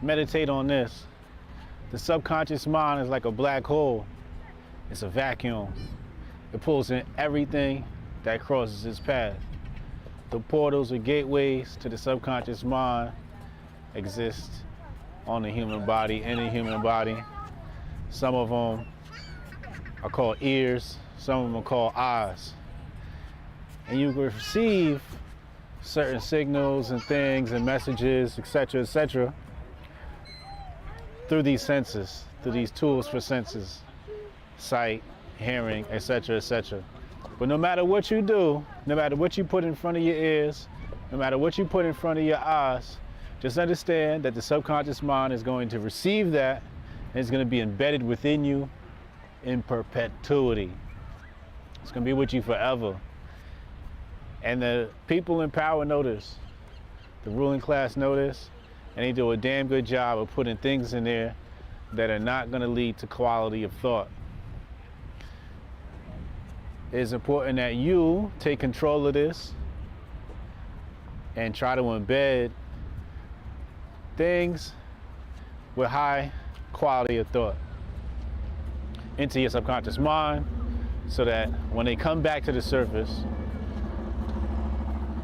meditate on this. The subconscious mind is like a black hole. It's a vacuum. It pulls in everything that crosses its path. The portals or gateways to the subconscious mind exist on the human body, in the human body. Some of them are called ears, some of them are called eyes. And you receive certain signals and things and messages, etc., through these senses, through these tools for senses, sight, hearing, etc. But no matter what you do, no matter what you put in front of your ears, no matter what you put in front of your eyes, just understand that the subconscious mind is going to receive that and it's going to be embedded within you in perpetuity. It's going to be with you forever. And the people in power know this. The ruling class know this, and they do a damn good job of putting things in there that are not going to lead to quality of thought. It's important that you take control of this and try to embed things with high quality of thought into your subconscious mind, so that when they come back to the surface,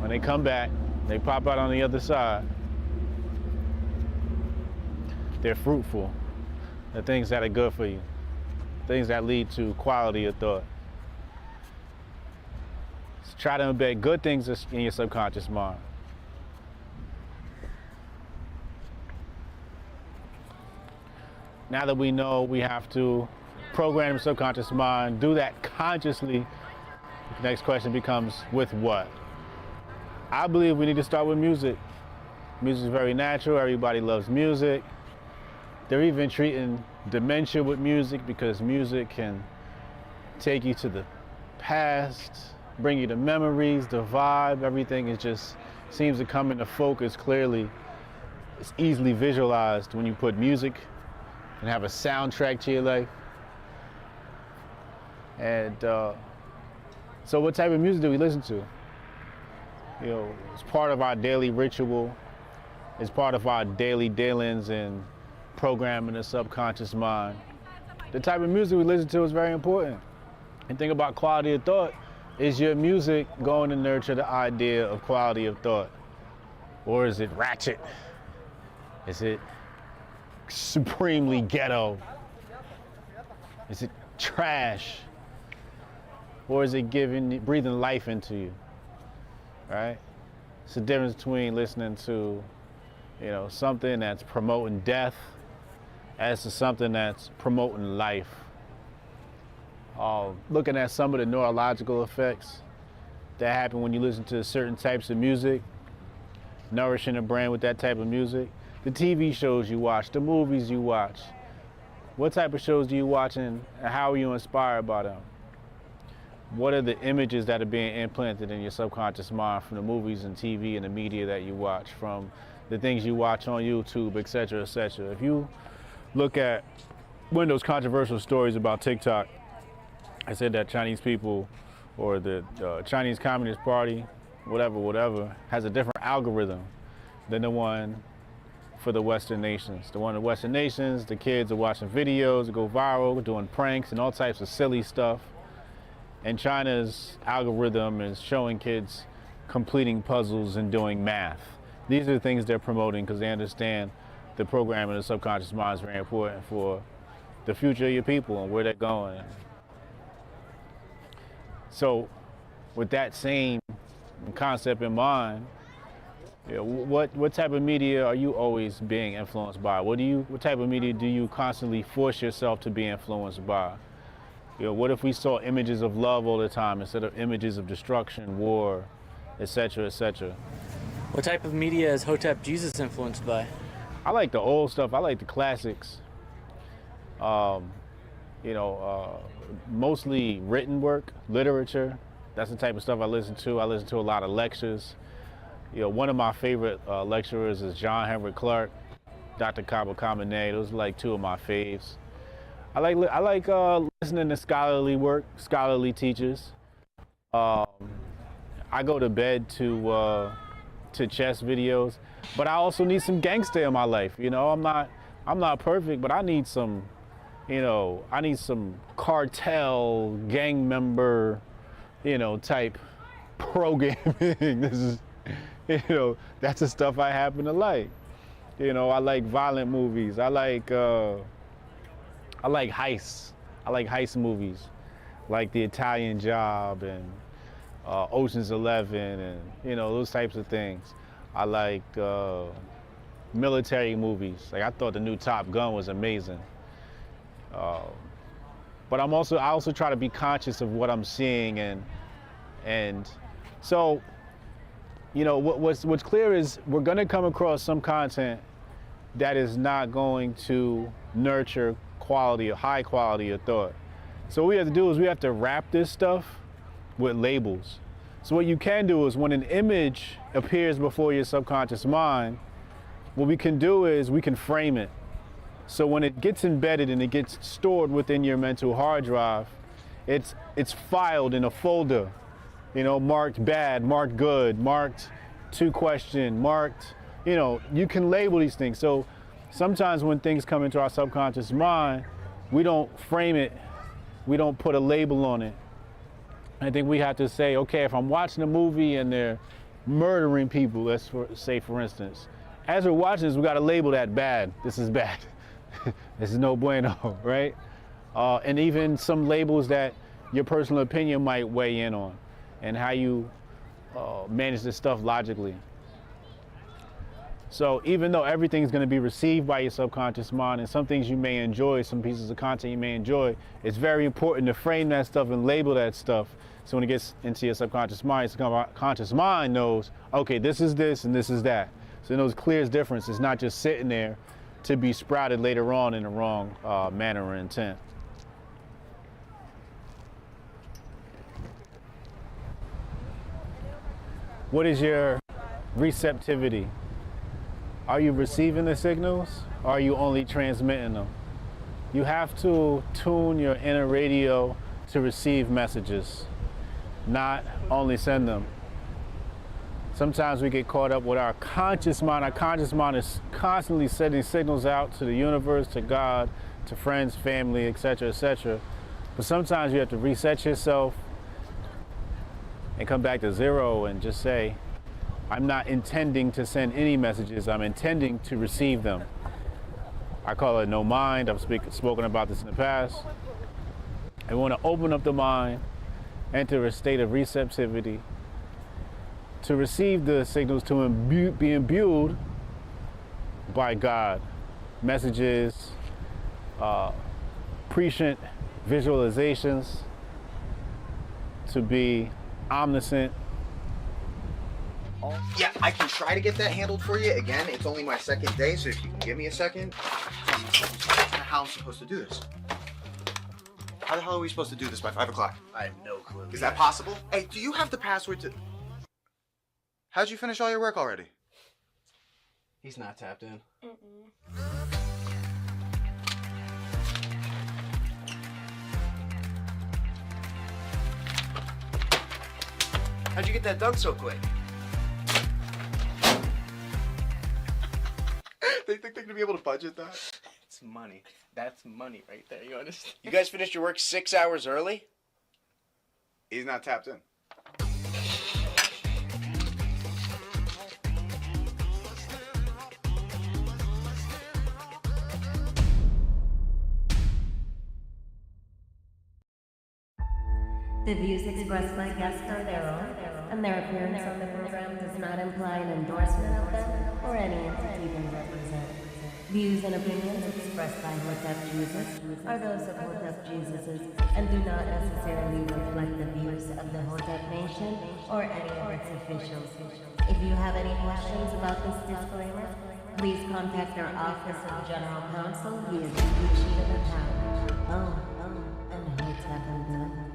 when they come back, they pop out on the other side, they're fruitful. The things that are good for you, things that lead to quality of thought. So try to embed good things in your subconscious mind. Now that we know we have to program the subconscious mind, do that consciously, the next question becomes, with what? I believe we need to start with music. Music is very natural. Everybody loves music. They're even treating dementia with music, because music can take you to the past, bring you to memories, the vibe. Everything is just seems to come into focus clearly. It's easily visualized when you put music and have a soundtrack to your life. And so what type of music do we listen to? You know, it's part of our daily ritual. It's part of our daily dealings in programming the subconscious mind. The type of music we listen to is very important. And think about quality of thought. Is your music going to nurture the idea of quality of thought? Or is it ratchet? Is it supremely ghetto? Is it trash? Or is it breathing life into you? Right? It's the difference between listening to, something that's promoting death as to something that's promoting life. Looking at some of the neurological effects that happen when you listen to certain types of music, nourishing the brain with that type of music. The TV shows you watch, the movies you watch. What type of shows do you watch, and how are you inspired by them? What are the images that are being implanted in your subconscious mind from the movies and TV and the media that you watch, from the things you watch on YouTube, etc., etc. If you look at one of those controversial stories about TikTok, I said that Chinese people, or the Chinese Communist Party, whatever, has a different algorithm than the one for the Western nations. The one in the Western nations, the kids are watching videos that go viral, doing pranks and all types of silly stuff. And China's algorithm is showing kids completing puzzles and doing math. These are the things they're promoting because they understand the programming of the subconscious mind is very important for the future of your people and where they're going. So with that same concept in mind, what type of media are you always being influenced by? What type of media do you constantly force yourself to be influenced by? What if we saw images of love all the time instead of images of destruction, war, etc., etc.? What type of media is Hotep Jesus influenced by? I like the old stuff. I like the classics. Mostly written work, literature. That's the type of stuff I listen to. I listen to a lot of lectures. One of my favorite lecturers is John Henrik Clarke, Dr. Kaba Kamene. Those are like two of my faves. I like listening to scholarly work, scholarly teachers. I go to bed to to chess videos, but I also need some gangster in my life. You know, I'm not perfect, but I need some, you know, I need some cartel gang member, you know, type programming. This is, you know, that's the stuff I happen to like. You know, I like violent movies. I like heists. I like heist movies, like The Italian Job and Ocean's 11, and you know, those types of things. I like military movies. Like, I thought the new Top Gun was amazing. But I also try to be conscious of what I'm seeing, and so, you know, what's clear is we're going to come across some content that is not going to nurture quality or high quality of thought. So what we have to do is we have to wrap this stuff with labels. So what you can do is when an image appears before your subconscious mind, what we can do is we can frame it. So when it gets embedded and it gets stored within your mental hard drive, it's filed in a folder, you know, marked bad, marked good, marked to question, marked, you know, you can label these things. So sometimes when things come into our subconscious mind, we don't frame it, we don't put a label on it. I think we have to say, okay, if I'm watching a movie and they're murdering people, say for instance, as we're watching this, we got to label that bad. This is bad. This is no bueno, right? And even some labels that your personal opinion might weigh in on, and how you manage this stuff logically. So even though everything's going to be received by your subconscious mind, and some things you may enjoy, some pieces of content you may enjoy, it's very important to frame that stuff and label that stuff. So when it gets into your subconscious mind, your subconscious mind knows, okay, this is this and this is that. So it knows clear difference. It's not just sitting there to be sprouted later on in the wrong manner or intent. What is your receptivity? Are you receiving the signals, or are you only transmitting them? You have to tune your inner radio to receive messages, not only send them. Sometimes we get caught up with our conscious mind. Our conscious mind is constantly sending signals out to the universe, to God, to friends, family, etc., etc. But sometimes you have to reset yourself and come back to zero and just say, I'm not intending to send any messages, I'm intending to receive them. I call it no mind. I've spoken about this in the past. I want to open up the mind, enter a state of receptivity, to receive the signals, to be imbued by God. Messages, prescient visualizations, to be omniscient. Yeah, I can try to get that handled for you. Again, it's only my second day, so if you can give me a second. How am I supposed to do this? How the hell are we supposed to do this by 5 o'clock? I have no clue. Is that possible? Hey, do you have the password to... How'd you finish all your work already? He's not tapped in. How'd you get that done so quick? They think they're gonna be able to budget that? It's money. That's money right there, you understand? You guys finished your work 6 hours early? He's not tapped in. The views expressed by guests are their own, and their appearance on the program does not imply an endorsement of them or any entity they represent. Views and opinions expressed by Hotep Jesus are those of Hotep Jesus's and do not necessarily reflect the views of the Hotep Nation or any of its officials. If you have any questions about this disclaimer, please contact our Office of General Counsel via the sheet of account. And Hotep and done.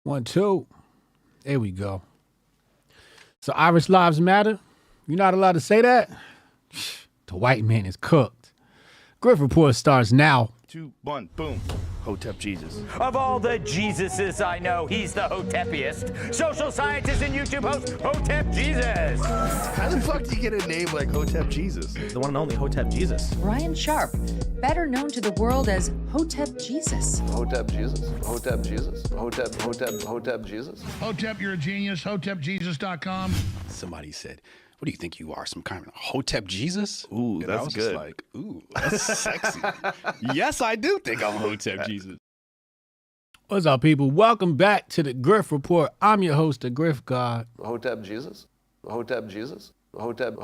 1, 2. There we go. So Irish Lives Matter? You're not allowed to say that? The white man is cooked. Grift Report starts now. 2, 1, boom. Hotep Jesus. Of all the Jesuses I know, he's the Hotepiest. Social scientist and YouTube host, Hotep Jesus. How the fuck do you get a name like Hotep Jesus? The one and only Hotep Jesus. Ryan Sharp, better known to the world as Hotep Jesus. Hotep Jesus. Hotep Jesus. Hotep Jesus. Hotep, you're a genius. HotepJesus.com. Somebody said, what do you think you are, some kind of Hotep Jesus? Ooh, and that's I was good. Just like, ooh, that's sexy. Yes, I do think I'm Hotep Jesus. What's up, people? Welcome back to the Grift Report. I'm your host, the Grift God. Hotep Jesus. Hotep Jesus. Hotep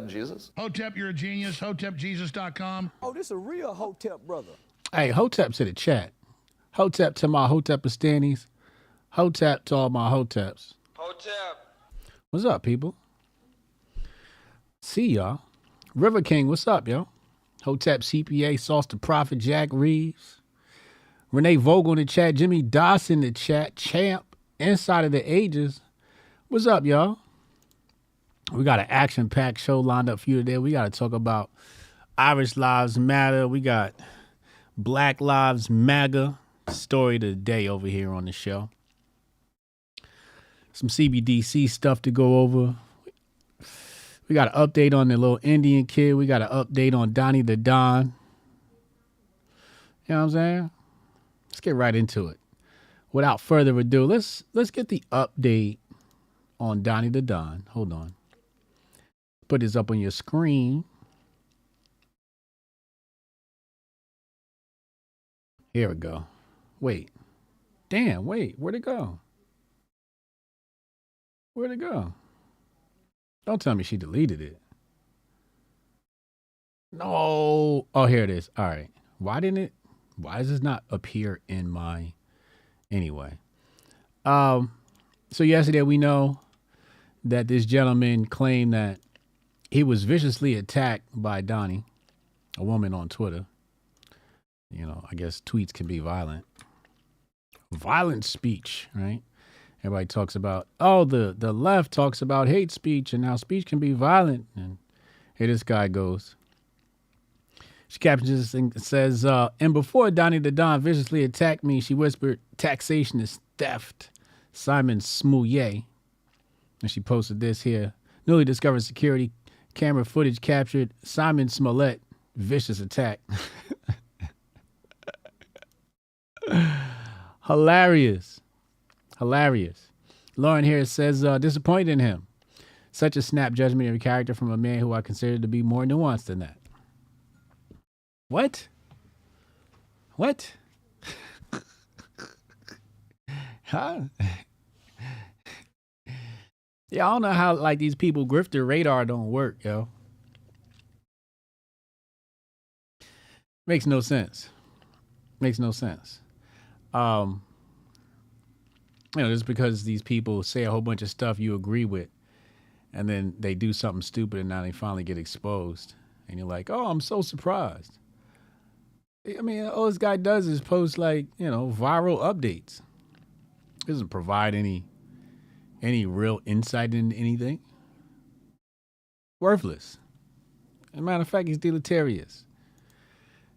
Jesus. Hotep, you're a genius. HotepJesus.com. Oh, this a real Hotep brother. Hey, Hotep to the chat. Hotep to my Hotepistanis. Hotep to all my Hoteps. Hotep. What's up, people? See y'all. River King, what's up, yo? Hotep CPA, Sauce the Prophet, Jack Reeves. Renee Vogel in the chat. Jimmy Dawson in the chat. Champ, Inside of the Ages. What's up, y'all? We got an action-packed show lined up for you today. We got to talk about Irish Lives Matter. We got Black Lives MAGA. Story of the day over here on the show. Some CBDC stuff to go over. We got an update on the little Indian kid. We got an update on Donnie the Don. You know what I'm saying? Let's get right into it. Without further ado, let's get the update on Donnie the Don. Hold on. Put this up on your screen. Here we go. Wait. Damn, wait. Where'd it go? Where'd it go? Don't tell me she deleted it. No. Oh, here it is. All right. Why does this not appear in my, anyway. So yesterday we know that this gentleman claimed that he was viciously attacked by Donnie, a woman on Twitter. You know, I guess tweets can be violent. Violent speech, right? Everybody talks about, the left talks about hate speech and how speech can be violent. And here this guy goes. She captions this and says, and before Donnie the Don viciously attacked me, she whispered, taxation is theft. Simon Smouillet. And she posted this here. Newly discovered security camera footage captured Simon Smollett vicious attack. Hilarious. Lauren here says, disappointed in him. Such a snap judgment of a character from a man who I consider to be more nuanced than that. What? Huh? Yeah, I don't know how like these people grifter radar don't work, yo. Makes no sense. You know, just because these people say a whole bunch of stuff you agree with, and then they do something stupid and now they finally get exposed. And you're like, oh, I'm so surprised. I mean, all this guy does is post like, you know, viral updates. He doesn't provide any real insight into anything. Worthless. As a matter of fact, he's deleterious.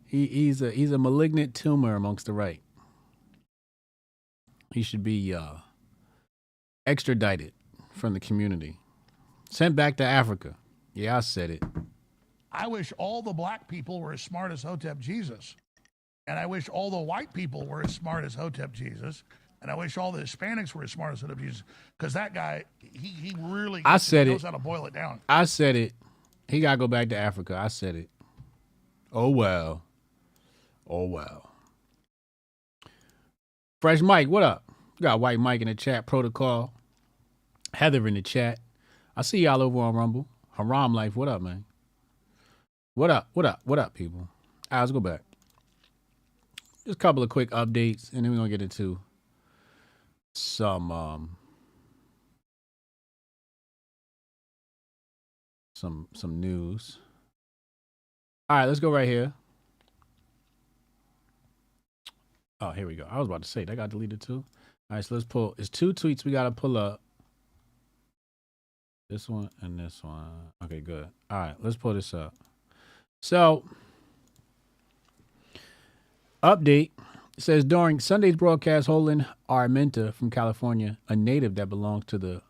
He's a malignant tumor amongst the right. He should be extradited from the community. Sent back to Africa. Yeah, I said it. I wish all the black people were as smart as Hotep Jesus. And I wish all the white people were as smart as Hotep Jesus. And I wish all the Hispanics were as smart as Hotep Jesus. Because that guy, he really knows how to boil it down. I said it. He got to go back to Africa. I said it. Oh, well. Fresh Mike, what up? You got White Mike in the chat, Protocol. Heather in the chat. I see y'all over on Rumble. Haram Life, what up, man? What up, people? All right, let's go back. Just a couple of quick updates, and then we're going to get into some news. All right, let's go right here. Oh, here we go. I was about to say, that got deleted too. All right, so let's pull. It's 2 tweets we got to pull up. This one and this one. Okay, good. All right, let's pull this up. So, update. It says, during Sunday's broadcast, Colin Armenta from California, a native that belongs to the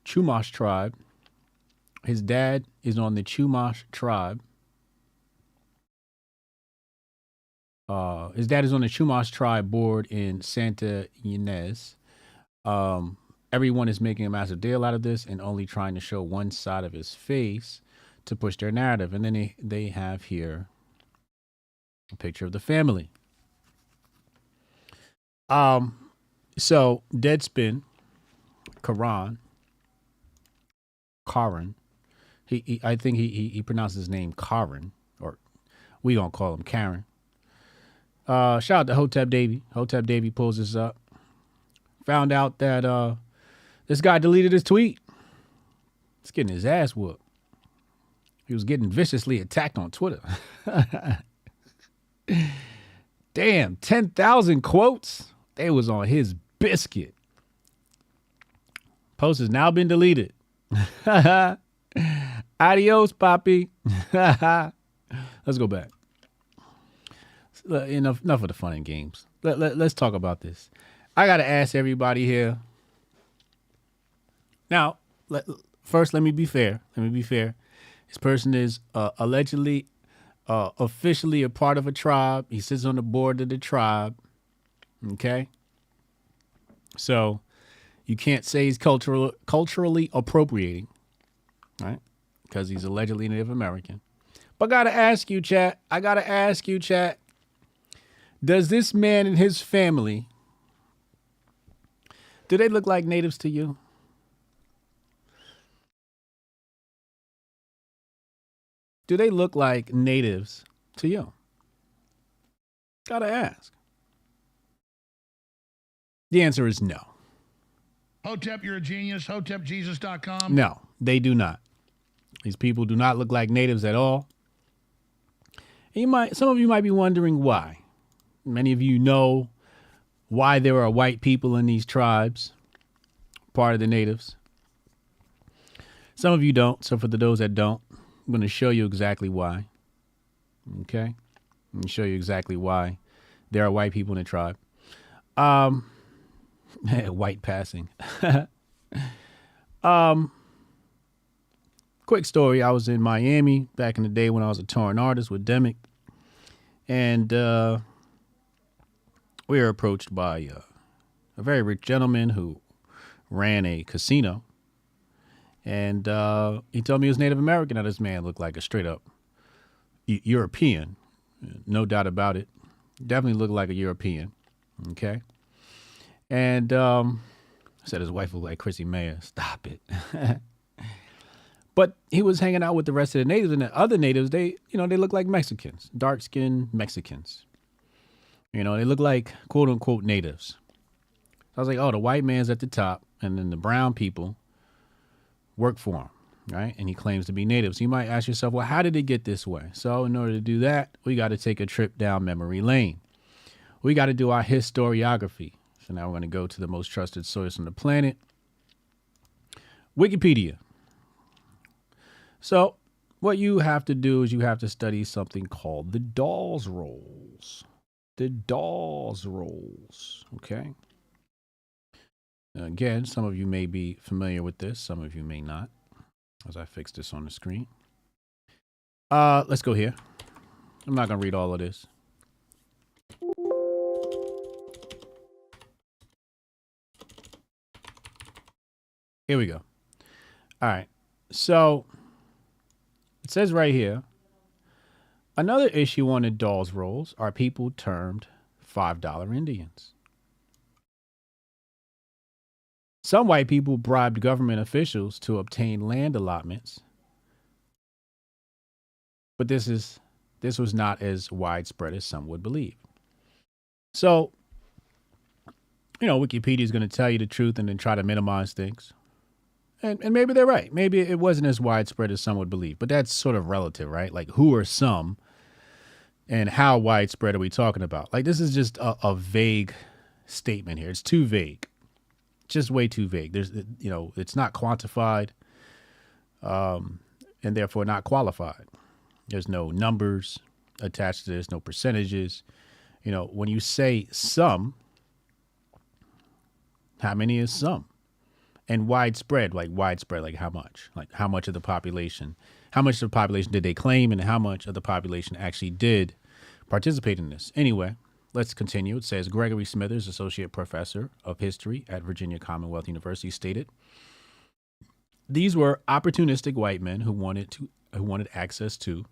Chumash tribe. His dad is on the Chumash tribe. His dad is on the Chumash tribe board in Santa Ynez. Everyone is making a massive deal out of this and only trying to show one side of his face to push their narrative. And then they have here a picture of the family. So Deadspin, Karan, I think he pronounces his name Karan, or we gonna call him Karen. Shout out to Hotep Davy. Hotep Davy pulls this up. Found out that this guy deleted his tweet. He's getting his ass whooped. He was getting viciously attacked on Twitter. Damn, 10,000 quotes. They was on his biscuit. Post has now been deleted. Adios, Papi. Let's go back. Enough of the fun and games. Let's talk about this. I got to ask everybody here. Now, first, let me be fair. This person is allegedly, officially a part of a tribe. He sits on the board of the tribe. Okay? So, you can't say he's culturally appropriating, right? Because he's allegedly Native American. But I got to ask you, chat. Does this man and his family, do they look like natives to you? Do they look like natives to you? Gotta ask. The answer is no. Hotep, you're a genius. HotepJesus.com. No, they do not. These people do not look like natives at all. And some of you might be wondering why. Many of you know why there are white people in these tribes, part of the natives. Some of you don't. So for those that don't, I'm going to show you exactly why. Okay? I'm going to show you exactly why there are white people in the tribe. White passing. Quick story. I was in Miami back in the day when I was a touring artist with Demic. And we were approached by a very rich gentleman who ran a casino. And he told me he was Native American. Now, this man looked like a straight up European. No doubt about it. Definitely looked like a European. Okay. And said his wife looked like Chrissy Mayer. Stop it. But he was hanging out with the rest of the natives, and the other natives, they look like Mexicans, dark-skinned Mexicans. They look like quote-unquote natives. I was like, oh, the white man's at the top, and then the brown people work for him, right? And he claims to be native. So you might ask yourself, well, how did it get this way? So in order to do that, we got to take a trip down memory lane. We got to do our historiography. So now we're going to go to the most trusted source on the planet, Wikipedia. So what you have to do is you have to study something called the Dawes Rolls. The Dawes Rolls, okay? Again, some of you may be familiar with this. Some of you may not, as I fix this on the screen. Let's go here. I'm not going to read all of this. Here we go. All right. So it says right here, another issue on the Dawes Rolls are people termed $5 Indians. Some white people bribed government officials to obtain land allotments, but this was not as widespread as some would believe. So, Wikipedia is going to tell you the truth and then try to minimize things. And maybe they're right. Maybe it wasn't as widespread as some would believe, but that's sort of relative, right? Like, who are some and how widespread are we talking about? Like, this is just a vague statement here. It's too vague. just way too vague. There's, it's not quantified, and therefore not qualified. There's no numbers attached to this, no percentages. When you say some, how many is some? And widespread, like how much? Like how much of the population? How much of the population did they claim, and how much of the population actually did participate in this? Anyway, let's continue. It says Gregory Smithers, associate professor of history at Virginia Commonwealth University, stated, "These were opportunistic white men who wanted access to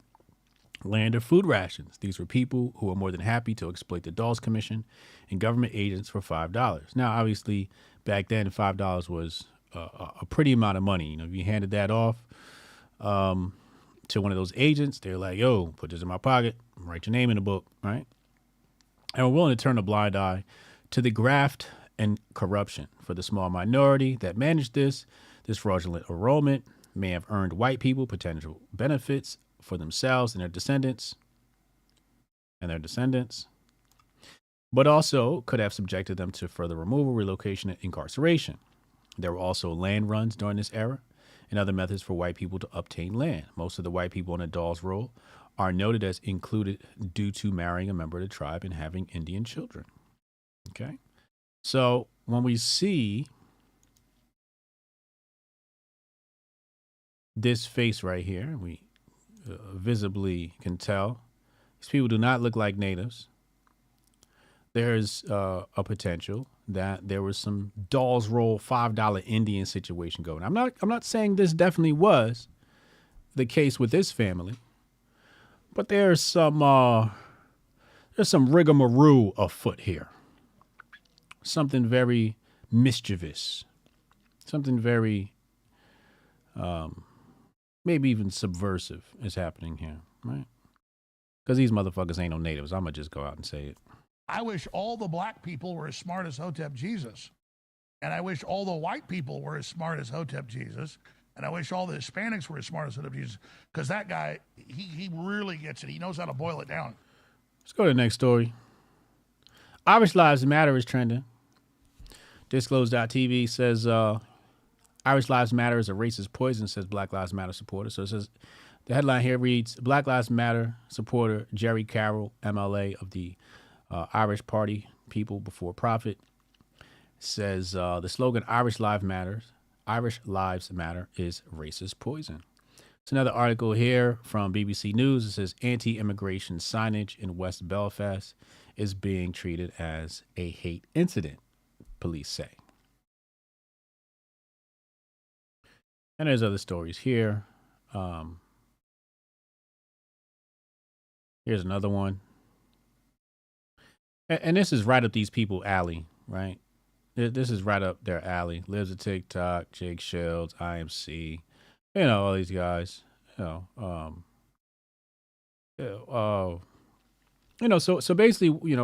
land or food rations. These were people who were more than happy to exploit the Dawes Commission and government agents for $5. Now, obviously, back then, $5 was a pretty amount of money. If you handed that off to one of those agents, they're like, yo, put this in my pocket, write your name in the book, right? And we're willing to turn a blind eye to the graft and corruption for the small minority that managed this fraudulent enrollment may have earned white people potential benefits for themselves and their descendants, but also could have subjected them to further removal, relocation, and incarceration. There were also land runs during this era and other methods for white people to obtain land. Most of the white people in the Dawes roll are noted as included due to marrying a member of the tribe and having Indian children. Okay. So when we see this face right here, we visibly can tell these people do not look like natives. There's a potential that there was some Dawes roll $5 Indian situation going. I'm not saying this definitely was the case with this family, but there's some rigmarole afoot here. Something very mischievous, something very maybe even subversive is happening here, right? Because these motherfuckers ain't no natives. I'm gonna just go out and say it. I wish all the black people were as smart as Hotep Jesus. And I wish all the white people were as smart as Hotep Jesus. And I wish all the Hispanics were as smart as Hotep Jesus. Because that guy, he really gets it. He knows how to boil it down. Let's go to the next story. Irish Lives Matter is trending. Disclose.tv says Irish Lives Matter is a racist poison, says Black Lives Matter supporter. So it says, the headline here reads, Black Lives Matter supporter Jerry Carroll, MLA of the Irish Party, People Before Profit, says the slogan Irish Lives Matter is racist poison. It's another article here from BBC News. It says anti-immigration signage in West Belfast is being treated as a hate incident, police say. And there's other stories here. Here's another one. And this is right up these people's alley, right? This is right up their alley. Lives of TikTok, Jake Shields, IMC, all these guys, so basically,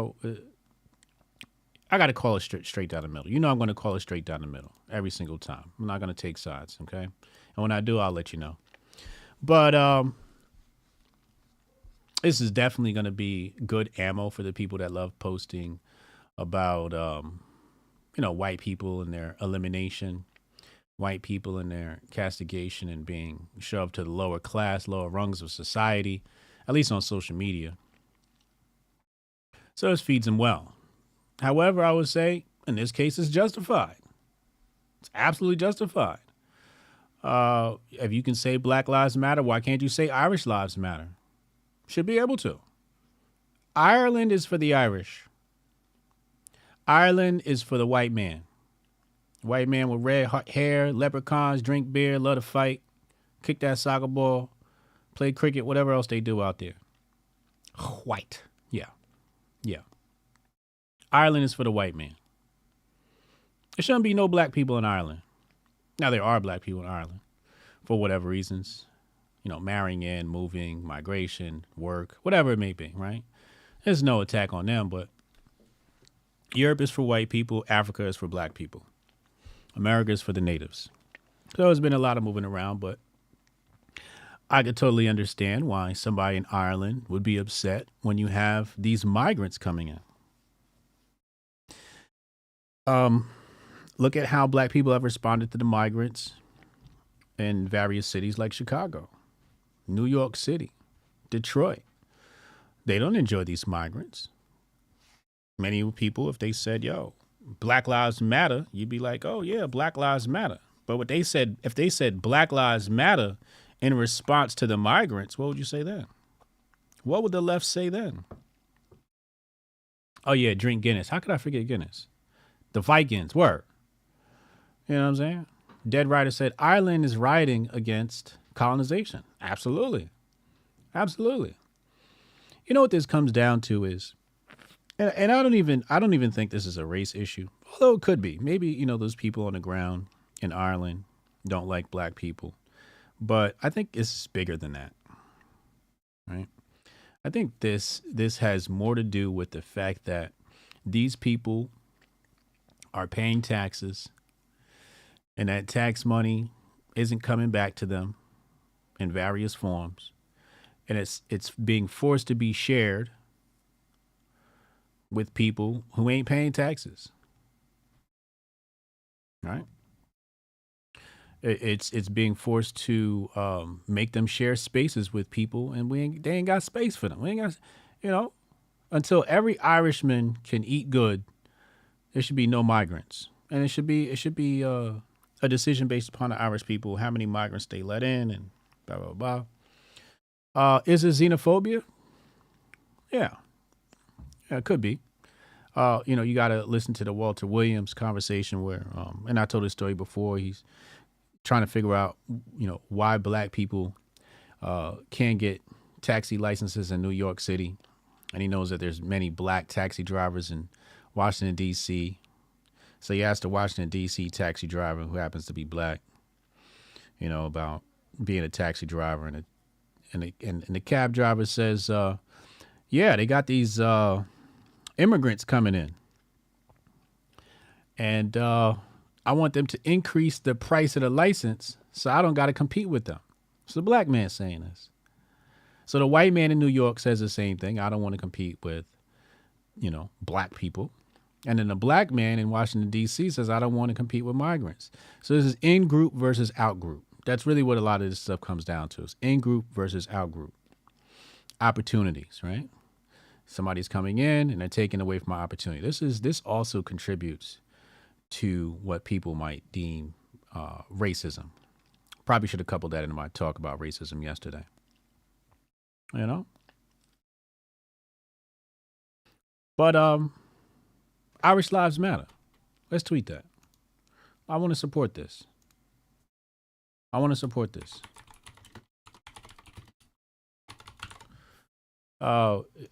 I got to call it straight down the middle. I'm going to call it straight down the middle every single time. I'm not going to take sides, okay? And when I do, I'll let you know. But this is definitely going to be good ammo for the people that love posting about, white people and their elimination, white people and their castigation and being shoved to the lower class, lower rungs of society, at least on social media. So this feeds them well. However, I would say in this case, it's justified. It's absolutely justified. If you can say Black Lives Matter, why can't you say Irish Lives Matter? Should be able to. Ireland is for the Irish. Ireland is for the white man. White man with red hair, leprechauns, drink beer, love to fight, kick that soccer ball, play cricket, whatever else they do out there. White. Yeah. Ireland is for the white man. There shouldn't be no black people in Ireland. Now, there are black people in Ireland for whatever reasons. Marrying in, moving, migration, work, whatever it may be, right? There's no attack on them, but Europe is for white people. Africa is for black people. America is for the natives. So there's been a lot of moving around, but I could totally understand why somebody in Ireland would be upset when you have these migrants coming in. Look at how black people have responded to the migrants in various cities like Chicago, New York City, Detroit. They don't enjoy these migrants. Many people, if they said, yo, Black Lives Matter, you'd be like, oh, yeah, Black Lives Matter. But what they said, if they said Black Lives Matter in response to the migrants, what would you say then? What would the left say then? Oh, yeah, drink Guinness. How could I forget Guinness? The Vikings, word. You know what I'm saying? Dead Rider said Ireland is rioting against colonization. Absolutely. Absolutely. You know what this comes down to is, and I don't even think this is a race issue, although it could be. Maybe, you know, those people on the ground in Ireland don't like black people. But I think it's bigger than that. Right? I think this has more to do with the fact that these people are paying taxes and that tax money isn't coming back to them in various forms. And it's being forced to be shared with people who ain't paying taxes. Right? It's being forced to make them share spaces with people, and they ain't got space for them. We ain't got, you know, until every Irishman can eat good, there should be no migrants, and it should be a decision based upon the Irish people, how many migrants they let in, and blah blah blah. Is it xenophobia? Yeah, it could be. You know, you got to listen to the Walter Williams conversation where, and I told this story before. He's trying to figure out, you know, why black people can't get taxi licenses in New York City. And he knows that there's many black taxi drivers in Washington, D.C. So he asked a Washington, D.C. taxi driver who happens to be black, you know, about being a taxi driver. And the cab driver says, yeah, they got these immigrants coming in. And I want them to increase the price of the license so I don't got to compete with them. So the black man saying this. So the white man in New York says the same thing. I don't want to compete with, you know, black people. And then the black man in Washington, D.C. says, I don't want to compete with migrants. So this is in-group versus out-group. That's really what a lot of this stuff comes down to. Is in-group versus out-group. Opportunities, right? Somebody's coming in and they're taking away from my opportunity. This also contributes to what people might deem racism. Probably should have coupled that into my talk about racism yesterday. You know? But Irish Lives Matter. Let's tweet that. I want to support this.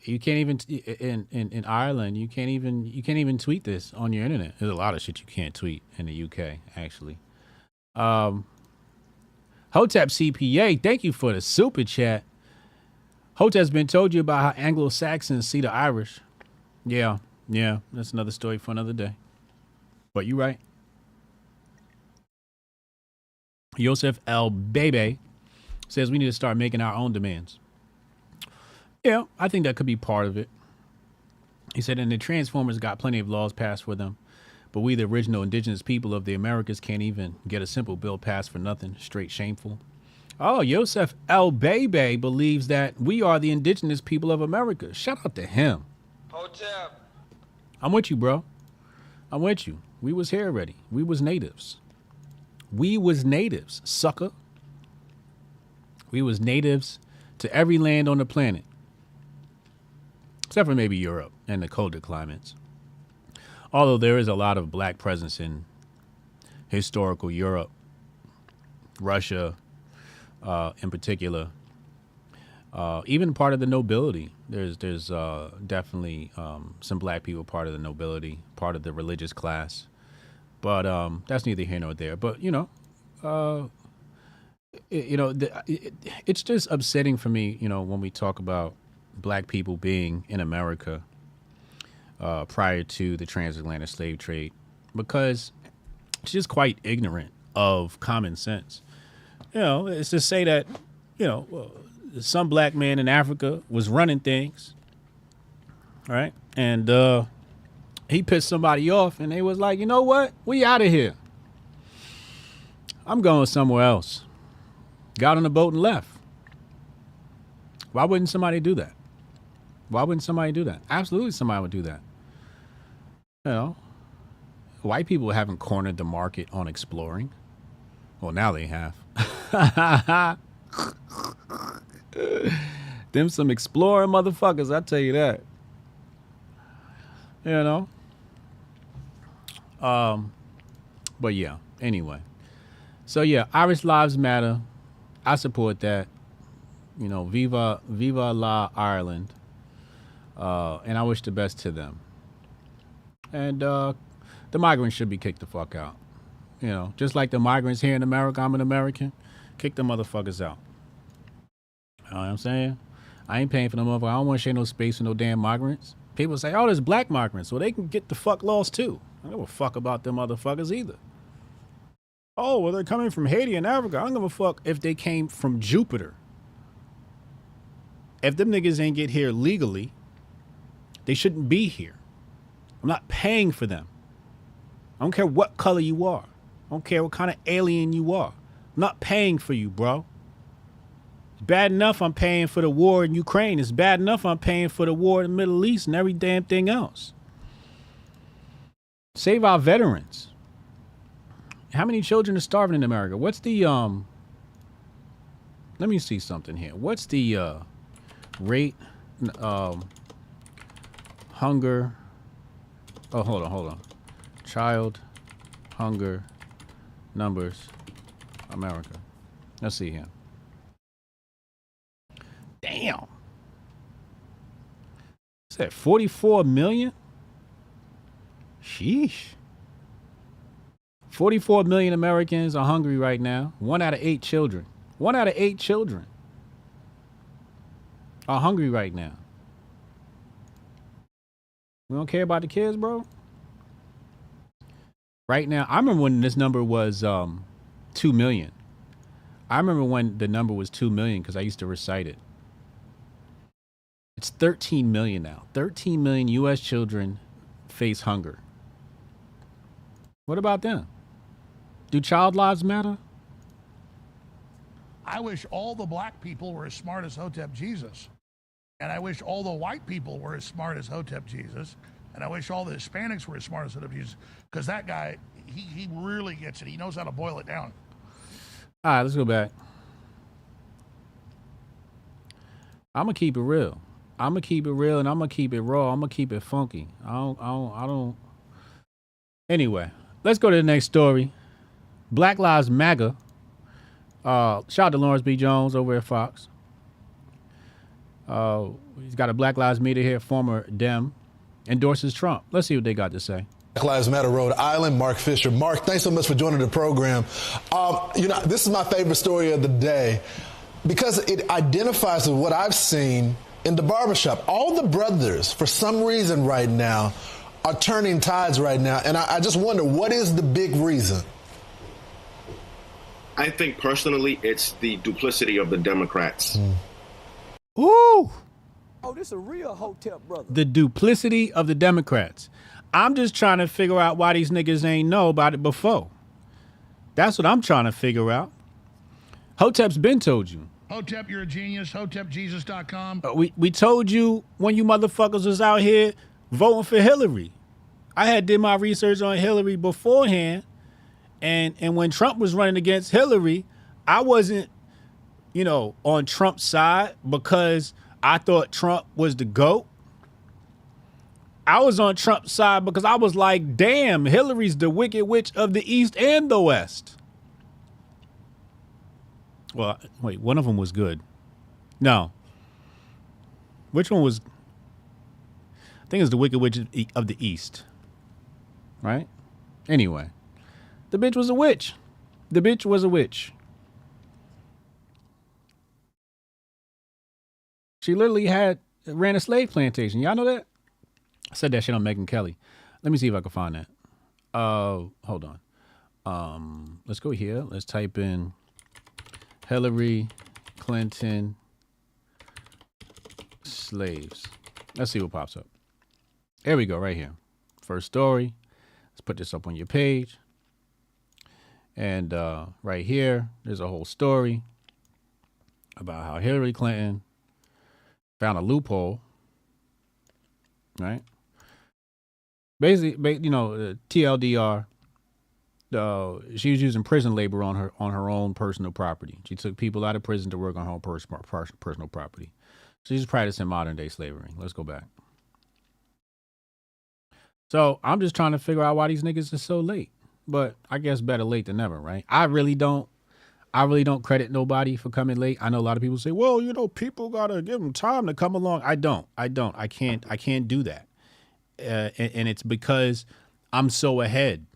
You can't even in Ireland. You can't even tweet this on your internet. There's a lot of shit you can't tweet in the UK. Actually, Hotep CPA, thank you for the super chat. Hotep's been told you about how Anglo-Saxons see the Irish. Yeah, that's another story for another day. But you're right. Yosef El Bebe says we need to start making our own demands. Yeah, I think that could be part of it. He said, and the Transformers got plenty of laws passed for them, but we, the original indigenous people of the Americas, can't even get a simple bill passed for nothing. Straight shameful. Oh, Yosef El Bebe believes that we are the indigenous people of America. Shout out to him. Hotep. I'm with you, bro. I'm with you. We was here already. We was natives. We was natives, sucker. We was natives to every land on the planet. Except for maybe Europe and the colder climates. Although there is a lot of black presence in historical Europe, Russia in particular, even part of the nobility. There's definitely some black people part of the nobility, part of the religious class. But that's neither here nor there. But, it's just upsetting for me, when we talk about black people being in America prior to the transatlantic slave trade, because it's just quite ignorant of common sense. It's to say that, some black man in Africa was running things, right? And He pissed somebody off, and they was like, you know what? We out of here. I'm going somewhere else. Got on the boat and left. Why wouldn't somebody do that? Why wouldn't somebody do that? Absolutely somebody would do that. You know, white people haven't cornered the market on exploring. Well, now they have. Them some exploring motherfuckers, I tell you that. You know? But yeah, anyway. So yeah, Irish Lives Matter. I support that. You know, Viva la Ireland. And I wish the best to them. And the migrants should be kicked the fuck out. You know, just like the migrants here in America, I'm an American. Kick the motherfuckers out. You know what I'm saying? I ain't paying for them motherfuckers. I don't want to share no space for no damn migrants. People say, oh, there's black migrants. Well, they can get the fuck lost too. I don't give a fuck about them motherfuckers either. Oh, well, they're coming from Haiti and Africa. I don't give a fuck if they came from Jupiter. If them niggas ain't get here legally, they shouldn't be here. I'm not paying for them. I don't care what color you are. I don't care what kind of alien you are. I'm not paying for you, bro. It's bad enough I'm paying for the war in Ukraine. It's bad enough I'm paying for the war in the Middle East and every damn thing else. Save our veterans. How many children are starving in America? What's the, let me see something here. What's the, rate, hunger, oh, hold on. Child hunger numbers, America. Let's see here. Damn. Is that 44 million? Sheesh. 44 million Americans are hungry right now. 1 out of 8 children. 1 out of 8 children are hungry right now. We don't care about the kids, bro. Right now, I remember when this number was 2 million. I remember when the number was 2 million because I used to recite it. It's 13 million now. 13 million U.S. children face hunger. What about them? Do child lives matter? I wish all the black people were as smart as Hotep Jesus. And I wish all the white people were as smart as Hotep Jesus. And I wish all the Hispanics were as smart as Hotep Jesus. Because that guy, he really gets it. He knows how to boil it down. All right, let's go back. I'm going to keep it real. I'm going to keep it real and I'm going to keep it raw. I'm going to keep it funky. I don't. Anyway, let's go to the next story. Black Lives MAGA. Shout out to Lawrence B. Jones over at Fox. He's got a Black Lives Matter here, former Dem, endorses Trump. Let's see what they got to say. Black Lives Matter Rhode Island, Mark Fisher. Mark, thanks so much for joining the program. You know, this is my favorite story of the day because it identifies with what I've seen in the barbershop. All the brothers, for some reason right now, are turning tides right now. And I just wonder, what is the big reason? I think personally, it's the duplicity of the Democrats. Ooh. Oh, this is a real Hotep brother. The duplicity of the Democrats. I'm just trying to figure out why these niggas ain't know about it before. That's what I'm trying to figure out. Hotep's been told you. Hotep, you're a genius. HotepJesus.com. We told you when you motherfuckers was out here voting for Hillary. I had did my research on Hillary beforehand. And when Trump was running against Hillary, I wasn't, you know, on Trump's side because I thought Trump was the GOAT. I was on Trump's side because I was like, damn, Hillary's the wicked witch of the East and the West. Well, wait, one of them was good. No. Which one was? I think it's the wicked witch of the East. Right? Anyway. The bitch was a witch. The bitch was a witch. She literally ran a slave plantation. Y'all know that? I said that shit on Megyn Kelly. Let me see if I can find that. Hold on. Let's go here. Let's type in Hillary Clinton slaves. Let's see what pops up. There we go, right here. first story. Let's put this up on your page. And right here, there's a whole story about how Hillary Clinton found a loophole, right? Basically, you know, TLDR, she was using prison labor on her own personal property. She took people out of prison to work on her own personal property. She's practicing modern day slavery. Let's go back. So I'm just trying to figure out why these niggas are so late. But I guess better late than never, right? I really don't credit nobody for coming late. I know a lot of people say, well, you know, people gotta give them time to come along. I don't. I can't do that. And it's because I'm so ahead.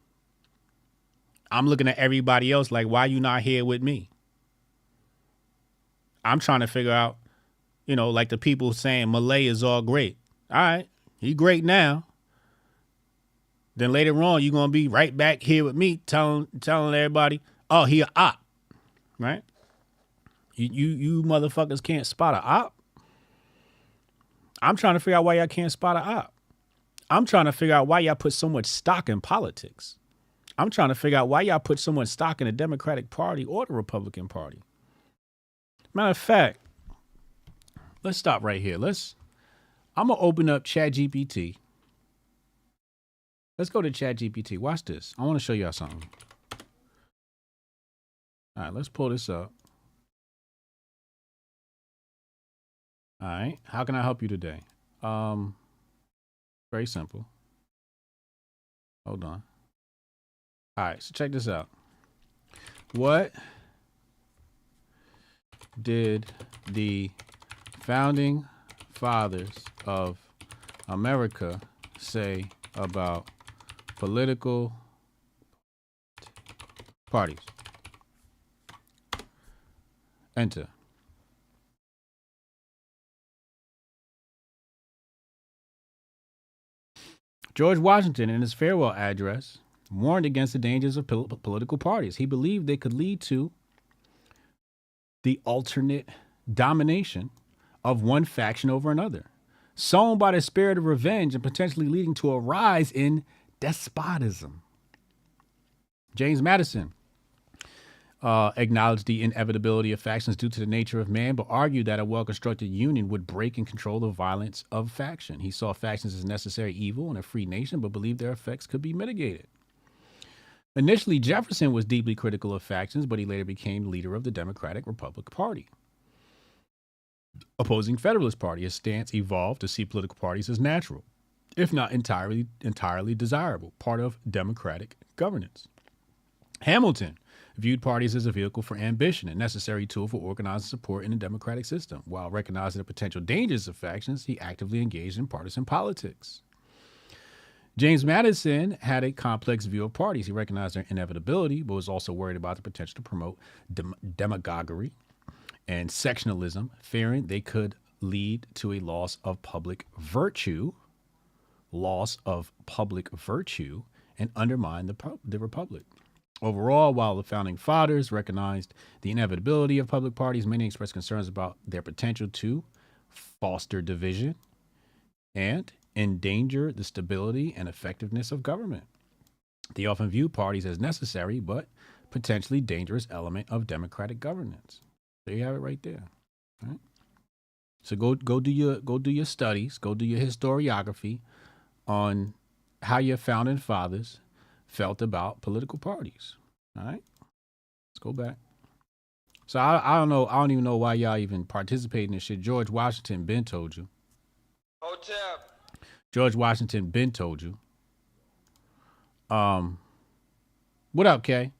I'm looking at everybody else like, why you not here with me? I'm trying to figure out, you know, like the people saying Malay is all great. All right, he great now. Then later on, you're going to be right back here with me telling everybody, oh, he a op, right? You motherfuckers can't spot a op. I'm trying to figure out why y'all can't spot a op. I'm trying to figure out why y'all put so much stock in politics. I'm trying to figure out why y'all put so much stock in the Democratic Party or the Republican Party. Matter of fact, let's stop right here. I'm going to open up ChatGPT. Let's go to ChatGPT. Watch this. I want to show y'all something. All right, let's pull this up. All right, how can I help you today? Very simple. Hold on. All right, so check this out. What did the founding fathers of America say about political parties? Enter. George Washington, in his farewell address, warned against the dangers of political parties. He believed they could lead to the alternate domination of one faction over another, sown by the spirit of revenge and potentially leading to a rise in despotism. James Madison acknowledged the inevitability of factions due to the nature of man, but argued that a well-constructed union would break and control the violence of faction. He saw factions as necessary evil in a free nation, but believed their effects could be mitigated. Initially, Jefferson was deeply critical of factions, but he later became leader of the Democratic Republican Party, opposing Federalist Party. His stance evolved to see political parties as natural, if not entirely desirable, part of democratic governance. Hamilton viewed parties as a vehicle for ambition, a necessary tool for organizing support in the democratic system. While recognizing the potential dangers of factions, he actively engaged in partisan politics. James Madison had a complex view of parties. He recognized their inevitability, but was also worried about the potential to promote demagoguery and sectionalism, fearing they could lead to a loss of public virtue, and undermine the republic. Overall, while the founding fathers recognized the inevitability of public parties, many expressed concerns about their potential to foster division and endanger the stability and effectiveness of government. They often view parties as necessary but potentially dangerous element of democratic governance. There you have it right there. All right? So go do your studies, go do your historiography on how your founding fathers felt about political parties. All right, let's go back. So I don't know. I don't even know why y'all even participate in this shit. George Washington been told you. Hotep. George Washington been told you. What up, Kay?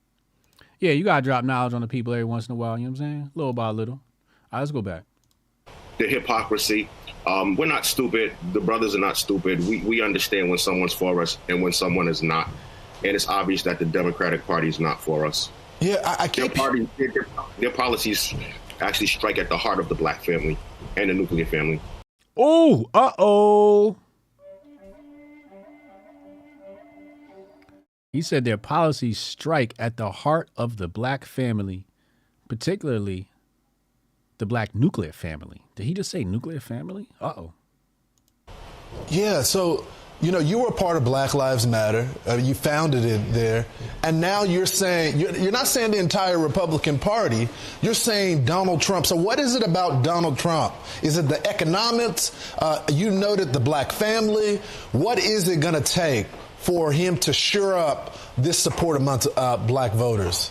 Yeah, you gotta drop knowledge on the people every once in a while. You know what I'm saying? Little by little. All right, let's go back. The hypocrisy. We're not stupid. The brothers are not stupid. We understand when someone's for us and when someone is not. And it's obvious that the Democratic Party is not for us. Yeah, I keep... Their policies actually strike at the heart of the black family and the nuclear family. Oh, uh-oh. He said their policies strike at the heart of the black family, particularly the black nuclear family. Did he just say nuclear family? Uh-oh. Yeah, so you know, you were a part of Black Lives Matter. You founded it there. And now you're saying, you're not saying the entire Republican Party. You're saying Donald Trump. So what is it about Donald Trump? Is it the economics? You noted the black family. What is it going to take for him to shore up this support amongst black voters?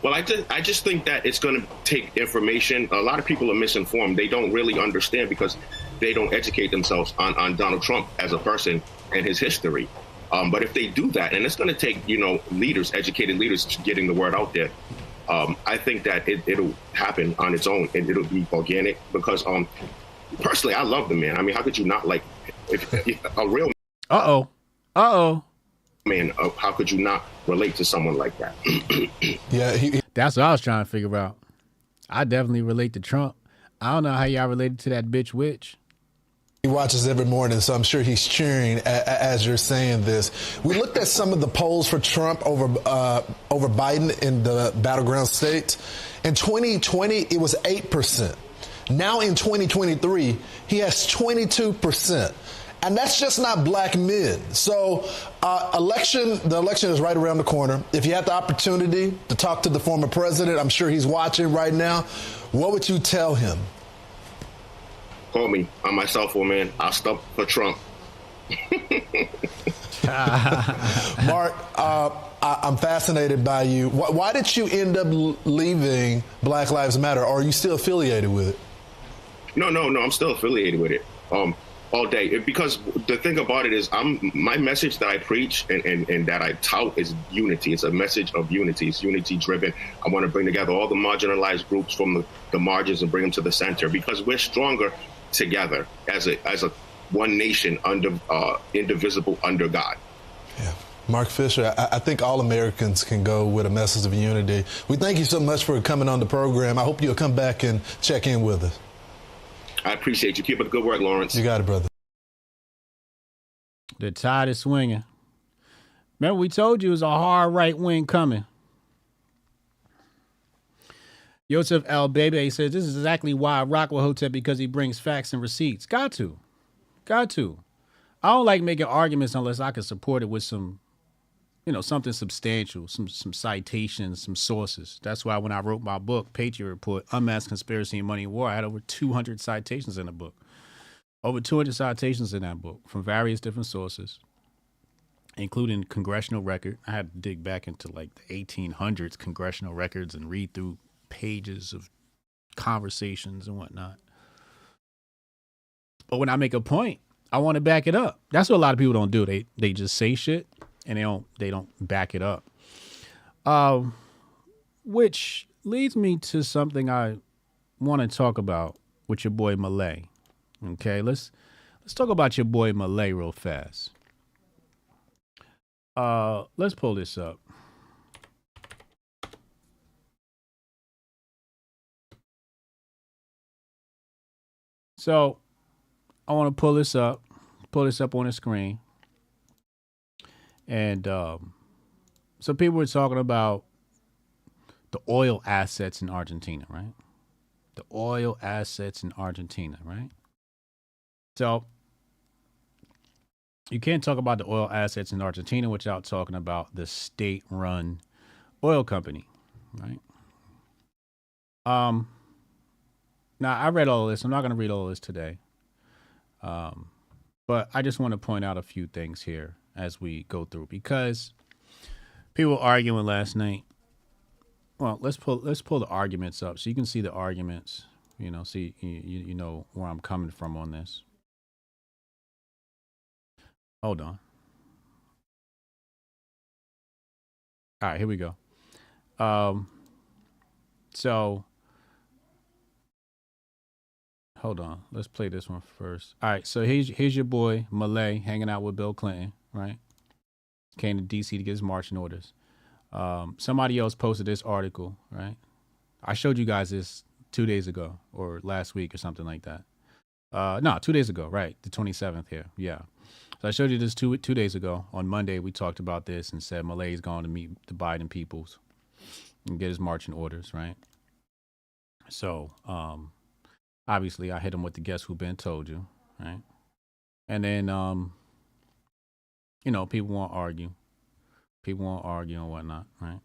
Well, I just think that it's going to take information. A lot of people are misinformed. They don't really understand because they don't educate themselves on Donald Trump as a person and his history. But if they do that, and it's going to take, you know, leaders, educated leaders, getting the word out there, I think that it'll happen on its own and it'll be organic because personally, I love the man. I mean, how could you not like if a real man, how could you not relate to someone like that? Yeah, that's what I was trying to figure out. I definitely relate to Trump. I don't know how y'all related to that bitch witch. He watches every morning, so I'm sure he's cheering as you're saying this. We looked at some of the polls for Trump over Biden in the battleground states. In 2020, it was 8%. Now in 2023, he has 22%. And that's just not black men. So the election is right around the corner. If you had the opportunity to talk to the former president, I'm sure he's watching right now, what would you tell him? Call me on my cell phone, man. I'll stop for Trump. Mark, I'm fascinated by you. Why did you end up leaving Black Lives Matter? Or are you still affiliated with it? No. I'm still affiliated with it. All day. Because the thing about it is my message that I preach and that I tout is unity. It's a message of unity. It's unity driven. I want to bring together all the marginalized groups from the margins and bring them to the center because we're stronger together as a one nation under indivisible under God. Yeah. Mark Fisher, I think all Americans can go with a message of unity. We thank you so much for coming on the program. I hope you'll come back and check in with us. I appreciate you. Keep up the good work, Lawrence. You got it, brother. The tide is swinging. Remember, we told you it was a hard right wing coming. Yosef El Bebe says, this is exactly why I rock with Hotep, because he brings facts and receipts. Got to. I don't like making arguments unless I can support it with some, something substantial, some citations, some sources. That's why when I wrote my book, Patriot Report, Unmasked Conspiracy and Money and War, I had over 200 citations in the book. Over 200 citations in that book from various different sources, including congressional record. I had to dig back into like the 1800s congressional records and read through pages of conversations and whatnot. But when I make a point, I want to back it up. That's what a lot of people don't do. They just say shit and they don't back it up. Which leads me to something I want to talk about with your boy Malay. Okay, let's talk about your boy Malay real fast. Let's pull this up. So I want to pull this up on the screen. And so people were talking about the oil assets in Argentina, right? The oil assets in Argentina, right? So you can't talk about the oil assets in Argentina without talking about the state-run oil company, right? Now, I read all of this. I'm not going to read all of this today. But I just want to point out a few things here as we go through, because people were arguing last night. Well, let's pull the arguments up so you can see the arguments, see you know where I'm coming from on this. Hold on. All right, here we go. So hold on. Let's play this one first. All right, so here's your boy Malay hanging out with Bill Clinton, right? Came to D.C. to get his marching orders. Somebody else posted this article, right? I showed you guys this 2 days ago or last week or something like that. No, 2 days ago, right? The 27th here. Yeah. So I showed you this two days ago. On Monday, we talked about this and said Malay's going to meet the Biden peoples and get his marching orders, right? So, obviously, I hit him with the guess who been told you, right? And then you know, people won't argue. People won't argue and whatnot, right?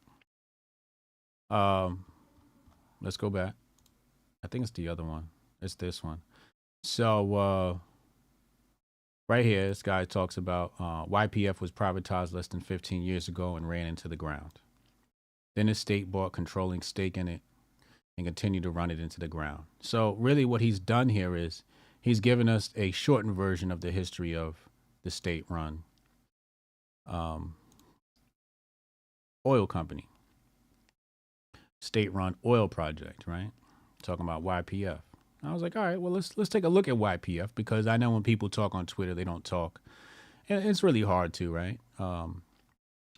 Let's go back. I think it's the other one. It's this one. So right here, this guy talks about YPF was privatized less than 15 years ago and ran into the ground. Then the state bought controlling stake in it and continued to run it into the ground. So really what he's done here is he's given us a shortened version of the history of the state-run oil company, state-run oil project, right? Talking about YPF. I was like, all right, well, let's take a look at YPF, because I know when people talk on Twitter, they don't talk. And it's really hard to, right?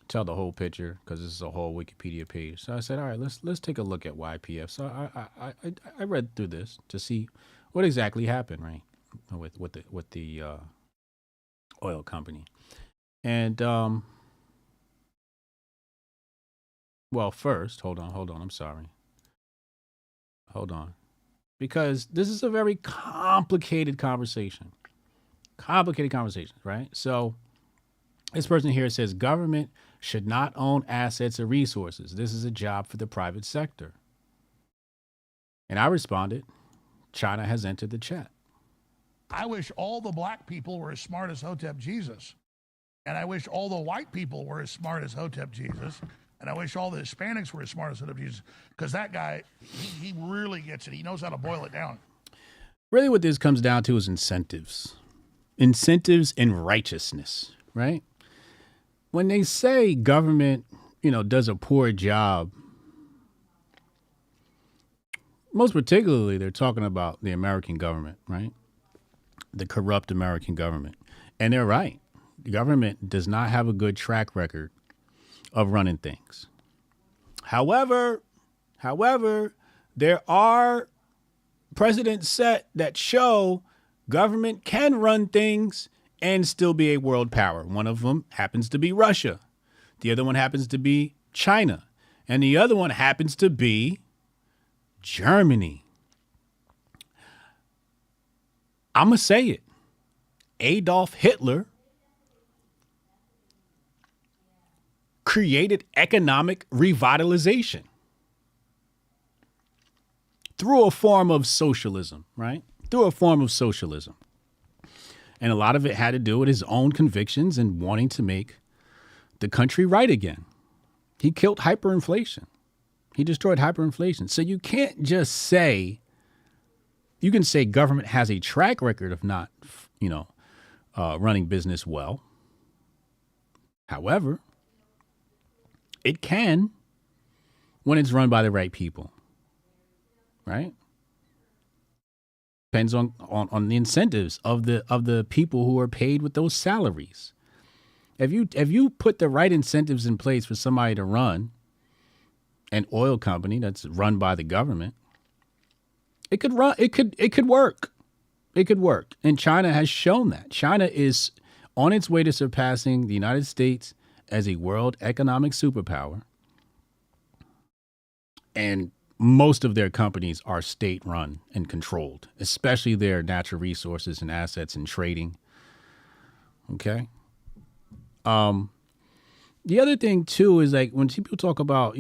Tell the whole picture, because this is a whole Wikipedia page. So I said, all right, let's take a look at YPF. So I read through this to see what exactly happened, right, with the oil company. And well, first, hold on, I'm sorry. Hold on. Because this is a very complicated conversation. Right? So this person here says government should not own assets or resources. This is a job for the private sector. And I responded, China has entered the chat. I wish all the black people were as smart as Hotep Jesus. And I wish all the white people were as smart as Hotep Jesus. And I wish all the Hispanics were as smart as Hotep Jesus. Because that guy, he really gets it. He knows how to boil it down. Really what this comes down to is incentives. Incentives and righteousness, right? When they say government, does a poor job, most particularly they're talking about the American government, right? The corrupt American government. And they're right. The government does not have a good track record of running things. However, there are precedents set that show government can run things and still be a world power. One of them happens to be Russia. The other one happens to be China. And the other one happens to be Germany. I'm going to say it. Adolf Hitler created economic revitalization through a form of socialism, right? Through a form of socialism. And a lot of it had to do with his own convictions and wanting to make the country right again. He killed hyperinflation. He destroyed hyperinflation. So you can't just say, you can say government has a track record of not, running business well. However, it can when it's run by the right people, right? Depends on the incentives of the people who are paid with those salaries. If you put the right incentives in place for somebody to run an oil company that's run by the government, it could work. It could work. And China has shown that. China is on its way to surpassing the United States as a world economic superpower. And most of their companies are state-run and controlled, especially their natural resources and assets and trading. Okay. The other thing, too, is like when people talk about,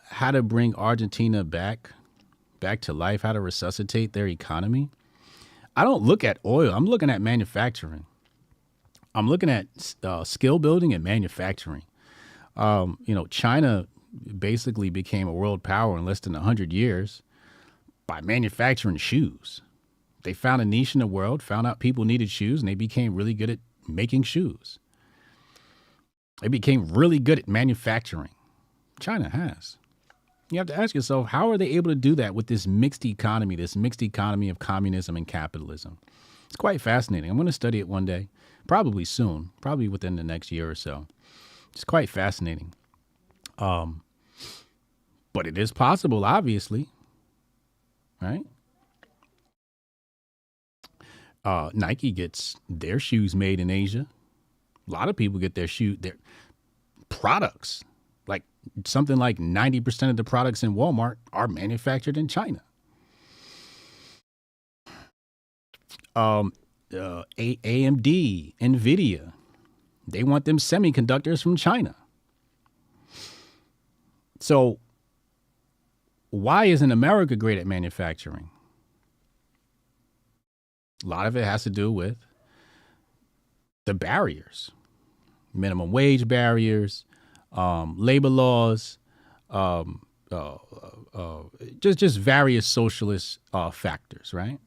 how to bring Argentina back to life, how to resuscitate their economy. I don't look at oil. I'm looking at manufacturing. I'm looking at skill building and manufacturing. China basically became a world power in less than 100 years by manufacturing shoes. They found a niche in the world, found out people needed shoes, and they became really good at making shoes. They became really good at manufacturing. China has. You have to ask yourself, how are they able to do that with this mixed economy of communism and capitalism? It's quite fascinating. I'm going to study it one day, probably soon, probably within the next year or so. It's quite fascinating. But it is possible, obviously, right? Nike gets their shoes made in Asia. A lot of people get their products. Like something like 90% of the products in Walmart are manufactured in China. AMD, Nvidia, They want them semiconductors from China. So why isn't America great at manufacturing? A lot of it has to do with the barriers, minimum wage barriers, labor laws, just various socialist factors, right?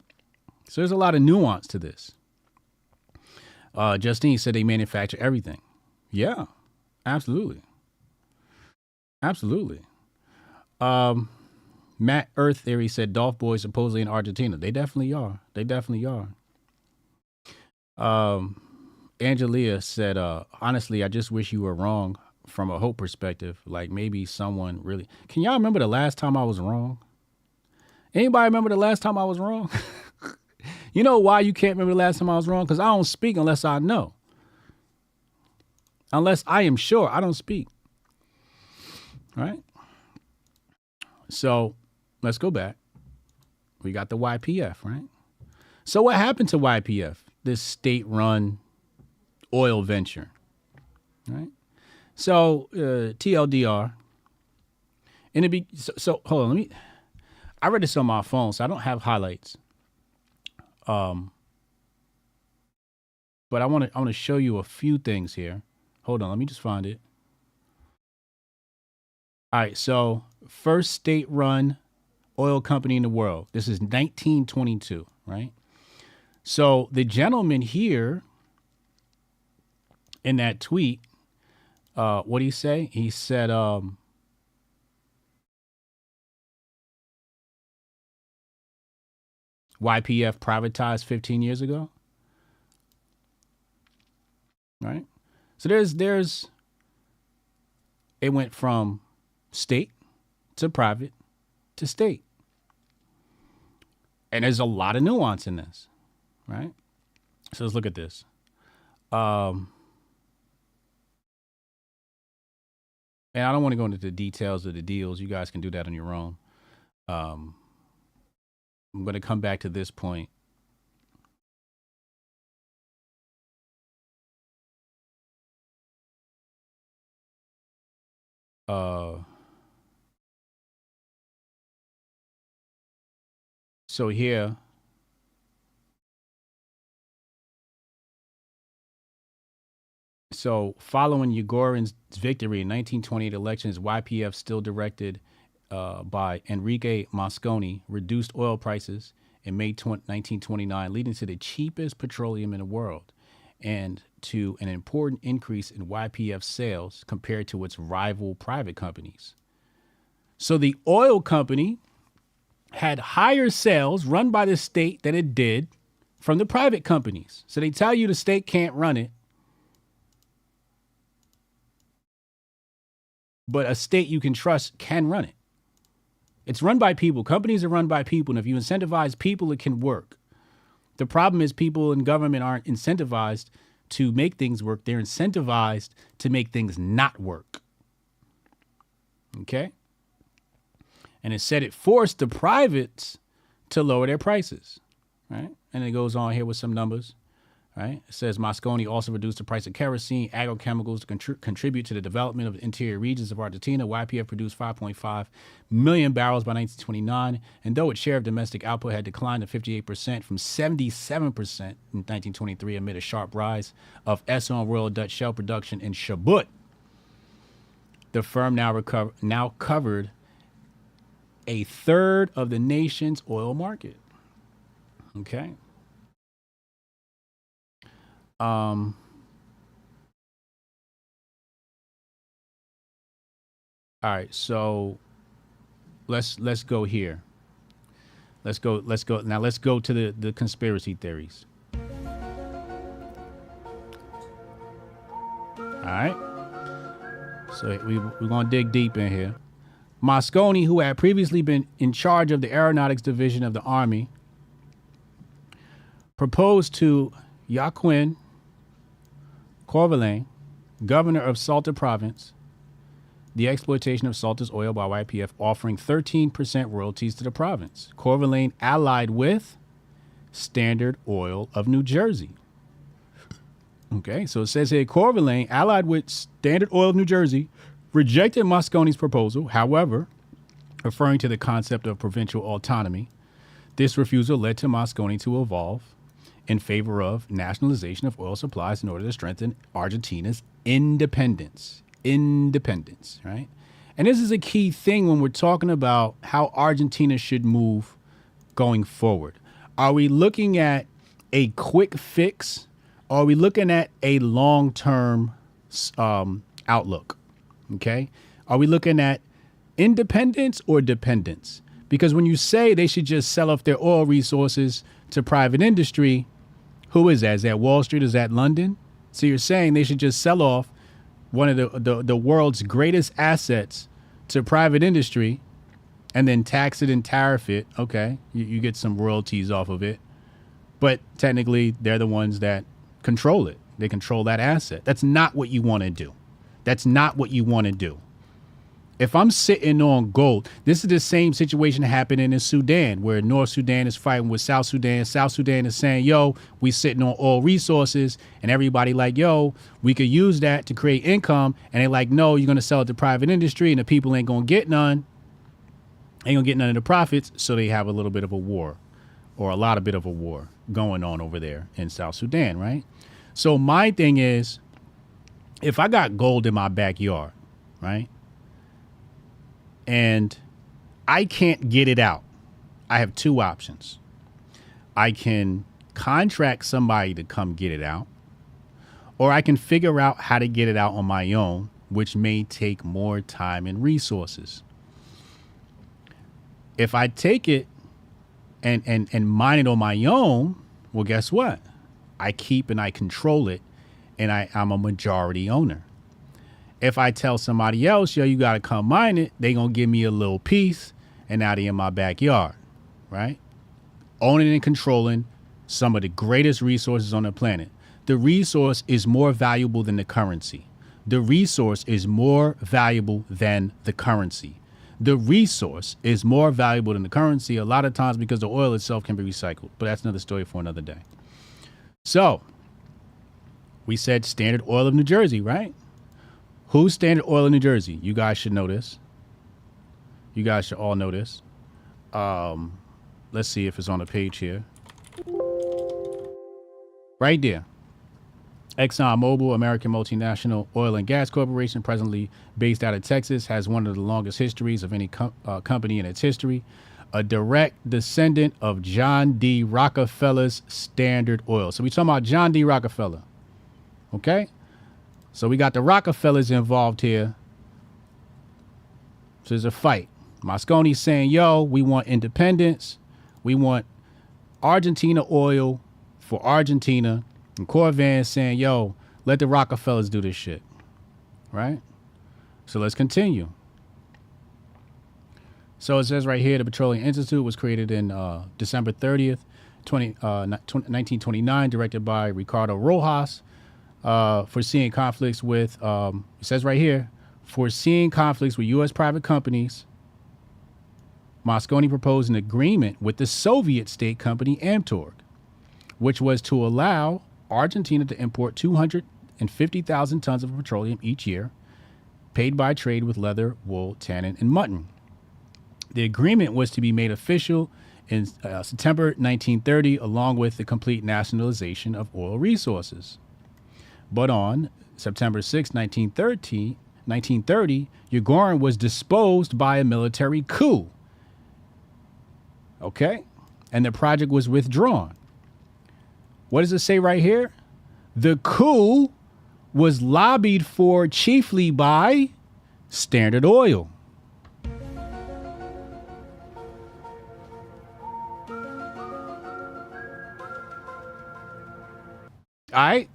So there's a lot of nuance to this. Justine said they manufacture everything. Yeah, absolutely. Absolutely. Matt Earth Theory said Dolph Boy supposedly in Argentina. They definitely are. They definitely are. Angelia said, honestly, I just wish you were wrong from a hope perspective. Like maybe someone really... Can y'all remember the last time I was wrong? Anybody remember the last time I was wrong? You know why you can't remember the last time I was wrong? Because I don't speak unless I know. Unless I am sure, I don't speak. Right? So let's go back. We got the YPF, right? So what happened to YPF, this state-run oil venture, right? So TLDR, and so hold on, I read this on my phone, so I don't have highlights. But I want to show you a few things here. Hold on, let me just find it. All right, so first state-run oil company in the world. This is 1922, right? So the gentleman here in that tweet, what did he say? He said, YPF privatized 15 years ago, right? So there's, it went from state to private to state. And there's a lot of nuance in this, right? So let's look at this. And I don't want to go into the details of the deals. You guys can do that on your own. I'm going to come back to this point. So here, so following Ugorin's victory in 1928 elections, YPF, still directed by Enrique Mosconi, reduced oil prices in May 1929, leading to the cheapest petroleum in the world and to an important increase in YPF sales compared to its rival private companies. So the oil company had higher sales run by the state than it did from the private companies. So they tell you the state can't run it, but a state you can trust can run it. It's run by people. Companies are run by people. And if you incentivize people, it can work. The problem is people in government aren't incentivized to make things work. They're incentivized to make things not work. Okay? And it said it forced the privates to lower their prices. Right? And it goes on here with some numbers. Right? It says Mosconi also reduced the price of kerosene, agrochemicals to contribute to the development of the interior regions of Argentina. YPF produced 5.5 million barrels by 1929, and though its share of domestic output had declined to 58% from 77% in 1923 amid a sharp rise of Essel and Royal Dutch Shell production in Chubut, the firm now covered a third of the nation's oil market. Okay. All right, so let's go here. Let's go. Now let's go to the conspiracy theories. All right. So we're gonna dig deep in here. Mosconi, who had previously been in charge of the aeronautics division of the Army, proposed to Joaquin Corvalin, governor of Salta province, the exploitation of Salta's oil by YPF, offering 13% royalties to the province. Corvalin allied with Standard Oil of New Jersey. Okay, so it says here, Corvalane, allied with Standard Oil of New Jersey, rejected Moscone's proposal. However, referring to the concept of provincial autonomy, this refusal led to Moscone to evolve in favor of nationalization of oil supplies in order to strengthen Argentina's independence. Independence, right? And this is a key thing when we're talking about how Argentina should move going forward. Are we looking at a quick fix? Or are we looking at a long-term outlook? Okay? Are we looking at independence or dependence? Because when you say they should just sell off their oil resources to private industry, who is that? Is that Wall Street? Is that London? So you're saying they should just sell off one of the world's greatest assets to private industry and then tax it and tariff it. Okay, you get some royalties off of it. But technically, they're the ones that control it. They control that asset. That's not what you want to do. That's not what you want to do. If I'm sitting on gold, this is the same situation happening in Sudan, where North Sudan is fighting with South Sudan. South Sudan is saying, yo, we sitting on oil resources, and everybody like, yo, we could use that to create income. And they like, no, you're going to sell it to private industry, and the people ain't going to get none. Ain't going to get none of the profits. So they have a little bit of a war, or a lot of bit of a war going on over there in South Sudan, right? So my thing is, if I got gold in my backyard, right, and I can't get it out, I have two options. I can contract somebody to come get it out, or I can figure out how to get it out on my own, which may take more time and resources. If I take it and mine it on my own, well, guess what? I keep and I control it, and I'm a majority owner. If I tell somebody else, yo, you got to come mine it, they going to give me a little piece, and now they in my backyard, right? Owning and controlling some of the greatest resources on the planet. The resource is more valuable than the currency. The resource is more valuable than the currency. The resource is more valuable than the currency a lot of times because the oil itself can be recycled. But that's another story for another day. So we said Standard Oil of New Jersey, right? Who's Standard Oil in New Jersey? You guys should know this. You guys should all know this. Let's see if it's on the page here. Right there. ExxonMobil, American multinational oil and gas corporation, presently based out of Texas, has one of the longest histories of any company in its history. A direct descendant of John D. Rockefeller's Standard Oil. So we're talking about John D. Rockefeller. Okay? So we got the Rockefellers involved here. So there's a fight. Moscone's saying, yo, we want independence. We want Argentina oil for Argentina. And Corvalane saying, yo, let the Rockefellers do this shit. Right? So let's continue. So it says right here, the Petroleum Institute was created in December 30th, 1929, directed by Ricardo Rojas, foreseeing conflicts with, it says right here, foreseeing conflicts with U.S. private companies. Moscone proposed an agreement with the Soviet state company Amtorg, which was to allow Argentina to import 250,000 tons of petroleum each year, paid by trade with leather, wool, tannin, and mutton. The agreement was to be made official in September 1930, along with the complete nationalization of oil resources. But on September 6, 1930, Yagorn was disposed by a military coup. Okay? And the project was withdrawn. What does it say right here? The coup was lobbied for chiefly by Standard Oil. All right,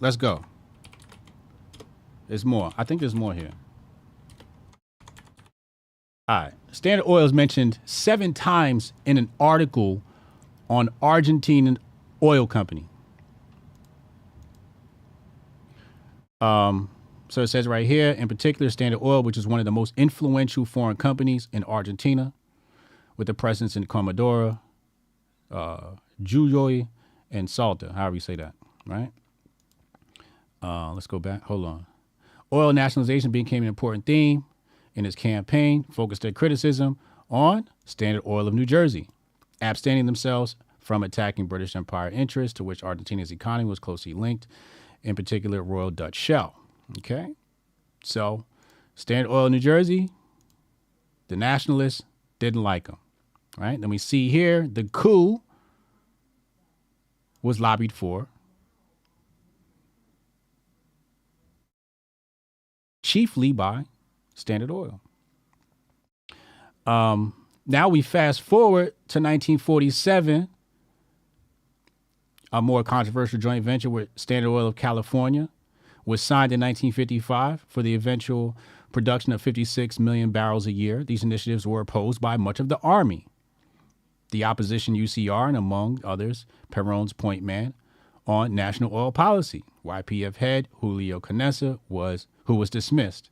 let's go. There's more. I think there's more here. All right. Standard Oil is mentioned 7 times in an article on Argentinian oil company. So it says right here, in particular, Standard Oil, which is one of the most influential foreign companies in Argentina, with a presence in Comodoro, Jujuy, and Salta, however you say that, right? Let's go back. Hold on. Oil nationalization became an important theme in his campaign, focused their criticism on Standard Oil of New Jersey, abstaining themselves from attacking British Empire interests to which Argentina's economy was closely linked, in particular Royal Dutch Shell. Okay? So, Standard Oil of New Jersey, the nationalists didn't like them. Right? Then we see here the coup was lobbied for, chiefly by Standard Oil. Now we fast forward to 1947, a more controversial joint venture with Standard Oil of California was signed in 1955 for the eventual production of 56 million barrels a year. These initiatives were opposed by much of the Army, the opposition UCR, and among others, Perón's point man on national oil policy. YPF head Julio Canessa who was dismissed.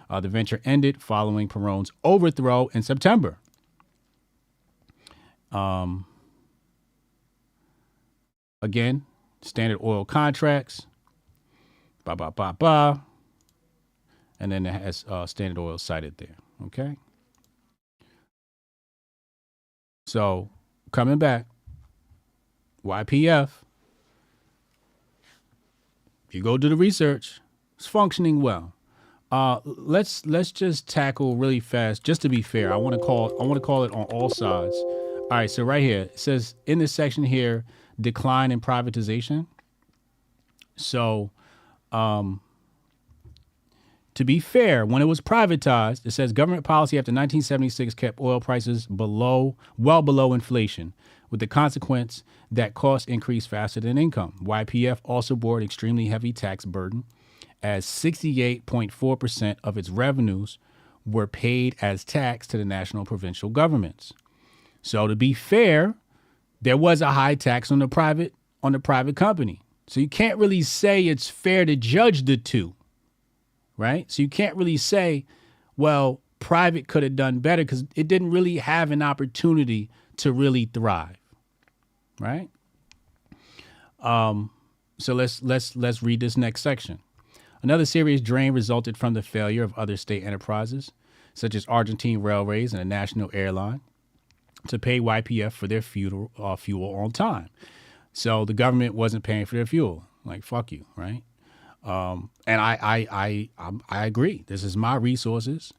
The venture ended following Perón's overthrow in September. Again, Standard Oil contracts, and then it has Standard Oil cited there. Okay. So coming back, YPF, if you go do the research, it's functioning well. Let's just tackle really fast, just to be fair. I want to call it on all sides. All right, so right here it says in this section here, decline in privatization. So, to be fair, when it was privatized, it says government policy after 1976 kept oil prices well below inflation, with the consequence that costs increased faster than income. YPF also bore an extremely heavy tax burden, as 68.4% of its revenues were paid as tax to the national and provincial governments. So to be fair, there was a high tax on the private company. So you can't really say it's fair to judge the two, right? So you can't really say, well, private could have done better because it didn't really have an opportunity to really thrive, right? So let's read this next section. Another serious drain resulted from the failure of other state enterprises, such as Argentine Railways and a national airline, to pay YPF for their fuel on time. So the government wasn't paying for their fuel. Like, fuck you, right? And I agree. This is my resources,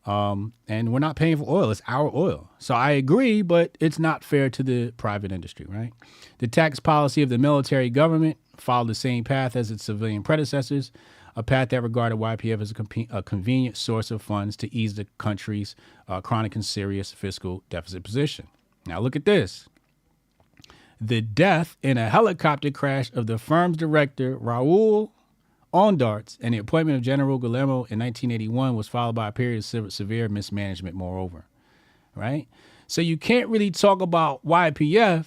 and we're not paying for oil. It's our oil. So I agree, but it's not fair to the private industry, right? The tax policy of the military government followed the same path as its civilian predecessors, a path that regarded YPF as a convenient source of funds to ease the country's chronic and serious fiscal deficit position. Now look at this. The death in a helicopter crash of the firm's director, Raul Ondarts, and the appointment of General Guillermo in 1981 was followed by a period of severe mismanagement, moreover. Right? So you can't really talk about YPF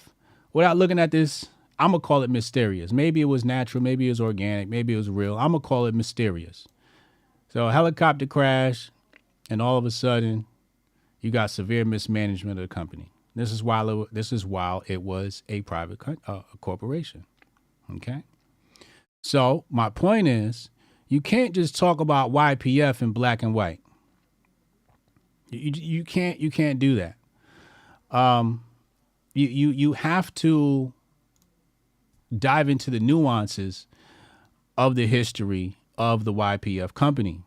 without looking at this. I'm going to call it mysterious. Maybe it was natural. Maybe it was organic. Maybe it was real. I'm going to call it mysterious. So a helicopter crash, and all of a sudden, you got severe mismanagement of the company. This is while it was a private corporation. Okay? So my point is, you can't just talk about YPF in black and white. You can't do that. You have to dive into the nuances of the history of the YPF company,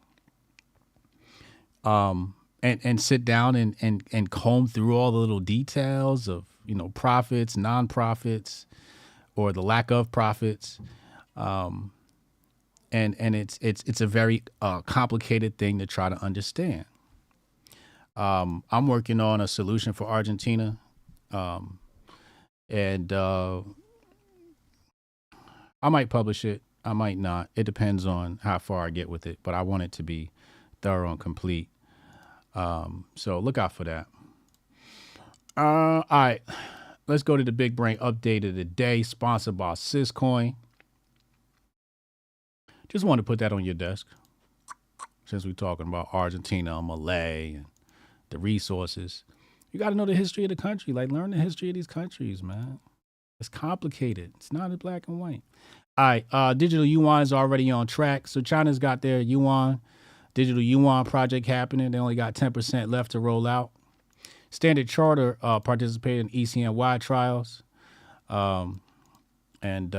and sit down and comb through all the little details of, profits, non-profits, or the lack of profits. And it's a very complicated thing to try to understand. I'm working on a solution for Argentina, and I might publish it. I might not. It depends on how far I get with it, but I want it to be thorough and complete. So look out for that. All right, let's go to the Big Brain Update of the day, sponsored by Syscoin. Just want to put that on your desk, since we're talking about Argentina, Malay, and the resources. You got to know the history of the country. Like, learn the history of these countries, man. It's complicated. It's not in black and white. All right, digital yuan is already on track. So China's got their yuan, digital yuan project happening. They only got 10% left to roll out. Standard Chartered participated in ECNY trials. And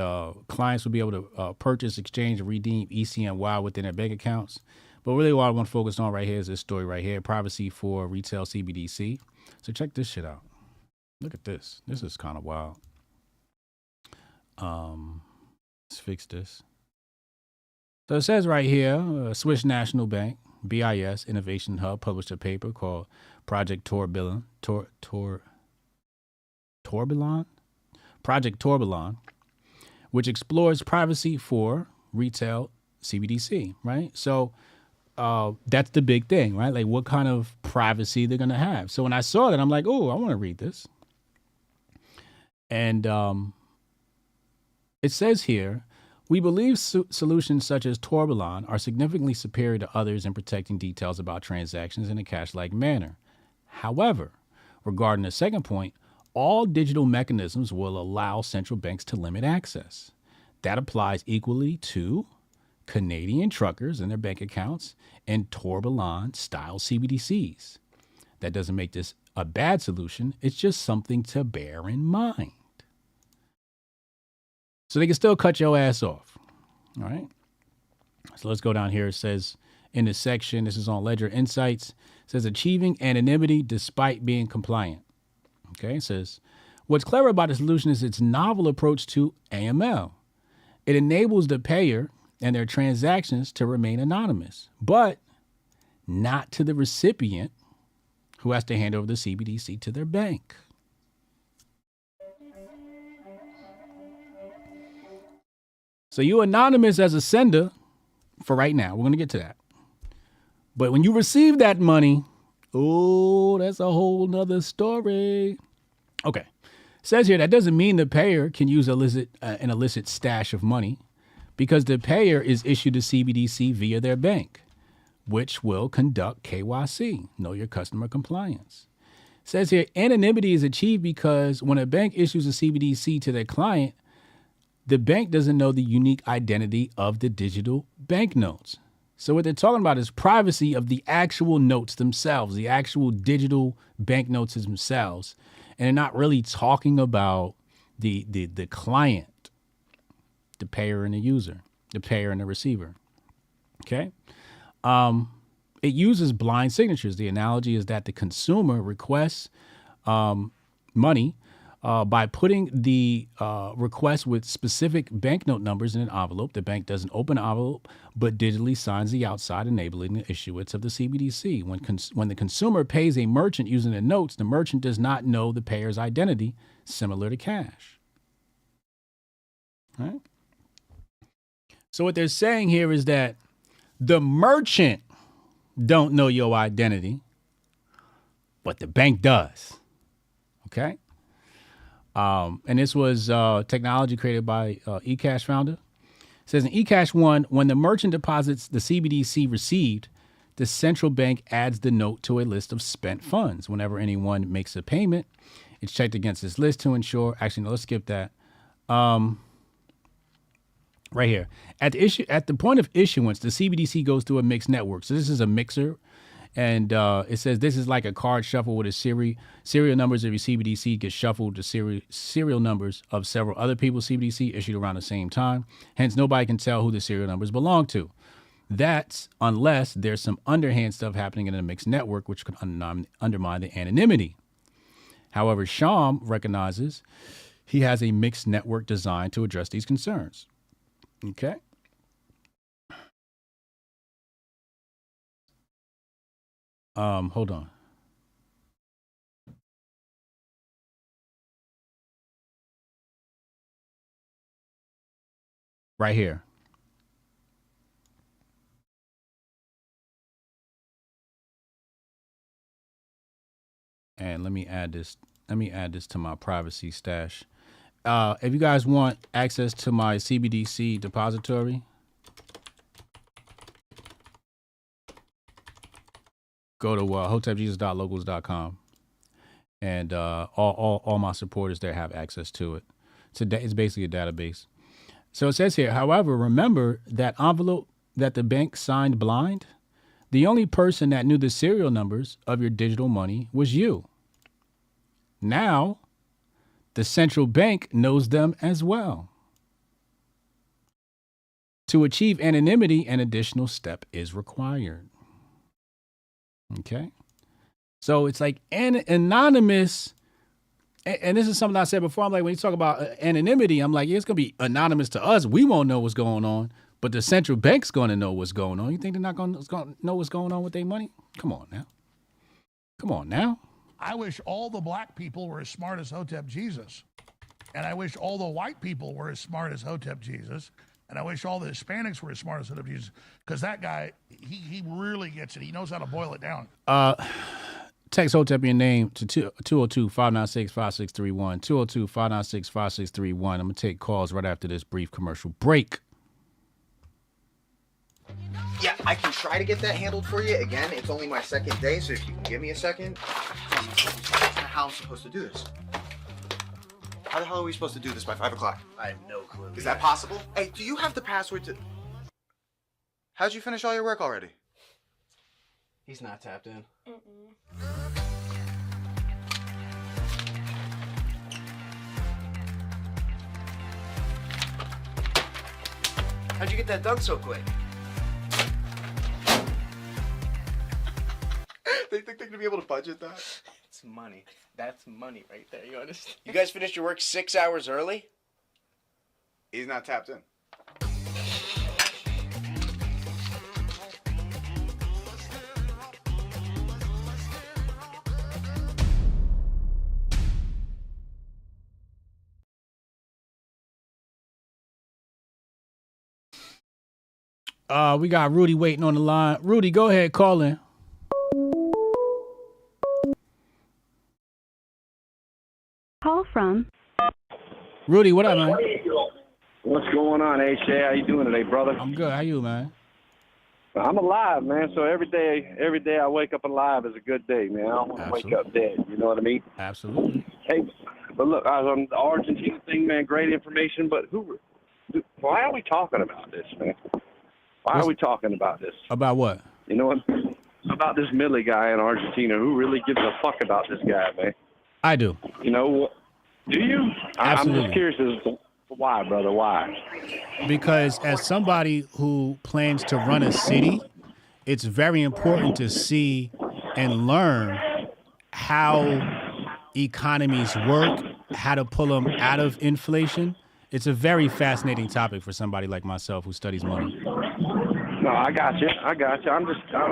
clients will be able to purchase, exchange, and redeem ECNY within their bank accounts. But really what I want to focus on right here is this story right here, privacy for retail CBDC. So check this shit out. Look at this. This is kind of wild. Let's fix this. So it says right here, Swiss National Bank, BIS Innovation Hub, published a paper called Project Tourbillon, Project Tourbillon, which explores privacy for retail CBDC, right? So that's the big thing, right? Like what kind of privacy they're going to have. So when I saw that, I'm like, oh, I want to read this. And it says here, we believe solutions such as Tourbillon are significantly superior to others in protecting details about transactions in a cash-like manner. However, regarding the second point, all digital mechanisms will allow central banks to limit access. That applies equally to Canadian truckers and their bank accounts and Tourbillon-style CBDCs. That doesn't make this a bad solution. It's just something to bear in mind. So they can still cut your ass off. All right. So let's go down here. It says in this section, this is on Ledger Insights, it says achieving anonymity despite being compliant. Okay. It says what's clever about the solution is its novel approach to AML. It enables the payer and their transactions to remain anonymous, but not to the recipient who has to hand over the CBDC to their bank. So you're anonymous as a sender for right now. We're going to get to that. But when you receive that money, oh, that's a whole nother story. Okay. It says here that doesn't mean the payer can use an illicit stash of money because the payer is issued a CBDC via their bank, which will conduct KYC, know your customer compliance. It says here anonymity is achieved because when a bank issues a CBDC to their client, the bank doesn't know the unique identity of the digital banknotes. So what they're talking about is privacy of the actual notes themselves, the actual digital banknotes themselves. And they're not really talking about the client, the payer and the user, the payer and the receiver. Okay? It uses blind signatures. The analogy is that the consumer requests money by putting the request with specific banknote numbers in an envelope. The bank doesn't open the envelope, but digitally signs the outside, enabling the issuance of the CBDC. When the consumer pays a merchant using the notes, the merchant does not know the payer's identity, similar to cash. All right? So what they're saying here is that the merchant don't know your identity, but the bank does. Okay? And this was technology created by eCash founder. It says in eCash 1, when the merchant deposits the CBDC received, the central bank adds the note to a list of spent funds. Whenever anyone makes a payment, it's checked against this list to ensure. Actually, no, let's skip that. Right here. At the point of issuance, the CBDC goes through a mixed network. So this is a mixer. And it says this is like a card shuffle with a serial numbers of your CBDC get shuffled to serial numbers of several other people's CBDC issued around the same time. Hence, nobody can tell who the serial numbers belong to. That's unless there's some underhand stuff happening in a mixed network, which could undermine the anonymity. However, Sham recognizes he has a mixed network designed to address these concerns. Okay. Hold on. Right here. And let me add this to my privacy stash. If you guys want access to my CBDC depository, go to hotepjesus.locals.com, and all my supporters there have access to it. It's basically a database, So it says here, however, remember that envelope that the bank signed blind? The only person that knew the serial numbers of your digital money was you. Now, the central bank knows them as well. To achieve anonymity, an additional step is required. Okay? So it's like anonymous. And this is something I said before. I'm like, when you talk about anonymity, I'm like, yeah, it's going to be anonymous to us. We won't know what's going on, but the central bank's going to know what's going on. You think they're not going to know what's going on with their money? Come on now. Come on now. I wish all the black people were as smart as Hotep Jesus. And I wish all the white people were as smart as Hotep Jesus. And I wish all the Hispanics were as smart as Hotep Jesus. Because that guy, he really gets it. He knows how to boil it down. Text Hotep your name to 202-596-5631. 202-596-5631. I'm going to take calls right after this brief commercial break. Yeah, I can try to get that handled for you. Again, it's only my second day, so if you can give me a second. How am I supposed to do this? How the hell are we supposed to do this by 5 o'clock? I have no clue. Is that possible? Hey, do you have the password to... How'd you finish all your work already? He's not tapped in. How'd you get that done so quick? They think they're gonna be able to budget that? It's money. That's money right there. You understand? You guys finished your work 6 hours early? He's not tapped in. We got Rudy waiting on the line. Rudy, go ahead, call in. Call from. Rudy, what up, man? What's going on, HJ? How you doing today, brother? I'm good. How you, man? I'm alive, man. So every day I wake up alive is a good day, man. I don't want to wake up dead. You know what I mean? Absolutely. Hey, but look, I was on the Argentina thing, man. Great information, but why are we talking about this, man? Why are we talking about this? About what? You know what? About this Millie guy in Argentina. Who really gives a fuck about this guy, man? I do. You know, do you? Absolutely. I'm just curious as to why, brother. Why? Because as somebody who plans to run a city, it's very important to see and learn how economies work, how to pull them out of inflation. It's a very fascinating topic for somebody like myself who studies money. No, I got you. I was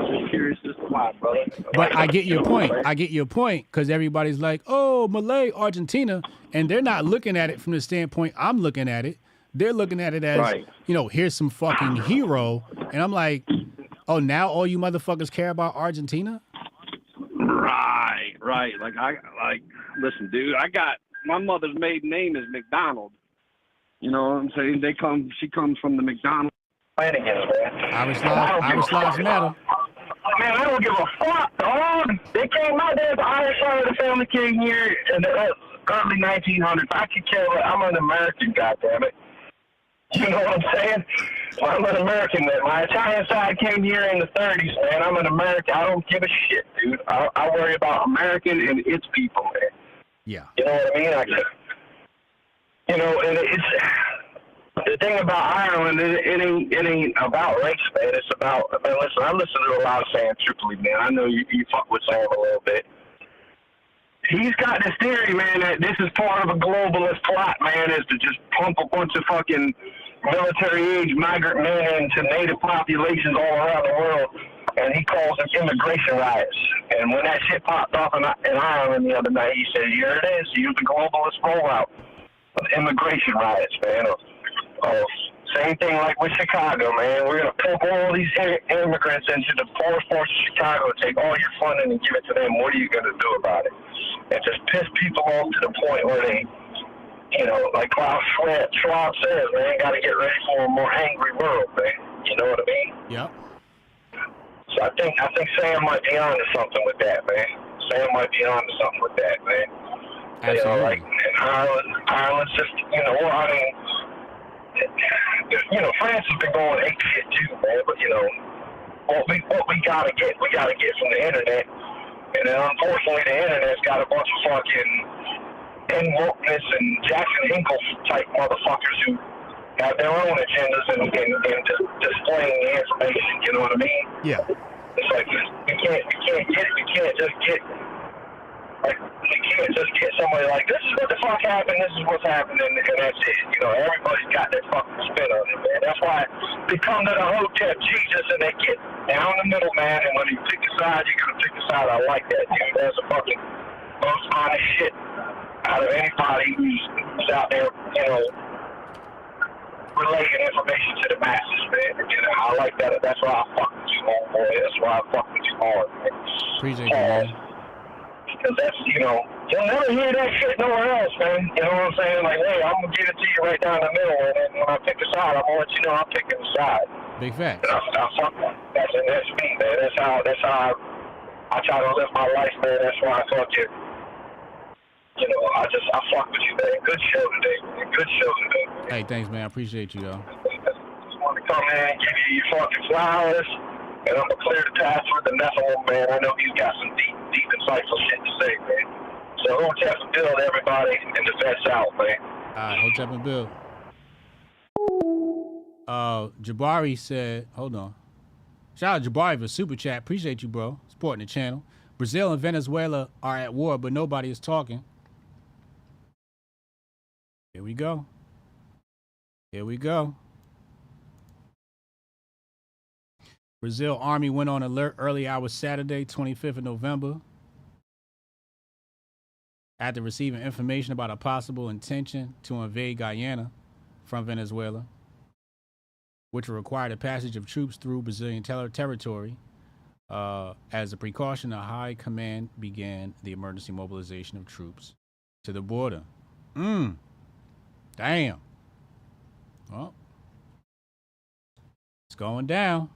just curious as to why, brother. But I get your point. Because everybody's like, oh, Malay, Argentina, and they're not looking at it from the standpoint I'm looking at it. They're looking at it as, right. Here's some fucking hero. And I'm like, oh, now all you motherfuckers care about Argentina? Right. Listen, dude, my mother's maiden name is McDonald. You know what I'm saying? She comes from the McDonald. Irish Lives Matter. Man, I don't give a fuck, dog. They came out there, the Irish side of the family came here in the early 1900s. I could care less. I'm an American, goddammit. You know what I'm saying? I'm an American, man. My Italian side came here in the 30s, man. I'm an American. I don't give a shit, dude. I worry about American and its people, man. Yeah. You know what I mean? And it's... The thing about Ireland, it ain't about race, man. It's about, listen, I listen to a lot of Sam Tripoli, man. I know you fuck with Sam a little bit. He's got this theory, man, that this is part of a globalist plot, man, is to just pump a bunch of fucking military-age migrant men into native populations all around the world, and he calls them immigration riots. And when that shit popped off in Ireland the other night, he said, here it is, here's the globalist rollout of immigration riots, man. Same thing like with Chicago, man. We're going to pump all these immigrants into the poor force of Chicago, take all your funding and give it to them. What are you going to do about it? And just piss people off to the point where they, like Klaus Schwab says, man, got to get ready for a more angry world, man. You know what I mean? Yep. So I think Sam might be onto something with that, man. Sam might be onto something with that, man. Absolutely. Like in Ireland's just, you know, France has been going ape shit too, man. But you know, what we gotta get from the internet. And then unfortunately, the internet's got a bunch of fucking wokeness and Jackson Hinkle type motherfuckers who have their own agendas and just displaying the information. You know what I mean? Yeah. It's like we can't just get somebody like, this is what the fuck happened, this is what's happening, and that's it. You know, everybody's got their fucking spin on it, man. That's why they come to the Hotep Jesus and they get down the middle, man, and when you pick a side, you're gonna pick a side. I like that, dude. That's the fucking most honest shit out of anybody who's out there, you know, relaying information to the masses, man. You know, I like that. That's why I fuck with you, homeboy. That's why I fuck with you hard, man. Appreciate you, man. Because that's, you know, you'll never hear that shit nowhere else, man. You know what I'm saying? Like, hey, I'm going to give it to you right down the middle, and then when I pick a side, I'm going to let you know I'm picking a side. Big fact. That's me, man. That's how I try to live my life, man. That's why I fuck you. You know, I fuck with you, man. Good show today, man. Good show today, man. Hey, thanks, man. I appreciate you, yo. Just want to come in and give you your fucking flowers, and I'm going to clear the path for the Nephilim, man. I know he's got some deep, insightful shit to say, man. So Hotep and Bill to everybody in the Vet South, man. All right, Hotep and Bill. Jabari said, hold on. Shout out Jabari for super chat. Appreciate you, bro. Supporting the channel. Brazil and Venezuela are at war, but nobody is talking. Here we go. Here we go. Brazil Army went on alert early hours Saturday, 25th of November, after receiving information about a possible intention to invade Guyana from Venezuela, which will require the passage of troops through Brazilian territory. As a precaution, the High Command began the emergency mobilization of troops to the border. Damn. Well, it's going down.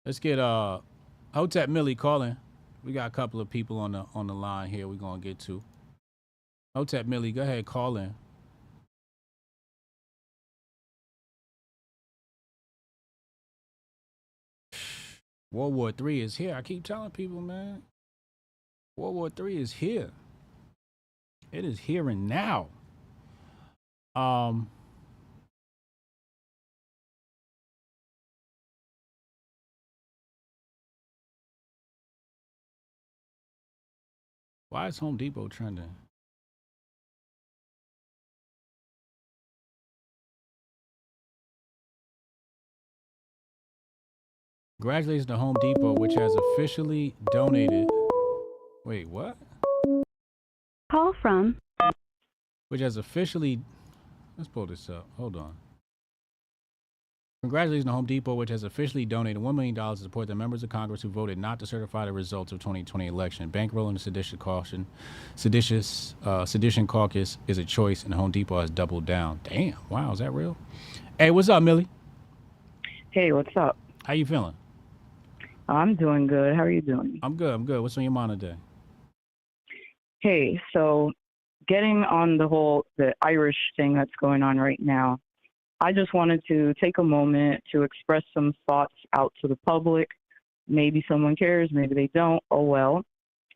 Let's get Hotep Millie calling. We got a couple of people on the line here we're gonna get to. Hotep Millie, go ahead, call in. World War III is here. I keep telling people, man. World War III is here. It is here and now. Why is Home Depot trending? Congratulations to Home Depot, which has officially donated. Wait, what? Call from. Which has officially. Let's pull this up. Hold on. Congratulations to Home Depot, which has officially donated $1 million to support the members of Congress who voted not to certify the results of 2020 election. Bankrolling the sedition caucus is a choice, and Home Depot has doubled down. Damn. Wow, is that real? Hey, what's up, Millie? Hey, what's up? How you feeling? I'm doing good. How are you doing? I'm good. What's on your mind today? Hey, so getting on the Irish thing that's going on right now, I just wanted to take a moment to express some thoughts out to the public. Maybe someone cares, maybe they don't. Oh, well.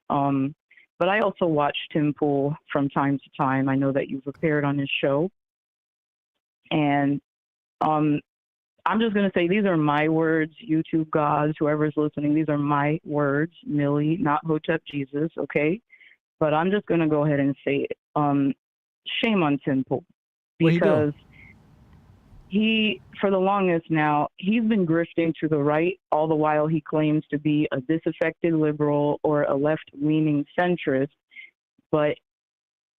But I also watch Tim Pool from time to time. I know that you've appeared on his show. And I'm just going to say these are my words, YouTube gods, whoever's listening. These are my words, Millie, not Hotep Jesus, okay? But I'm just going to go ahead and say it. Shame on Tim Pool. Because he, for the longest now, he's been grifting to the right, all the while he claims to be a disaffected liberal or a left-leaning centrist. But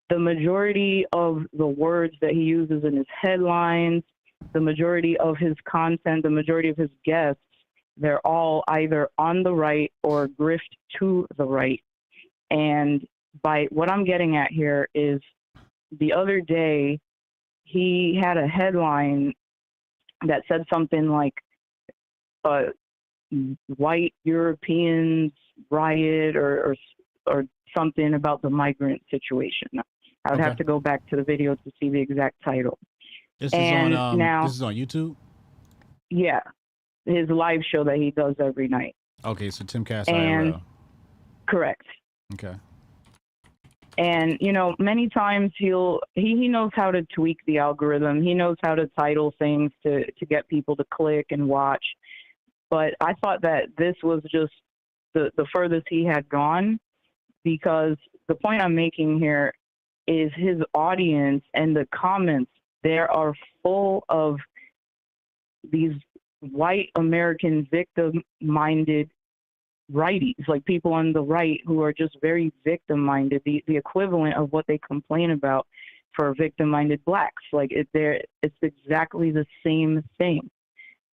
the majority of the words that he uses in his headlines, the majority of his content, the majority of his guests, they're all either on the right or grift to the right. And by what I'm getting at here is the other day, he had a headline that said something like white Europeans riot or something about the migrant situation. I would Okay. have to go back to the video to see the exact title. This And is on now, this is on YouTube. yeah, his live show that he does every night. Okay, so Tim Cass And IRL. correct. Okay. And you know, many times he knows how to tweak the algorithm. He knows how to title things to get people to click and watch. But I thought that this was just the furthest he had gone, because the point I'm making here is his audience and the comments there are full of these white American victim-minded righties, like people on the right who are just very victim-minded, the equivalent of what they complain about for victim-minded blacks. Like it's exactly the same thing.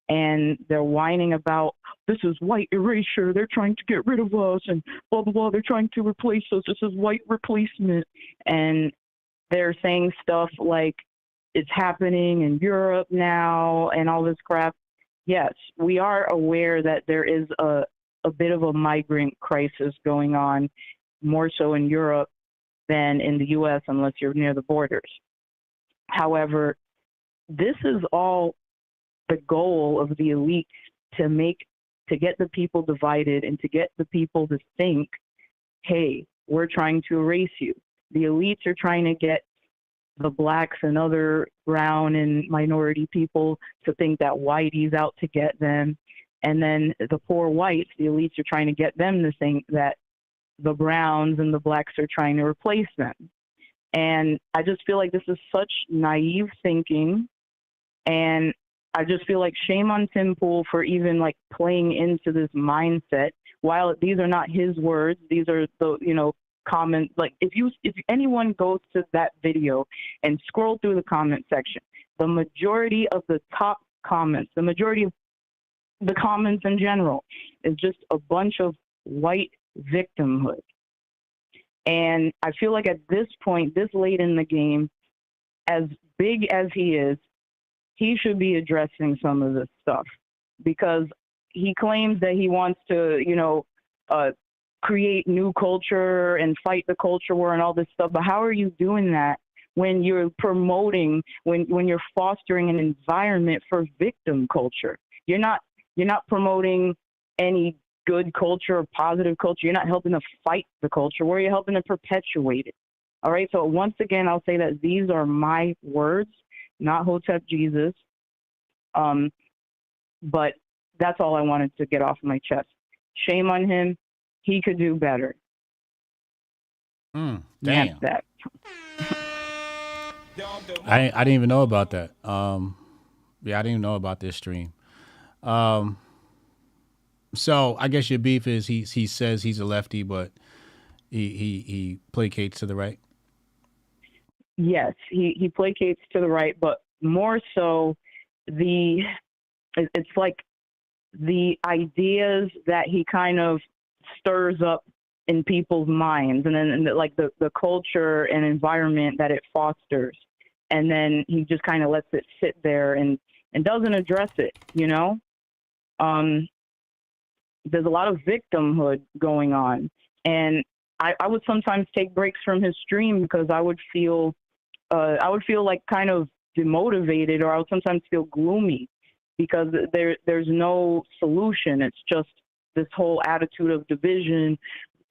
And they're whining about, this is white erasure, they're trying to get rid of us, and blah, blah, blah, they're trying to replace us, this is white replacement. And they're saying stuff like, it's happening in Europe now, and all this crap. Yes, we are aware that there is a bit of a migrant crisis going on, more so in Europe than in the U.S., unless you're near the borders. However, this is all the goal of the elites to get the people divided and to get the people to think, hey, we're trying to erase you. The elites are trying to get the blacks and other brown and minority people to think that whitey's out to get them. And then the poor whites, the elites are trying to get them to think that the browns and the blacks are trying to replace them. And I just feel like this is such naive thinking. And I just feel like shame on Tim Pool for even like playing into this mindset. While these are not his words, these are the, you know, comments. Like if anyone goes to that video and scroll through the comment section, the majority of the top comments, the majority of the comments in general is just a bunch of white victimhood. And I feel like at this point, this late in the game, as big as he is, he should be addressing some of this stuff, because he claims that he wants to, you know, create new culture and fight the culture war and all this stuff. But how are you doing that when you're promoting, when you're fostering an environment for victim culture? You're not promoting any good culture or positive culture. You're not helping to fight the culture war. You're helping to perpetuate it. All right. So once again, I'll say that these are my words, not Hotep Jesus. But that's all I wanted to get off my chest. Shame on him. He could do better. Damn. That's that. I didn't even know about that. Yeah, I didn't even know about this stream. So I guess your beef is he says he's a lefty, but he placates to the right. Yes, he placates to the right, but more so it's like the ideas that he kind of stirs up in people's minds, and then like the culture and environment that it fosters, and then he just kind of lets it sit there and doesn't address it, you know. There's a lot of victimhood going on, and I would sometimes take breaks from his stream because I would feel like kind of demotivated, or I would sometimes feel gloomy because there's no solution. It's just this whole attitude of division,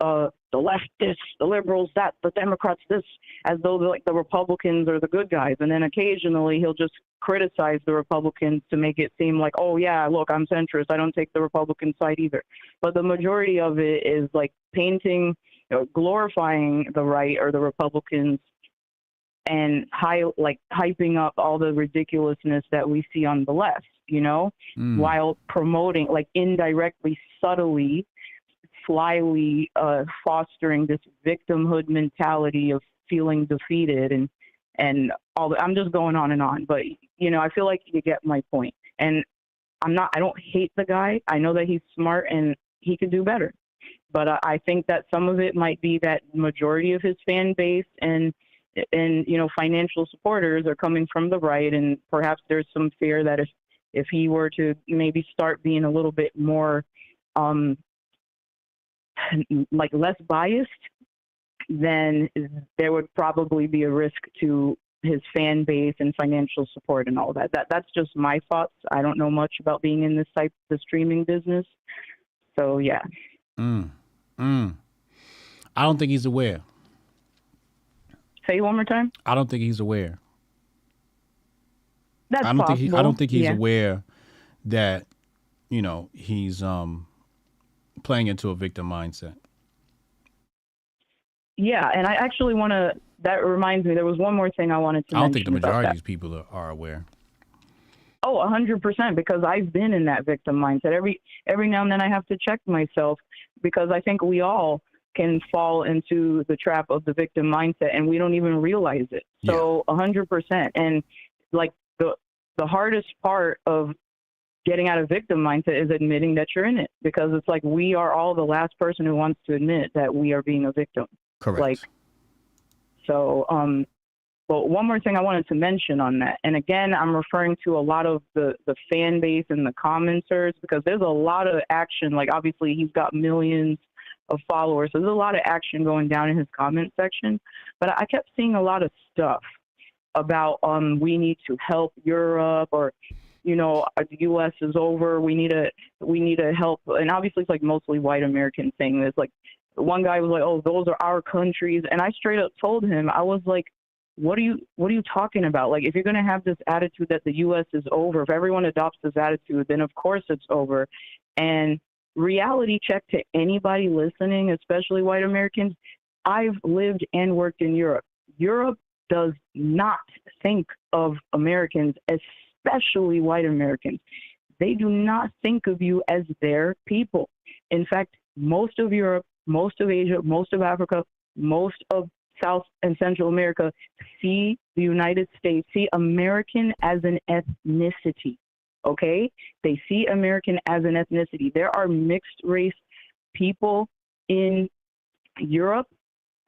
the left this, the liberals that, the Democrats this, as though the Republicans are the good guys. And then occasionally he'll just criticize the Republicans to make it seem like, oh yeah, look, I'm centrist, I don't take the Republican side either. But the majority of it is like painting, glorifying the right or the Republicans, and hyping up all the ridiculousness that we see on the left, you know, while promoting, like indirectly, subtly, slyly fostering this victimhood mentality of feeling defeated and all. I'm just going on and on, but you know, I feel like you get my point. And I don't hate the guy. I know that he's smart and he could do better, but I think that some of it might be that majority of his fan base and you know, financial supporters are coming from the right, and perhaps there's some fear that if he were to maybe start being a little bit more like less biased, then there would probably be a risk to his fan base and financial support and all that. That's just my thoughts. I don't know much about being in the streaming business. So yeah. I don't think he's aware. Say it one more time. I don't think he's aware. That's I don't think he's yeah. aware that, you know, he's playing into a victim mindset. Yeah, and I actually want to. That reminds me, there was one more thing I wanted to mention. I don't think the majority about of these people are aware. Oh, 100%, because I've been in that victim mindset. Every now and then I have to check myself, because I think we all can fall into the trap of the victim mindset and we don't even realize it. So 100%. And like the hardest part of getting out of victim mindset is admitting that you're in it, because it's like we are all the last person who wants to admit that we are being a victim. Correct. Like, so, but one more thing I wanted to mention on that, and again, I'm referring to a lot of the fan base and the commenters, because there's a lot of action. Like, obviously, he's got millions of followers, so there's a lot of action going down in his comment section. But I kept seeing a lot of stuff about we need to help Europe, or you know, the U.S. is over. We need to help, and obviously it's like mostly white American thing. It's like one guy was like, "Oh, those are our countries," and I straight up told him, I was like, what are you talking about? Like, if you're going to have this attitude that the U.S. is over, if everyone adopts this attitude, then of course it's over. And reality check to anybody listening, especially white Americans, I've lived and worked in Europe. Europe does not think of Americans, especially white Americans. They do not think of you as their people. In fact, most of Europe, most of Asia, most of Africa, most of South and Central America see the United States, see American as an ethnicity, okay? They see American as an ethnicity. There are mixed race people in Europe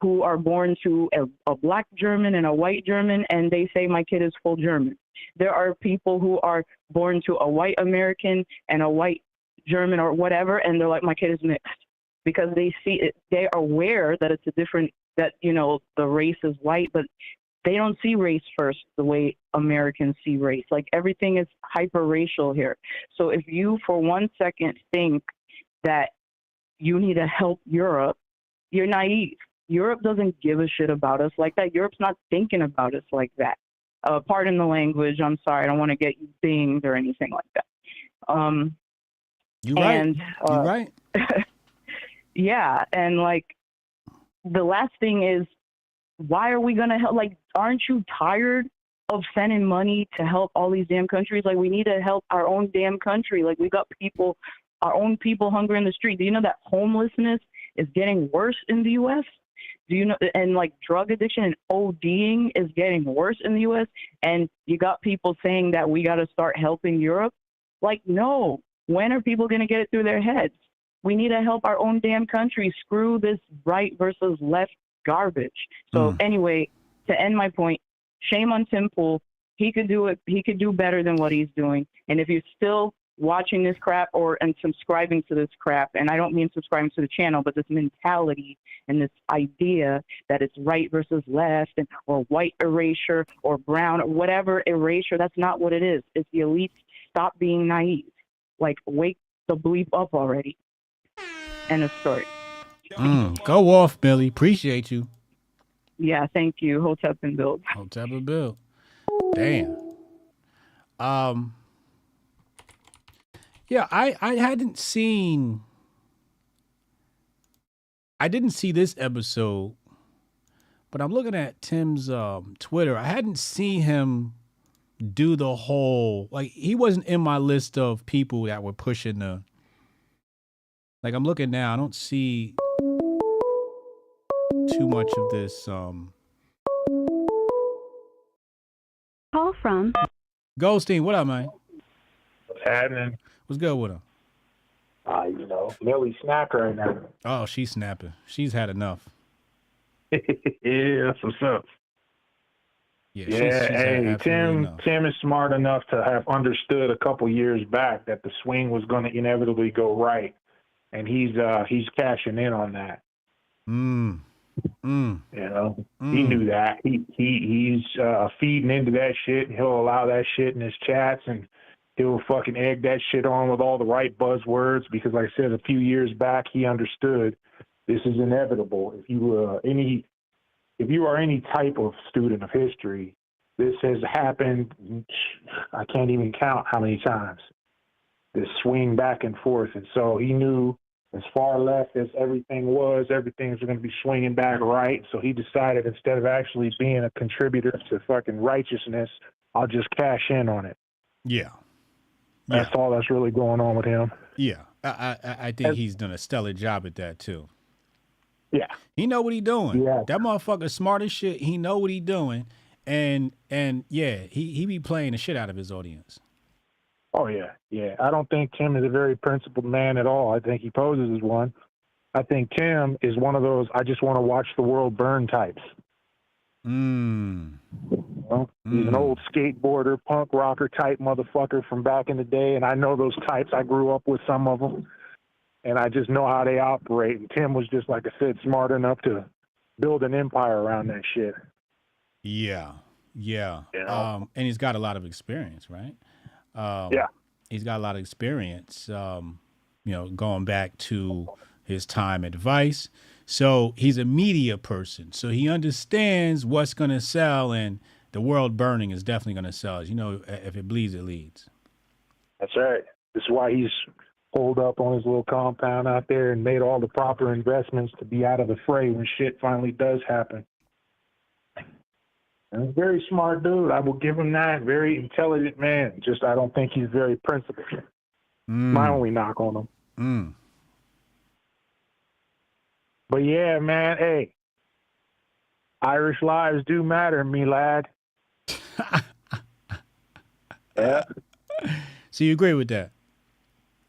who are born to a black German and a white German, and they say my kid is full German. There are people who are born to a white American and a white German or whatever, and they're like, my kid is mixed, because they see it, they are aware that it's a different, that, you know, the race is white, but they don't see race first the way Americans see race. Like, everything is hyper-racial here. So if you for 1 second think that you need to help Europe, you're naive. Europe doesn't give a shit about us like that. Europe's not thinking about us like that. Pardon the language. I'm sorry. I don't want to get you dinged or anything like that. You're right. You're right. Yeah, and like, the last thing is, why are we going to help? Like, aren't you tired of sending money to help all these damn countries? Like, we need to help our own damn country. Like, we got people, our own people hungry in the street. Do you know that homelessness is getting worse in the U.S.? Do you know, and like drug addiction and ODing is getting worse in the U.S.? And you got people saying that we got to start helping Europe? Like, no. When are people going to get it through their heads? We need to help our own damn country. Screw this right versus left garbage. So anyway, to end my point, shame on Tim Pool. He could do it. He could do better than what he's doing. And if you're still watching this crap and subscribing to this crap, and I don't mean subscribing to the channel, but this mentality and this idea that it's right versus left, or white erasure or brown or whatever erasure, that's not what it is. It's the elites. Stop being naive. Like, wake the bleep up already. End of story. Go off, Billy. Appreciate you. Yeah, thank you. Hotep and Build. Hotep and Build. Damn. Yeah, I didn't see this episode, but I'm looking at Tim's Twitter. I hadn't seen him do the whole, like, he wasn't in my list of people that were pushing the, like, I'm looking now, I don't see too much of this. Call from Goldstein, what up, man? What's happening? What's good with her? You know, Millie snapped right now. Oh, she's snapping. She's had enough. Yeah, that's what's up. Yeah, Yeah, she's had hey, absolutely enough. Tim is smart enough to have understood a couple years back that the swing was going to inevitably go right, and he's cashing in on that. You know, he knew that. He's feeding into that shit, and he'll allow that shit in his chats, and he'll fucking egg that shit on with all the right buzzwords. Because, like I said, a few years back, he understood this is inevitable. If you are any type of student of history, this has happened. I can't even count how many times. This swing back and forth, and so he knew. As far left as everything's going to be swinging back right. So he decided instead of actually being a contributor to fucking righteousness, I'll just cash in on it. Yeah. That's all that's really going on with him. Yeah. I think he's done a stellar job at that too. Yeah. He know what he doing. Yeah. That motherfucker smart as shit. He know what he doing. And yeah, he be playing the shit out of his audience. Oh, yeah, yeah. I don't think Tim is a very principled man at all. I think he poses as one. I think Tim is one of those, I just want to watch the world burn types. Well, he's an old skateboarder, punk rocker type motherfucker from back in the day, and I know those types. I grew up with some of them, and I just know how they operate. And Tim was just, like I said, smart enough to build an empire around that shit. Yeah. You know? And he's got a lot of experience, right? Yeah, he's got a lot of experience, going back to his time at Vice. So he's a media person. So he understands what's going to sell, and the world burning is definitely going to sell. As you know, if it bleeds, it leads. That's right. This is why he's holed up on his little compound out there and made all the proper investments to be out of the fray when shit finally does happen. And he's a very smart dude. I will give him that. Very intelligent man. Just I don't think he's very principled. My only knock on him. But yeah, man, hey, Irish lives do matter, me lad. Yeah. So you agree with that?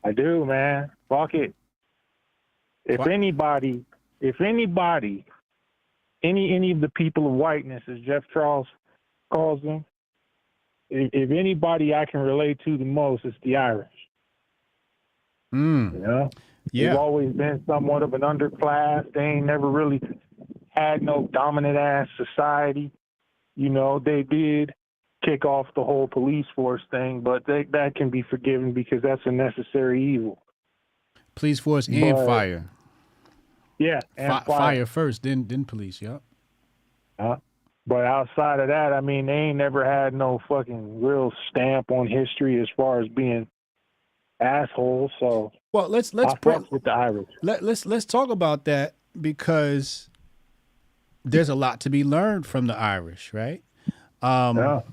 I do, man. Fuck it. If anybody, any of the people of whiteness, as Jeff Charles calls them, if anybody I can relate to the most, it's the Irish. You know? Yeah. They've always been somewhat of an underclass. They ain't never really had no dominant-ass society. You know, they did kick off the whole police force thing, but that can be forgiven because that's a necessary evil. Police force and fire. Yeah, and fire first, then police. Yep. But outside of that, I mean, they ain't never had no fucking real stamp on history as far as being assholes. So well, let's fuck with the Irish. Let's talk about that because there's a lot to be learned from the Irish, right? Matter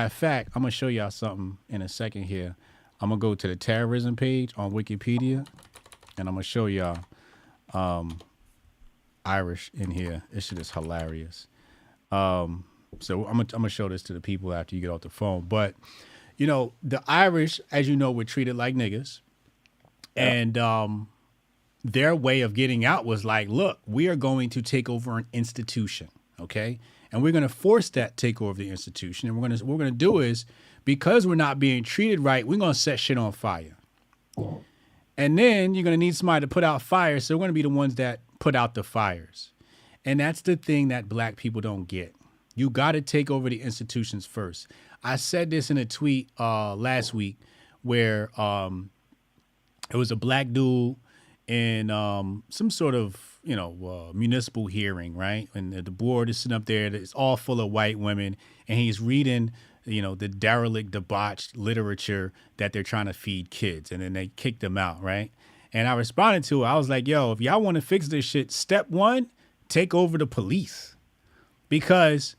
of fact, I'm gonna show y'all something in a second here. I'm gonna go to the terrorism page on Wikipedia, and I'm gonna show y'all Irish in here. This shit is hilarious. So I'm gonna show this to the people after you get off the phone. But you know, the Irish, as you know, were treated like niggas, and their way of getting out was like, look, we are going to take over an institution, okay, and we're gonna force that takeover of the institution, and what we're gonna do is, because we're not being treated right, we're gonna set shit on fire. And then you're going to need somebody to put out fires. So we're going to be the ones that put out the fires. And that's the thing that black people don't get. You got to take over the institutions first. I said this in a tweet last week where it was a black dude in some sort of, municipal hearing, right? And the board is sitting up there. It's all full of white women. And he's reading the derelict, debauched literature that they're trying to feed kids. And then they kicked them out, right? And I responded to it. I was like, yo, if y'all want to fix this shit, step one, take over the police. Because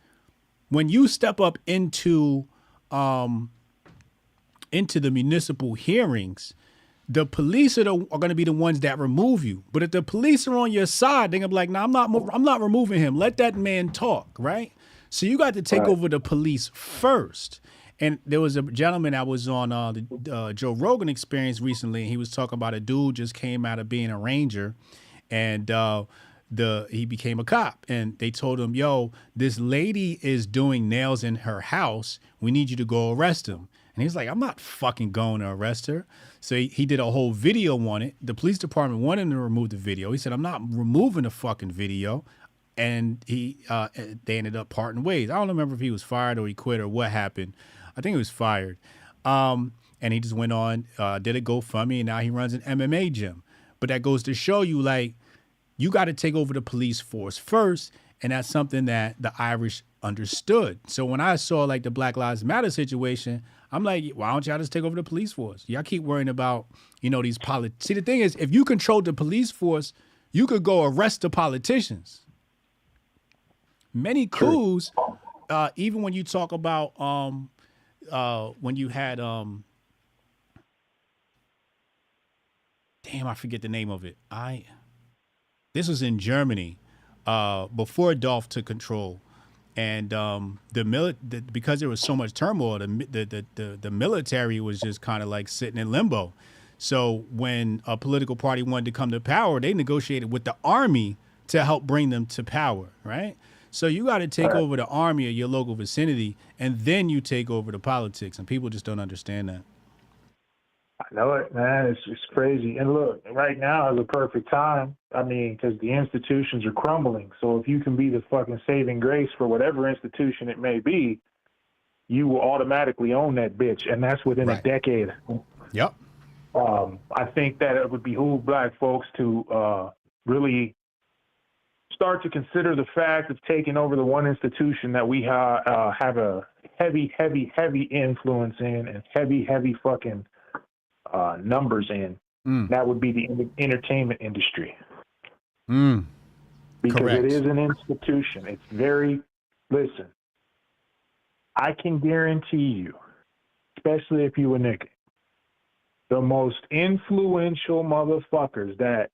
when you step up into the municipal hearings, the police are going to be the ones that remove you. But if the police are on your side, they're going to be like, no, I'm not removing him. Let that man talk, right? So you got to take over the police first. And there was a gentleman that was on the Joe Rogan Experience recently. And he was talking about a dude just came out of being a ranger, and he became a cop. And they told him, yo, this lady is doing nails in her house. We need you to go arrest him. And he's like, I'm not fucking going to arrest her. So he did a whole video on it. The police department wanted him to remove the video. He said, I'm not removing the fucking video. and they ended up parting ways. I don't remember if he was fired or he quit or what happened. I think he was fired. And he just went on, did a GoFundMe, and now he runs an MMA gym. But that goes to show you, like, you got to take over the police force first, and that's something that the Irish understood. So when I saw, like, the Black Lives Matter situation, I'm like, why don't y'all just take over the police force? Y'all keep worrying about, these See, the thing is, if you control the police force, you could go arrest the politicians. Many coups, even when you talk about when you had damn, I forget the name of it. This was in Germany before Dolph took control, and because there was so much turmoil, the military was just kind of like sitting in limbo. So when a political party wanted to come to power, they negotiated with the army to help bring them to power, right? So you got to take over the army of your local vicinity, and then you take over the politics, and people just don't understand that. I know it, man. It's crazy. And look, right now is a perfect time. I mean, because the institutions are crumbling. So if you can be the fucking saving grace for whatever institution it may be, you will automatically own that bitch, and that's within a decade. Yep. I think that it would behoove black folks to really start to consider the fact of taking over the one institution that we have a heavy influence in and heavy fucking numbers in. That would be the entertainment industry. Because Correct. it is an institution. It's listen, I can guarantee you, especially if you a nigga, the most influential motherfuckers that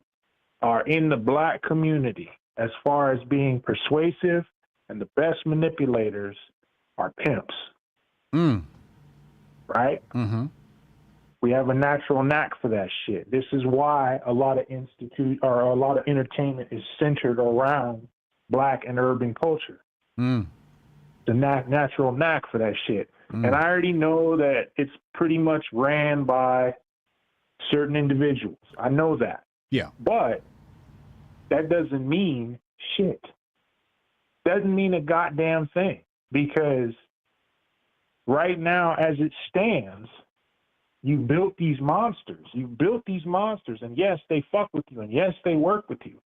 are in the black community as far as being persuasive and the best manipulators are pimps. Right? Mm-hmm. We have a natural knack for that shit. This is why a lot of a lot of entertainment is centered around black and urban culture. The natural knack for that shit. And I already know that it's pretty much ran by certain individuals. I know that. Yeah. But that doesn't mean shit. Doesn't mean a goddamn thing. Because right now, as it stands, you built these monsters. You built these monsters. And yes, they fuck with you. And yes, they work with you.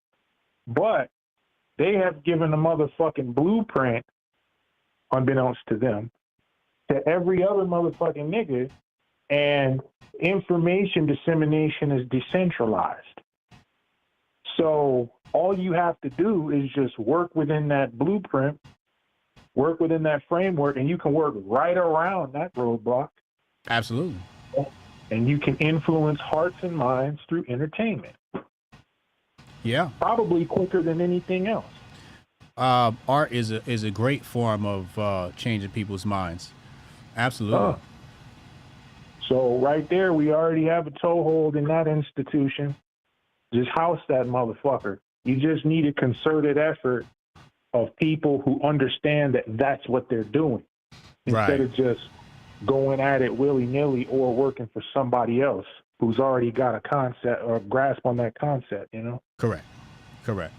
But they have given a motherfucking blueprint, unbeknownst to them, to every other motherfucking nigga, and information dissemination is decentralized. So all you have to do is just work within that blueprint, work within that framework, and you can work right around that roadblock. Absolutely. And you can influence hearts and minds through entertainment. Yeah. Probably quicker than anything else. Art is a great form of changing people's minds. Absolutely. So right there, we already have a toehold in that institution. Just house that motherfucker. You just need a concerted effort of people who understand that that's what they're doing, instead of just going at it willy-nilly or working for somebody else who's already got a concept or a grasp on that concept, you know? Correct. Not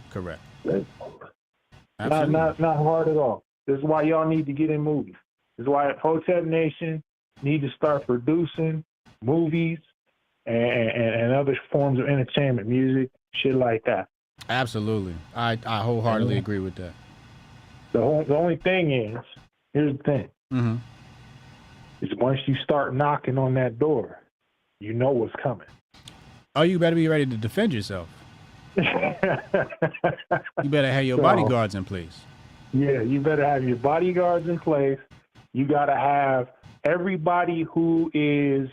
hard at all. This is why y'all need to get in movies. This is why Hotep Nation need to start producing movies and other forms of entertainment, music, shit like that. Absolutely. I wholeheartedly agree with that. The only thing is, here's the thing, is once you start knocking on that door, you know what's coming. Oh, you better be ready to defend yourself. You better have your bodyguards in place. Yeah, you better have your bodyguards in place. You got to have everybody who is,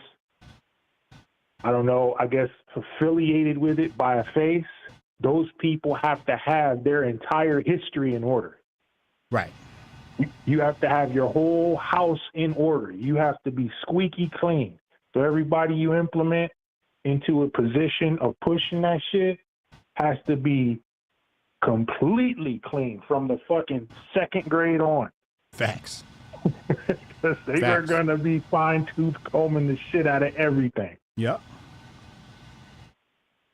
I don't know, I guess affiliated with it by a face. Those people have to have their entire history in order. Right. You have to have your whole house in order. You have to be squeaky clean. So everybody you implement into a position of pushing that shit has to be completely clean from the fucking second grade on. Facts. Because they are going to be fine-tooth combing the shit out of everything. Yep.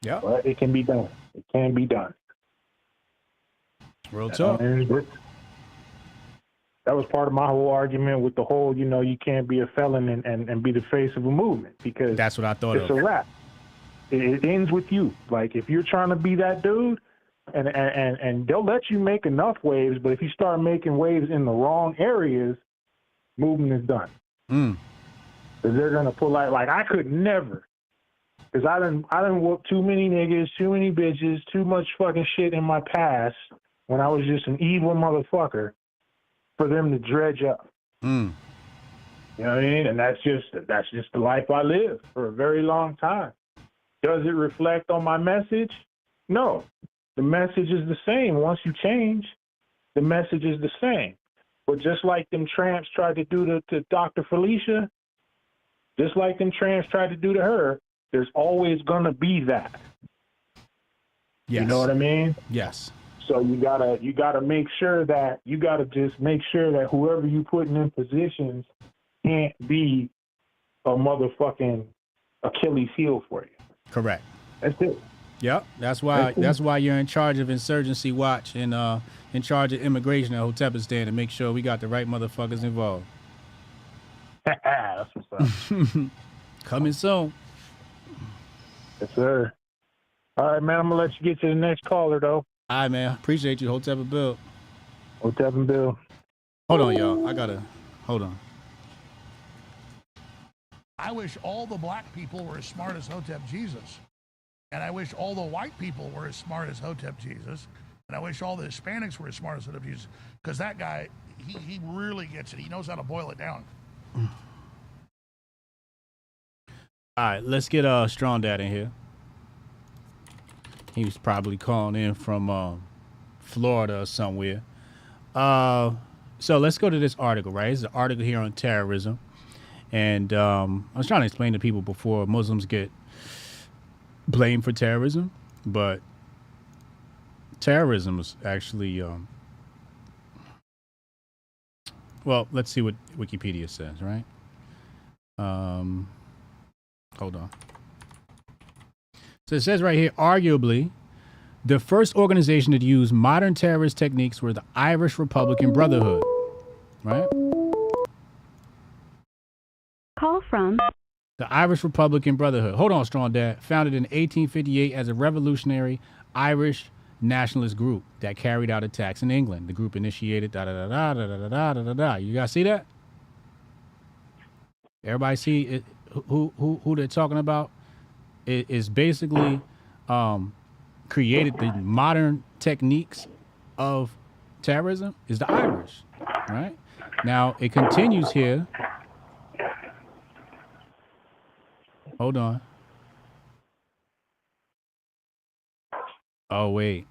But it can be done. It can be done. Real talk. That was part of my whole argument with the whole, you can't be a felon and be the face of a movement, because that's what I thought it's a wrap. It ends with you. Like, if you're trying to be that dude, and they'll let you make enough waves, but if you start making waves in the wrong areas, movement is done. Because they're gonna pull out. Like, I could never, because I done whooped too many niggas, too many bitches, too much fucking shit in my past when I was just an evil motherfucker, for them to dredge up. You know what I mean? And that's just the life I lived for a very long time. Does it reflect on my message? No. The message is the same. Once you change, the message is the same. But just like them tramps tried to do to Dr. Felicia, just like them tramps tried to do to her, there's always going to be that. Yes. You know what I mean? Yes. So you gotta make sure that whoever you putting in positions can't be a motherfucking Achilles heel for you. Correct. That's it. Yep. That's why you're in charge of Insurgency Watch and in charge of immigration at Hotepistan, to make sure we got the right motherfuckers involved. That's what's up. Coming soon. Yes, sir. All right, man. I'm gonna let you get to the next caller, though. All right, man. Appreciate you, Hotep and Bill. Hotep and Bill. Hold on, y'all. Hold on. I wish all the black people were as smart as Hotep Jesus. And I wish all the white people were as smart as Hotep Jesus. And I wish all the Hispanics were as smart as Hotep Jesus. Because that guy, he really gets it. He knows how to boil it down. All right, let's get Strong Dad in here. He was probably calling in from Florida or somewhere. So let's go to this article, right? It's an article here on terrorism. And I was trying to explain to people before, Muslims get blamed for terrorism, but terrorism is actually, well, let's see what Wikipedia says, right? Hold on. So it says right here, arguably, the first organization to use modern terrorist techniques were the Irish Republican Brotherhood, right? Call from the Irish Republican Brotherhood. Hold on, Strong Dad. Founded in 1858 as a revolutionary Irish nationalist group that carried out attacks in England. The group initiated da-da-da-da-da-da-da-da-da-da. You guys see that? Everybody see it, who they're talking about? It is basically created the modern techniques of terrorism is the Irish, right? Now, it continues here. Hold on. Oh, wait.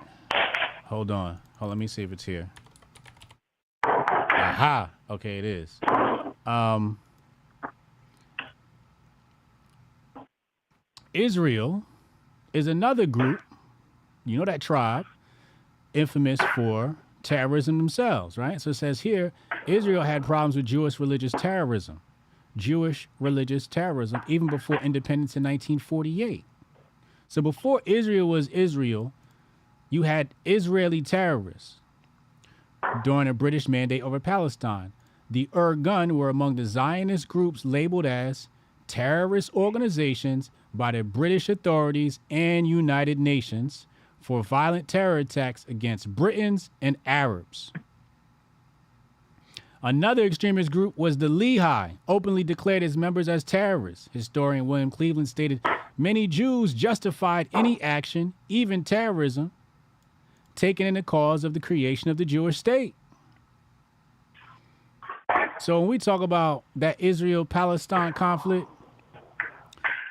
Hold on. Let me see if it's here. Aha. Okay, it is. Israel is another group, you know, that tribe, infamous for terrorism themselves, right? So it says here, Israel had problems with Jewish religious terrorism, even before independence in 1948. So before Israel was Israel, you had Israeli terrorists during a British mandate over Palestine. The Irgun were among the Zionist groups labeled as terrorist organizations by the British authorities and United Nations for violent terror attacks against Britons and Arabs. Another extremist group was the Lehigh, openly declared its members as terrorists. Historian William Cleveland stated, many Jews justified any action, even terrorism, taken in the cause of the creation of the Jewish state. So when we talk about that Israel-Palestine conflict,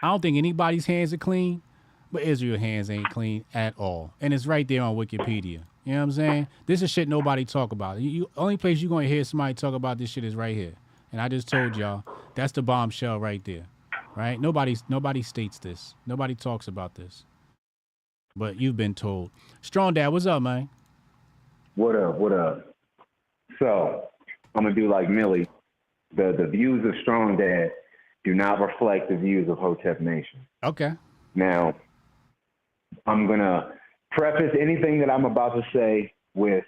I don't think anybody's hands are clean, but Israel's hands ain't clean at all. And it's right there on Wikipedia. You know what I'm saying? This is shit nobody talk about. Only place you're going to hear somebody talk about this shit is right here. And I just told y'all, that's the bombshell right there. Right? Nobody states this. Nobody talks about this. But you've been told. Strong Dad, what's up, man? What up? So, I'm going to do like Millie. The views of Strong Dad do not reflect the views of Hotep Nation. Okay. Now, I'm going to preface anything that I'm about to say with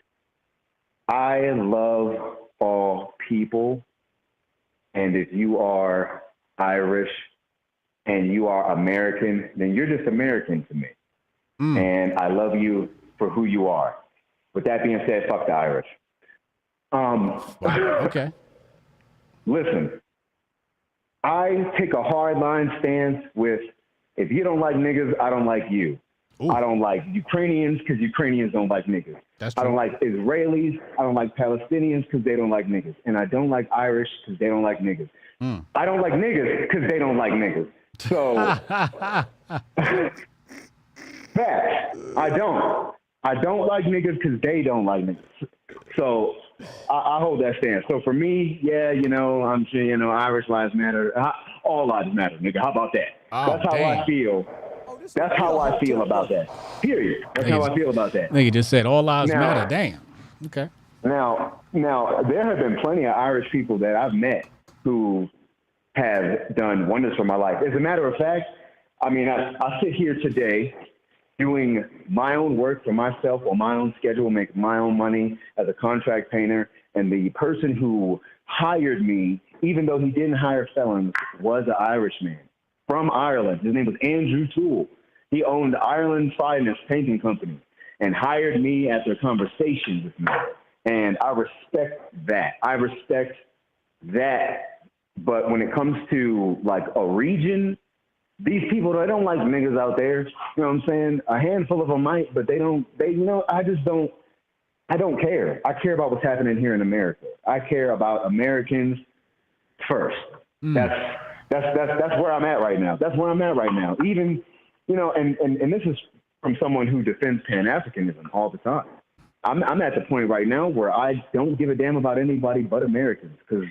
I love all people, and if you are Irish and you are American, then you're just American to me. And I love you for who you are. With that being said, fuck the Irish. Okay. Listen, I take a hard line stance with, if you don't like niggas, I don't like you. Ooh. I don't like Ukrainians because Ukrainians don't like niggas. That's I true. don't like Israelis. I don't like Palestinians because they don't like niggas. And I don't like Irish because they don't like niggas. I don't like niggas because they don't like niggas. So, facts. I don't like niggas because they don't like niggas. So I hold that stance. So for me, yeah, I'm saying, Irish lives matter. All lives matter, nigga. How about that? That's how I feel. That's how I feel about that. Period. That's how I feel about that. Nigga just said all lives matter. Damn. Okay. Now, there have been plenty of Irish people that I've met who have done wonders for my life. As a matter of fact, I mean, I sit here today doing my own work for myself on my own schedule, making my own money as a contract painter. And the person who hired me, even though he didn't hire felons, was an Irishman from Ireland. His name was Andrew Toole. He owned Ireland's finest painting company and hired me after conversations with me. And I respect that. But when it comes to like a region, these people, they don't like niggas out there. You know what I'm saying? A handful of them might, but I don't care. I care about what's happening here in America. I care about Americans first. That's where I'm at right now. That's where I'm at right now. Even, and this is from someone who defends Pan-Africanism all the time. I'm at the point right now where I don't give a damn about anybody but Americans, because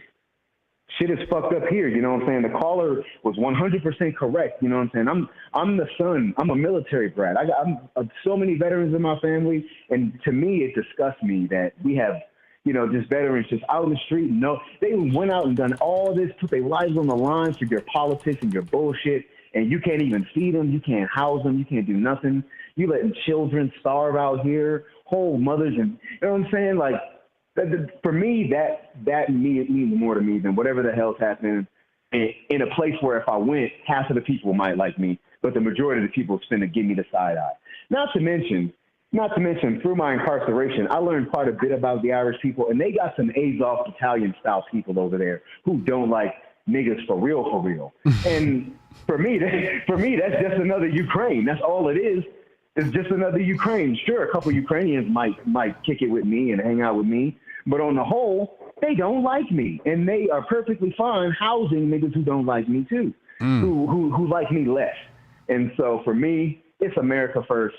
shit is fucked up here. You know what I'm saying? The caller was 100% correct. You know what I'm saying? I'm the son. I'm a military brat. I'm so many veterans in my family, and to me, it disgusts me that we have, just veterans just out in the street. No, they went out and done all this, put their lives on the line for your politics and your bullshit, and you can't even feed them. You can't house them. You can't do nothing. You letting children starve out here, whole mothers, and you know what I'm saying? Like, for me, that means more to me than whatever the hell's happening in a place where if I went, half of the people might like me, but the majority of the people spend to give me the side eye. Not to mention, through my incarceration, I learned quite a bit about the Irish people, and they got some Azov battalion style people over there who don't like niggas for real. And for me, that's just another Ukraine. That's all it is. It's just another Ukraine. Sure, a couple Ukrainians might kick it with me and hang out with me, but on the whole, they don't like me, and they are perfectly fine housing niggas who don't like me too, who like me less. And so for me, it's America first.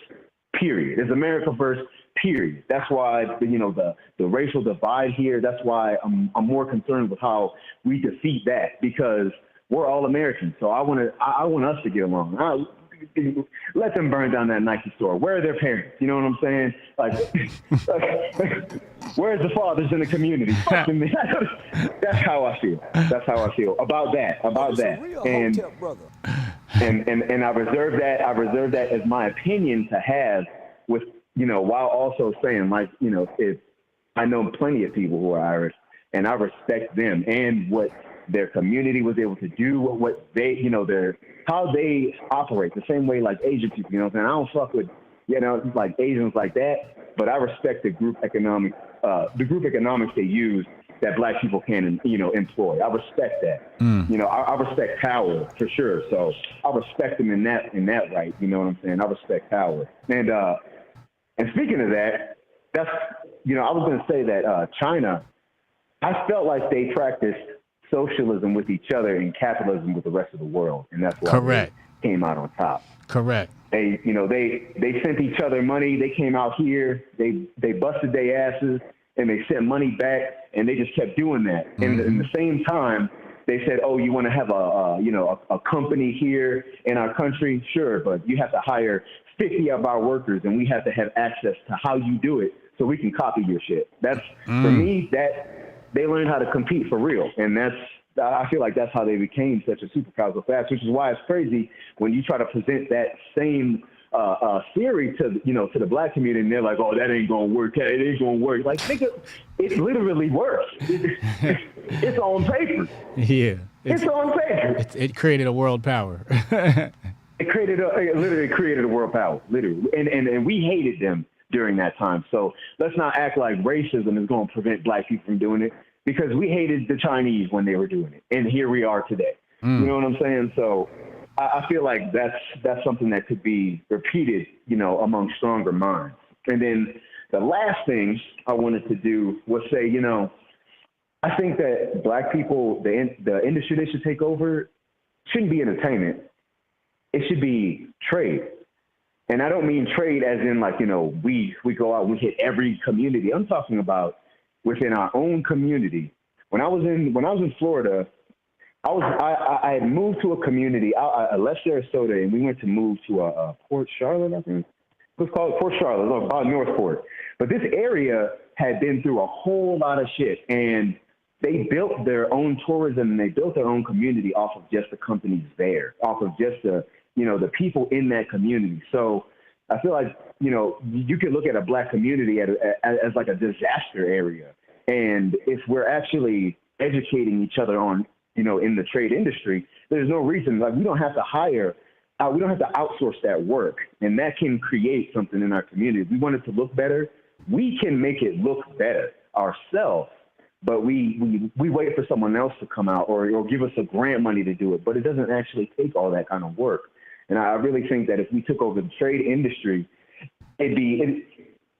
Period. It's America first. Period. That's why the racial divide here. That's why I'm more concerned with how we defeat that, because we're all Americans. So I want us to get along. Let them burn down that Nike store. Where are their parents? You know what I'm saying? Like where's the fathers in the community? That's how I feel. That's how I feel about that. And I reserve that as my opinion to have, with while also saying, like, if I know plenty of people who are Irish, and I respect them and what their community was able to do, what they, how they operate, the same way like Asian people, you know what I'm saying? I don't fuck with, like Asians like that, but I respect the group economics they use that black people can, employ. I respect that. I respect power for sure. So I respect them in that right. You know what I'm saying? I respect power. And speaking of that, that's, I was going to say that China, I felt like they practiced socialism with each other and capitalism with the rest of the world, and that's why they came out on top. Correct. They sent each other money. They came out here. They busted their asses, and they sent money back, and they just kept doing that. And in the same time, they said, "Oh, you want to have a company here in our country? Sure, but you have to hire 50 of our workers, and we have to have access to how you do it, so we can copy your shit." That's for me. That they learned how to compete for real, and I feel like that's how they became such a superpower so fast. Which is why it's crazy when you try to present that same theory to to the black community, and they're like, oh, that ain't gonna work. It ain't gonna work. Like, nigga, it literally works. It's on paper. Yeah. It's on paper. It created a world power. It literally created a world power, literally, and we hated them during that time. So let's not act like racism is going to prevent black people from doing it, because we hated the Chinese when they were doing it, and here we are today. You know what I'm saying? So I feel like that's something that could be repeated, among stronger minds. And then the last thing I wanted to do was say, I think that black people, the industry they should take over shouldn't be entertainment. It should be trade. And I don't mean trade as in like, we go out and we hit every community. I'm talking about within our own community. When I was in Florida, I had moved to a community. I left Sarasota and we went to move to Port Charlotte, I think. It was called Port Charlotte, about Northport. But this area had been through a whole lot of shit, and they built their own tourism and they built their own community off of just the companies there, off of just the people in that community. So I feel like, you could look at a black community as like a disaster area. And if we're actually educating each other on, in the trade industry, there's no reason, like, we don't have to outsource that work. And that can create something in our community. If we want it to look better, we can make it look better ourselves. But we wait for someone else to come out or give us a grant money to do it. But it doesn't actually take all that kind of work. And I really think that if we took over the trade industry,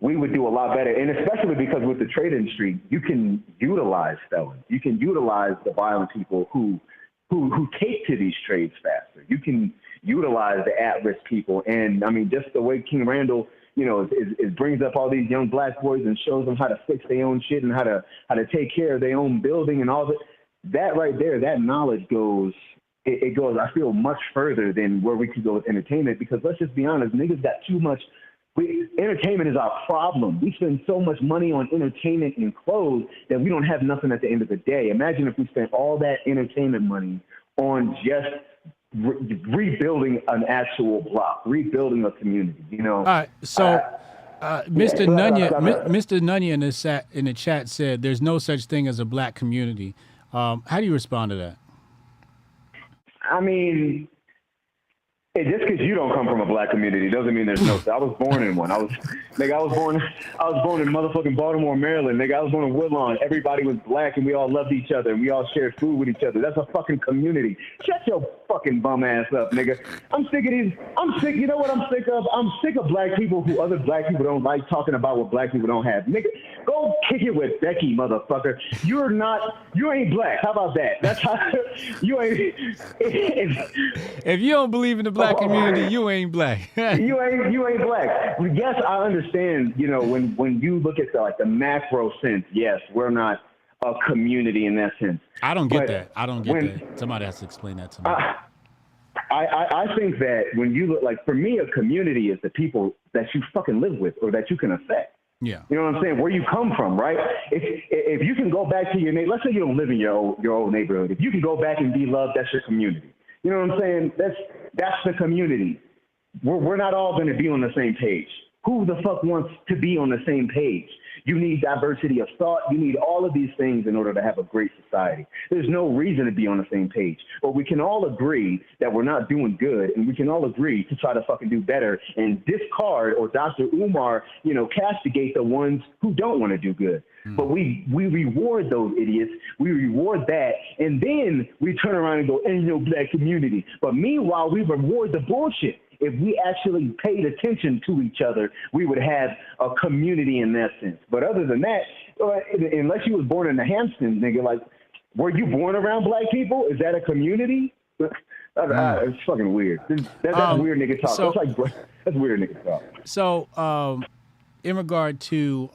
we would do a lot better. And especially because with the trade industry, you can utilize felons. You can utilize the violent people who take to these trades faster. You can utilize the at-risk people. And I mean, just the way King Randall, it brings up all these young black boys and shows them how to fix their own shit and how to take care of their own building and all that. That right there, that knowledge goes, I feel, much further than where we could go with entertainment, because let's just be honest, niggas got too much. Entertainment is our problem. We spend so much money on entertainment and clothes that we don't have nothing at the end of the day. Imagine if we spent all that entertainment money on just rebuilding an actual block, rebuilding a community, All right, so Mr. Nunya in the chat said there's no such thing as a black community. How do you respond to that? I mean, just because you don't come from a black community doesn't mean there's no. I was born in one. I was born in motherfucking Baltimore, Maryland. Nigga, I was born in Woodlawn. Everybody was black and we all loved each other and we all shared food with each other. That's a fucking community. Shut your fucking bum ass up, nigga. I'm sick of these. I'm sick. You know what I'm sick of? I'm sick of black people who other black people don't like talking about what black people don't have. Nigga, go kick it with Becky, motherfucker. You ain't black. How about that? That's how you ain't. If you don't believe in the black community, you ain't black. you ain't black. Yes, I understand. When you look at the macro sense, yes, we're not a community in that sense. I don't get that. Somebody has to explain that to me. I think that when you look, for me, a community is the people that you fucking live with or that you can affect. Yeah. You know what I'm saying? Where you come from, right? If you can go back to your neighborhood, let's say you don't live in your old neighborhood. If you can go back and be loved, that's your community. You know what I'm saying? That's the community. We're not all going to be on the same page. Who the fuck wants to be on the same page? You need diversity of thought. You need all of these things in order to have a great society. There's no reason to be on the same page. But we can all agree that we're not doing good, and we can all agree to try to fucking do better and discard or Dr. Umar, castigate the ones who don't want to do good. But we reward those idiots. We reward that. And then we turn around and go, ain't no black community. But meanwhile, we reward the bullshit. If we actually paid attention to each other, we would have a community in that sense. But other than that, unless you was born in the Hamptons, nigga, were you born around black people? Is that a community? It's fucking weird. That's weird nigga talk. That's weird nigga talk. So, in regard to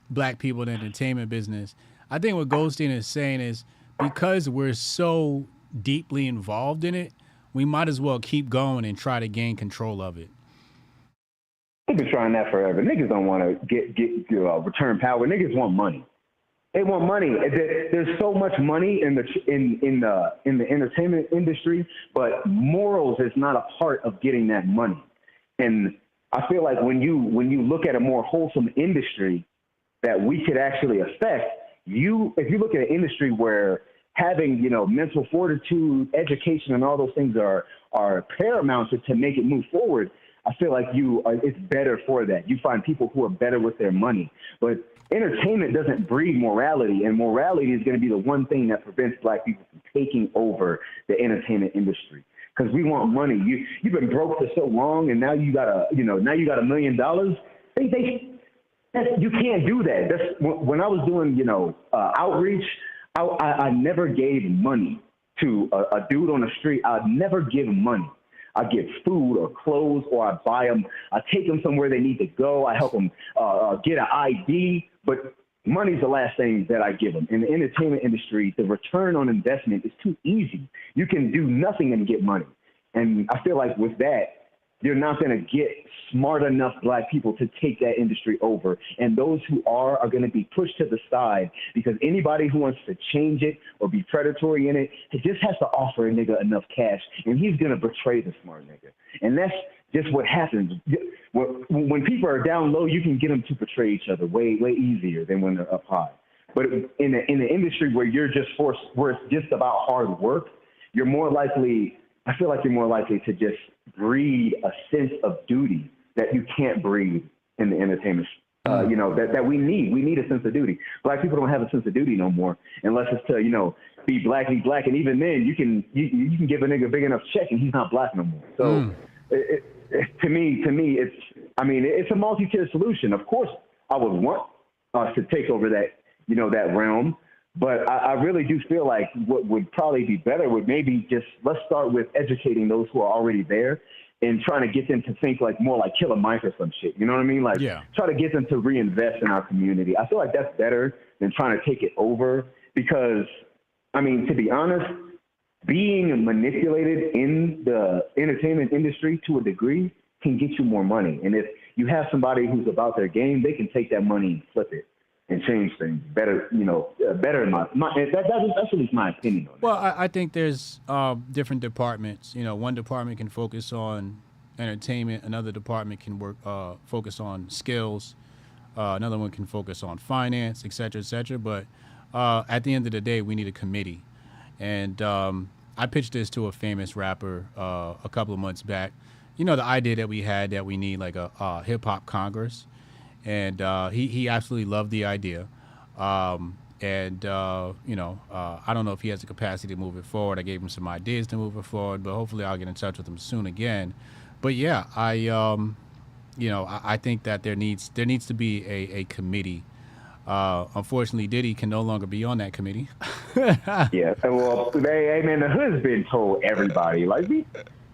black people in the entertainment business, I think what Goldstein is saying is because we're so deeply involved in it, we might as well keep going and try to gain control of it. They've been trying that forever. Niggas don't want to get return power. Niggas want money. They want money. There's so much money in the entertainment industry, but morals is not a part of getting that money. And I feel like when you look at a more wholesome industry that we could actually affect, if you look at an industry where having, mental fortitude, education, and all those things are paramount to make it move forward, I feel like it's better for that. You find people who are better with their money. But entertainment doesn't breed morality, and morality is going to be the one thing that prevents Black people from taking over the entertainment industry. Because we want money. You've been broke for so long, and now you got $1 million. You can't do that. When I was doing, outreach, I never gave money to a dude on the street. I'd never give him money. I give food or clothes, or I buy them. I take them somewhere they need to go. I help them get an ID. But money's the last thing that I give them. In the entertainment industry, the return on investment is too easy. You can do nothing and get money. And I feel like with that, you're not going to get smart enough Black people to take that industry over. And those who are going to be pushed to the side, because anybody who wants to change it or be predatory in it, it just has to offer a nigga enough cash, and he's going to betray the smart nigga. And that's just what happens. When people are down low, you can get them to betray each other way easier than when they're up high. But in the industry where you're just forced, where it's just about hard work, you're more likely, I feel like you're more likely to just breed a sense of duty that you can't breed in the entertainment, that we need. We need a sense of duty. Black people don't have a sense of duty no more, unless it's to, be black. And even then, you can give a nigga a big enough check and he's not Black no more. So to me, it's a multi-tier solution. Of course, I would want us to take over that, that realm. But I really do feel like what would probably be better would maybe just, let's start with educating those who are already there and trying to get them to think more like Killer Mike or some shit. You know what I mean? Try to get them to reinvest in our community. I feel like that's better than trying to take it over because, to be honest, being manipulated in the entertainment industry to a degree can get you more money. And if you have somebody who's about their game, they can take that money and flip it and change things better, better in that's at least my opinion on it. Well, I think there's different departments. One department can focus on entertainment, another department can focus on skills, another one can focus on finance, et cetera, but at the end of the day, we need a committee. And I pitched this to a famous rapper a couple of months back. The idea that we had that we need like a hip-hop Congress. And he absolutely loved the idea. I don't know if he has the capacity to move it forward. I gave him some ideas to move it forward, but hopefully I'll get in touch with him soon again. But yeah, I think that there needs to be a committee. Unfortunately, Diddy can no longer be on that committee. Yeah, well, man, the hood's been told everybody.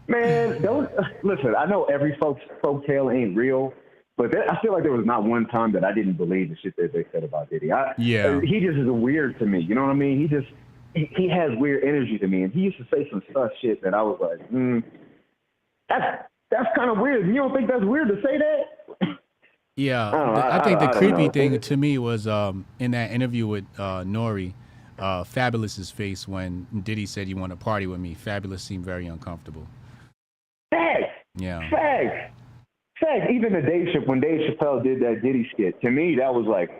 Man, don't listen. I know every folk tale ain't real. But I feel like there was not one time that I didn't believe the shit that they said about Diddy. He just is weird to me. You know what I mean? He has weird energy to me, and he used to say some stuff shit that I was like, that's kind of weird. You don't think that's weird to say that? Yeah, I think the creepy thing to me was in that interview with Nori, Fabulous's face when Diddy said he wanted to party with me. Fabulous seemed very uncomfortable. Facts. Yeah. Facts. Even when Dave Chappelle did that Diddy skit, to me that was like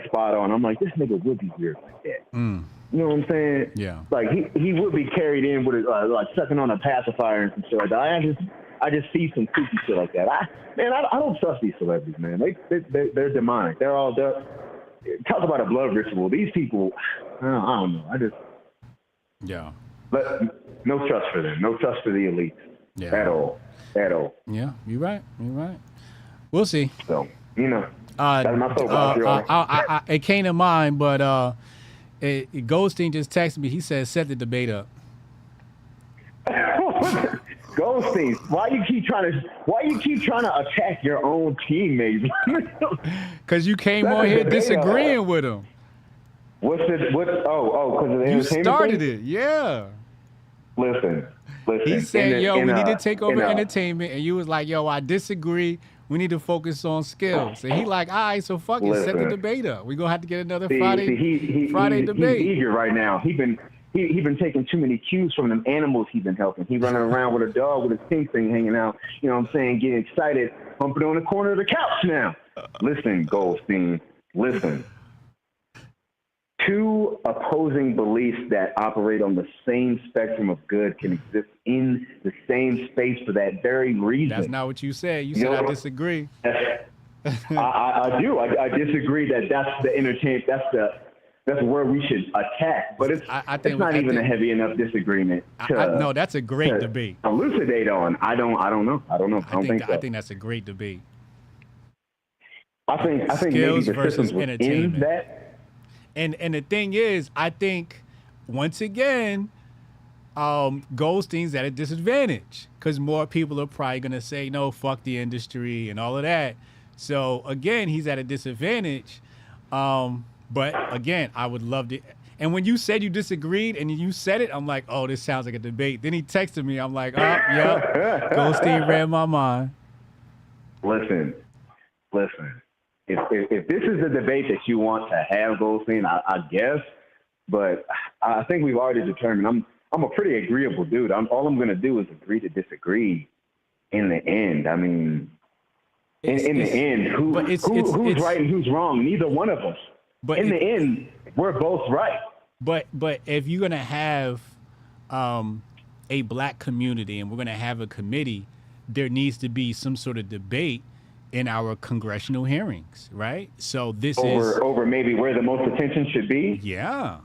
spot on. I'm like, this nigga would be weird like that. You know what I'm saying? Yeah. Like he would be carried in with like sucking on a pacifier and some shit like that. I just see some creepy shit like that. I don't trust these celebrities, man. They're demonic. They're talk about a blood ritual. These people, I don't know. But no trust for them. No trust for the elites at all. Yeah, you're right. We'll see. So, that's my soapbox. It came to mind, but Goldstein just texted me. He said, set the debate up. Goldstein, why you keep trying to attack your own teammates? Because you came on here disagreeing with him. Because of the entertainment You started thing? it, yeah. Listen. He said, we need to take over entertainment. And you was like, I disagree. We need to focus on skills. And he like, all right, so fuck it, set the debate up. We're going to have to get another Friday debate. He's eager right now. He been he been taking too many cues from them animals he been helping. He running around with a dog with his pink thing hanging out. You know what I'm saying? Getting excited, humping on the corner of the couch now. Listen, Goldstein, listen. Two opposing beliefs that operate on the same spectrum of good can exist in the same space for that very reason. That's not what you said. You said I disagree. I do. I disagree that that's the entertainment. That's where we should attack. But it's not even a heavy enough disagreement. No, that's a great debate. Elucidate on. I don't know. I don't think so. I think that's a great debate. I think skills maybe the versus systems entertainment. within that. And the thing is, I think once again, Goldstein's at a disadvantage because more people are probably gonna say no, fuck the industry and all of that. So again, he's at a disadvantage. But again, I would love to. And when you said you disagreed and you said it, I'm like, oh, this sounds like a debate. Then he texted me. I'm like, oh, yeah, Goldstein read my mind. Listen. If this is the debate that you want to have, Goldstein, I guess. But I think we've already determined I'm a pretty agreeable dude. All I'm going to do is agree to disagree. In the end, I mean, in the end, who's right and who's wrong? Neither one of us. But in the end, we're both right. But if you're gonna have a black community and we're gonna have a committee, there needs to be some sort of debate in our congressional hearings, right? So this is over maybe where the most attention should be. Yeah,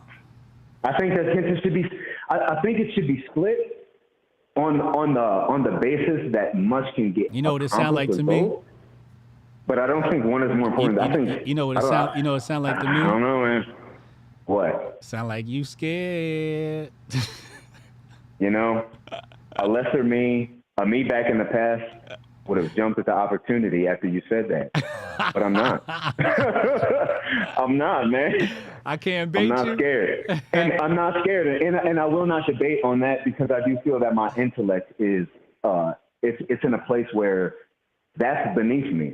I think that attention should be. I think it should be split on the basis that much can get. You know what it sounds like to me. But I don't think one is more important. I think you know what it sound. You know what it sound like to me. I don't know, man. What? Sound like you scared. You know, a lesser me, a me back in the past would have jumped at the opportunity after you said that. But I'm not. I'm not, man. I can't bait you. I'm not scared. And I'm not scared. And I will not debate on that because I do feel that my intellect is it's in a place where that's beneath me.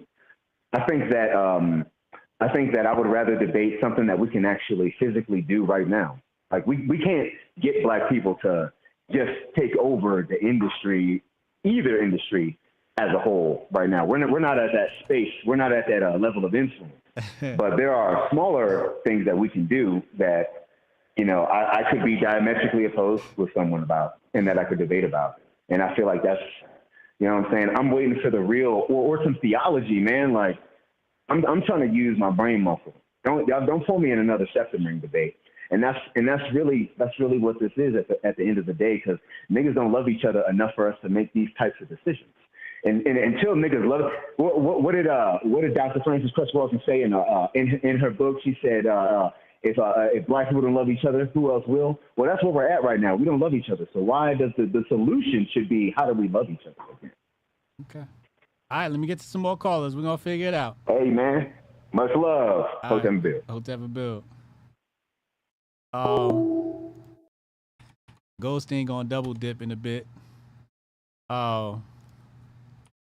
I think that I would rather debate something that we can actually physically do right now. Like we can't get black people to just take over the industry, either industry as a whole right now. We're not at that space. We're not at that level of influence. But there are smaller things that we can do that, you know, I could be diametrically opposed with someone about and that I could debate about. And I feel like that's, you know what I'm saying? I'm waiting for the real or some theology, man. Like I'm trying to use my brain muscle. Don't pull me in another septum ring debate. And that's really what this is at the end of the day, because niggas don't love each other enough for us to make these types of decisions. And until niggas love, what did Dr. Frances Cress Welsing say in her book? She said, if black people don't love each other, who else will? Well, that's where we're at right now. We don't love each other. So why does the solution should be how do we love each other again? Okay. All right, let me get to some more callers. We're gonna figure it out. Hey man, much love. Hotep and Bill. Hotep and Bill. Goldstein gonna double dip in a bit.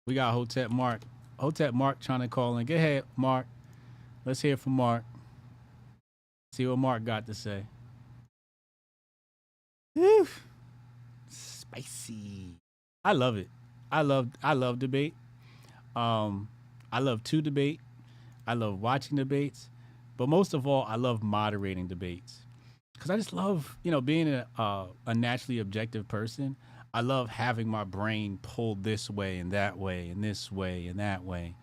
We got Hotep Mark. Hotep Mark trying to call in. Go ahead, Mark. Let's hear from Mark. See what Mark got to say. Whew. Spicy. I love it. I love debate. I love to debate. I love watching debates, but most of all, I love moderating debates because I just love, you know, being a naturally objective person. I love having my brain pulled this way and that way and this way and that way,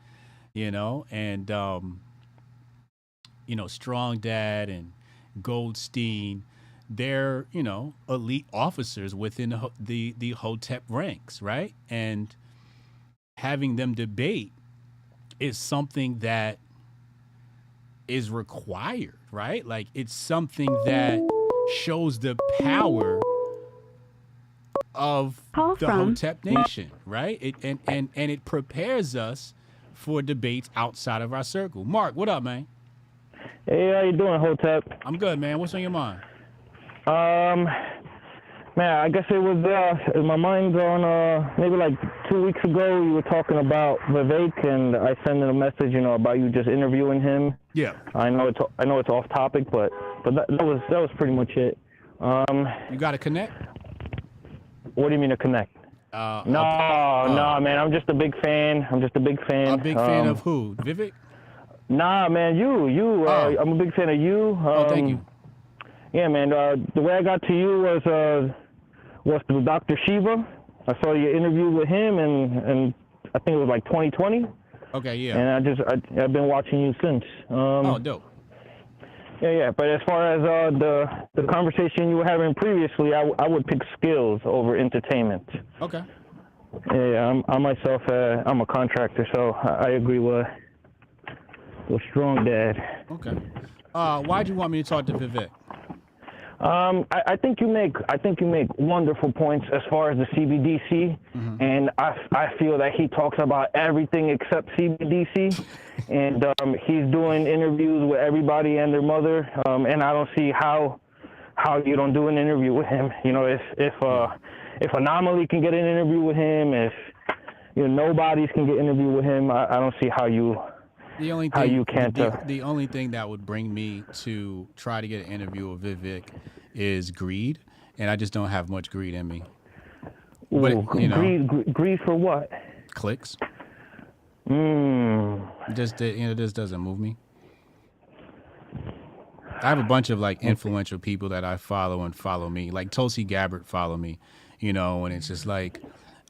you know, and, you know, Strong Dad and Goldstein, they're, you know, elite officers within the Hotep ranks, right? And having them debate is something that is required, right? Like it's something that shows the power of the Hotep Nation, right? And it prepares us for debates outside of our circle. Mark, what up, man? Hey, how you doing, Hotep? I'm good, man. What's on your mind? Man, I guess it was my mind's on maybe like 2 weeks ago you were talking about Vivek, and I sent him a message, you know, about you just interviewing him. Yeah. I know it's off topic, but that was pretty much it. You got to connect? What do you mean to connect? No, man. I'm just a big fan. A big fan of who? Vivek? Nah, man. You. I'm a big fan of you. Thank you. Yeah, man. The way I got to you was through Dr. Shiva. I saw your interview with him, and I think it was like 2020. Okay, yeah. And I've been watching you since. Dope. Yeah. But as far as the conversation you were having previously, I would pick skills over entertainment. Okay. Yeah, I myself, I'm a contractor, so I agree with Strong Dad. Okay. Why'd you want me to talk to Vivek? I think you make wonderful points as far as the CBDC, and I feel that he talks about everything except CBDC, and he's doing interviews with everybody and their mother, and I don't see how you don't do an interview with him. You know, if Anomaly can get an interview with him, if nobodies can get an interview with him, I don't see how you. The only thing that would bring me to try to get an interview with Vivek is greed, and I just don't have much greed in me. But greed for what? Clicks. Just this doesn't move me. I have a bunch of like influential people that I follow and follow me, like Tulsi Gabbard follow me, and it's just like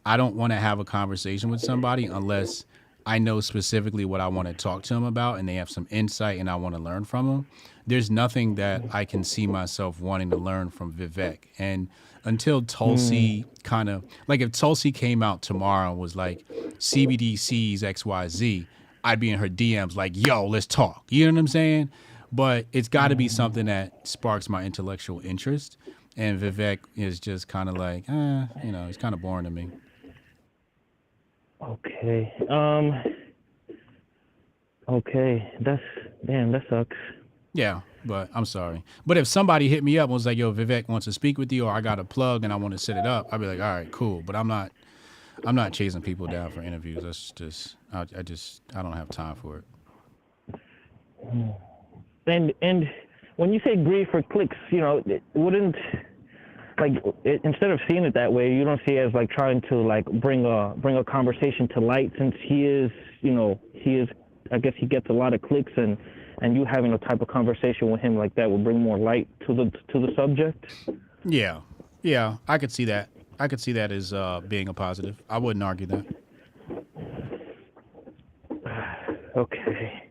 I don't want to have a conversation with somebody unless I know specifically what I want to talk to them about and they have some insight and I want to learn from them. There's nothing that I can see myself wanting to learn from Vivek. And until Tulsi kind of, like if Tulsi came out tomorrow and was like, CBDC's XYZ, I'd be in her DMs like, yo, let's talk. You know what I'm saying? But it's got to be something that sparks my intellectual interest. And Vivek is just kind of like, he's kind of boring to me. Okay. Okay. That sucks. Yeah, but I'm sorry. But if somebody hit me up and was like, yo, Vivek wants to speak with you, or I got a plug and I want to set it up, I'd be like, all right, cool. But I'm not chasing people down for interviews. That's just, I don't have time for it. And when you say greed for clicks, wouldn't, like, instead of seeing it that way, you don't see it as like trying to like bring a conversation to light, since he is, I guess he gets a lot of clicks, and you having a type of conversation with him like that would bring more light to the subject. Yeah, I could see that. I could see that as being a positive. I wouldn't argue that. Okay.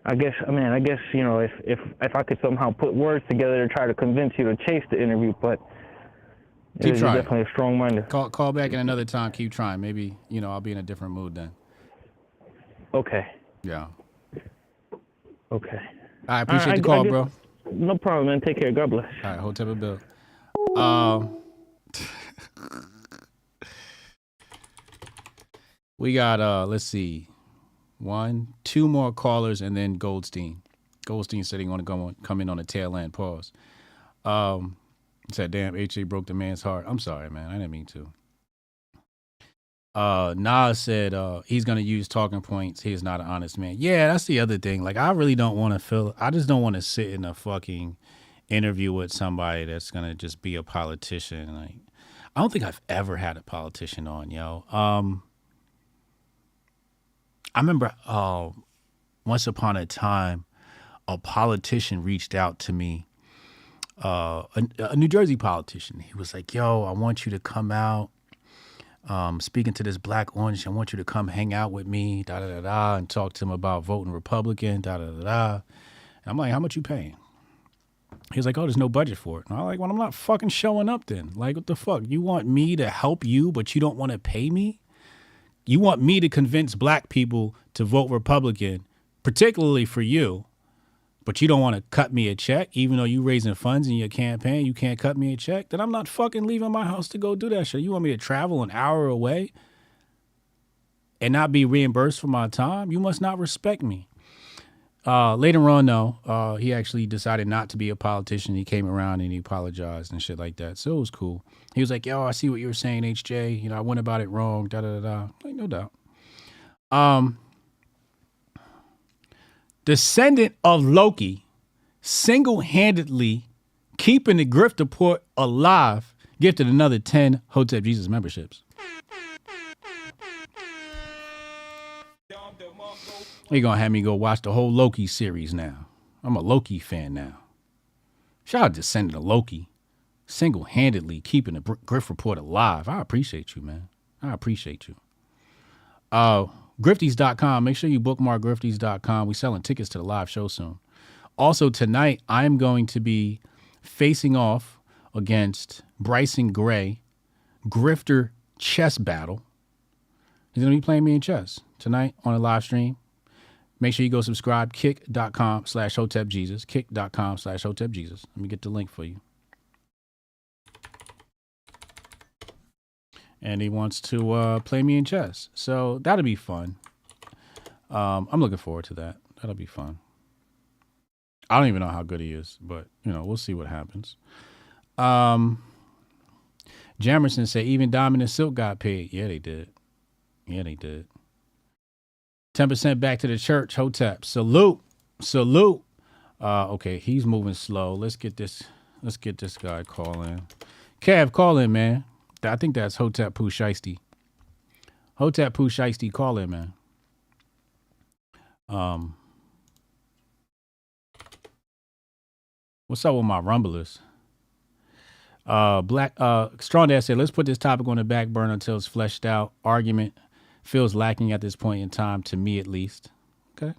I guess if I could somehow put words together to try to convince you to chase the interview, but keep trying. Definitely a strong minded. Call back in another time. Keep trying. Maybe I'll be in a different mood then. Okay. Yeah. Okay. I appreciate the call, bro. No problem, man. Take care. God bless. All right. Hotep and Bill. We got let's see, 2 more callers, and then Goldstein. Goldstein said he want to come in on the tail end. Pause. Said, damn, HA broke the man's heart. I'm sorry, man. I didn't mean to. Nas said he's going to use talking points. He is not an honest man. Yeah, that's the other thing. Like, I really don't want to I just don't want to sit in a fucking interview with somebody that's going to just be a politician. Like, I don't think I've ever had a politician on, yo. I remember once upon a time, a politician reached out to me, a New Jersey politician. He was like, yo, I want you to come out, speaking to this black audience. I want you to come hang out with me, and talk to him about voting Republican, And I'm like, how much you paying? He was like, oh, there's no budget for it. And I'm like, well, I'm not fucking showing up then. Like, what the fuck? You want me to help you, but you don't want to pay me? You want me to convince black people to vote Republican, particularly for you, but you don't want to cut me a check, even though you raising funds in your campaign, you can't cut me a check? Then I'm not fucking leaving my house to go do that shit. You want me to travel an hour away and not be reimbursed for my time? You must not respect me. Later on, though, he actually decided not to be a politician. He came around and he apologized and shit like that. So it was cool. He was like, yo, I see what you were saying, HJ. I went about it wrong, Like, no doubt. Descendant of Loki single-handedly keeping the Grift Report alive, gifted another 10 Hotep Jesus memberships. You're going to have me go watch the whole Loki series now. I'm a Loki fan now. Shout out to Senator Loki. Single-handedly keeping the Grift Report alive. I appreciate you, man. I appreciate you. Grifties.com. Make sure you bookmark Grifties.com. We're selling tickets to the live show soon. Also, tonight, I'm going to be facing off against Bryson Gray, Grifter chess battle. He's going to be playing me in chess tonight on a live stream. Make sure you go subscribe, kick.com/Hotep Jesus, kick.com/Hotep Jesus. Let me get the link for you. And he wants to play me in chess. So that'll be fun. I'm looking forward to that. That'll be fun. I don't even know how good he is, but, we'll see what happens. Jamerson said, even Diamond and Silk got paid. Yeah, they did. 10% back to the church, Hotep. Salute. Okay, he's moving slow. Let's get this guy calling. Kev, call in, man. I think that's Hotep Pooh Shiesty. Hotep Pooh Shiesty, call in, man. What's up with my rumblers? Strong Dad said, let's put this topic on the back burner until it's fleshed out. Argument feels lacking at this point in time, to me at least. Okay.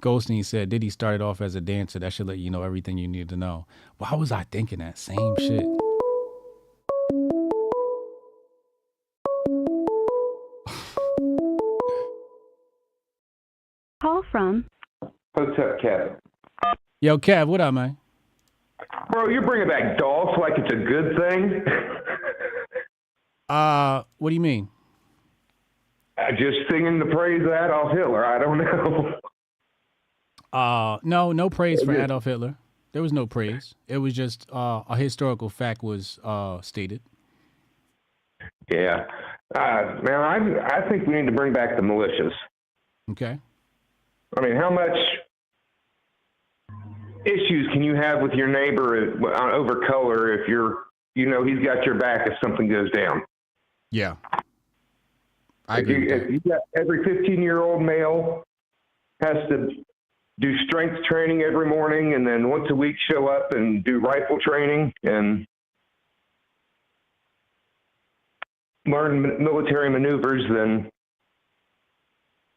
Goldstein said, Diddy started off as a dancer. That should let you know everything you need to know. Why was I thinking that same shit? Call from Hotep Kev. Yo, Kev, what up, man? Bro, you're bringing back Dolph like it's a good thing. What do you mean? Just singing the praise of Adolf Hitler. I don't know. No praise for Adolf Hitler. There was no praise. It was just a historical fact was stated. Yeah. Man, I think we need to bring back the militias. Okay. I mean, how much issues can you have with your neighbor over color if he's got your back if something goes down? Yeah. I agree. If you got every 15-year-old male has to do strength training every morning and then once a week show up and do rifle training and learn military maneuvers, then,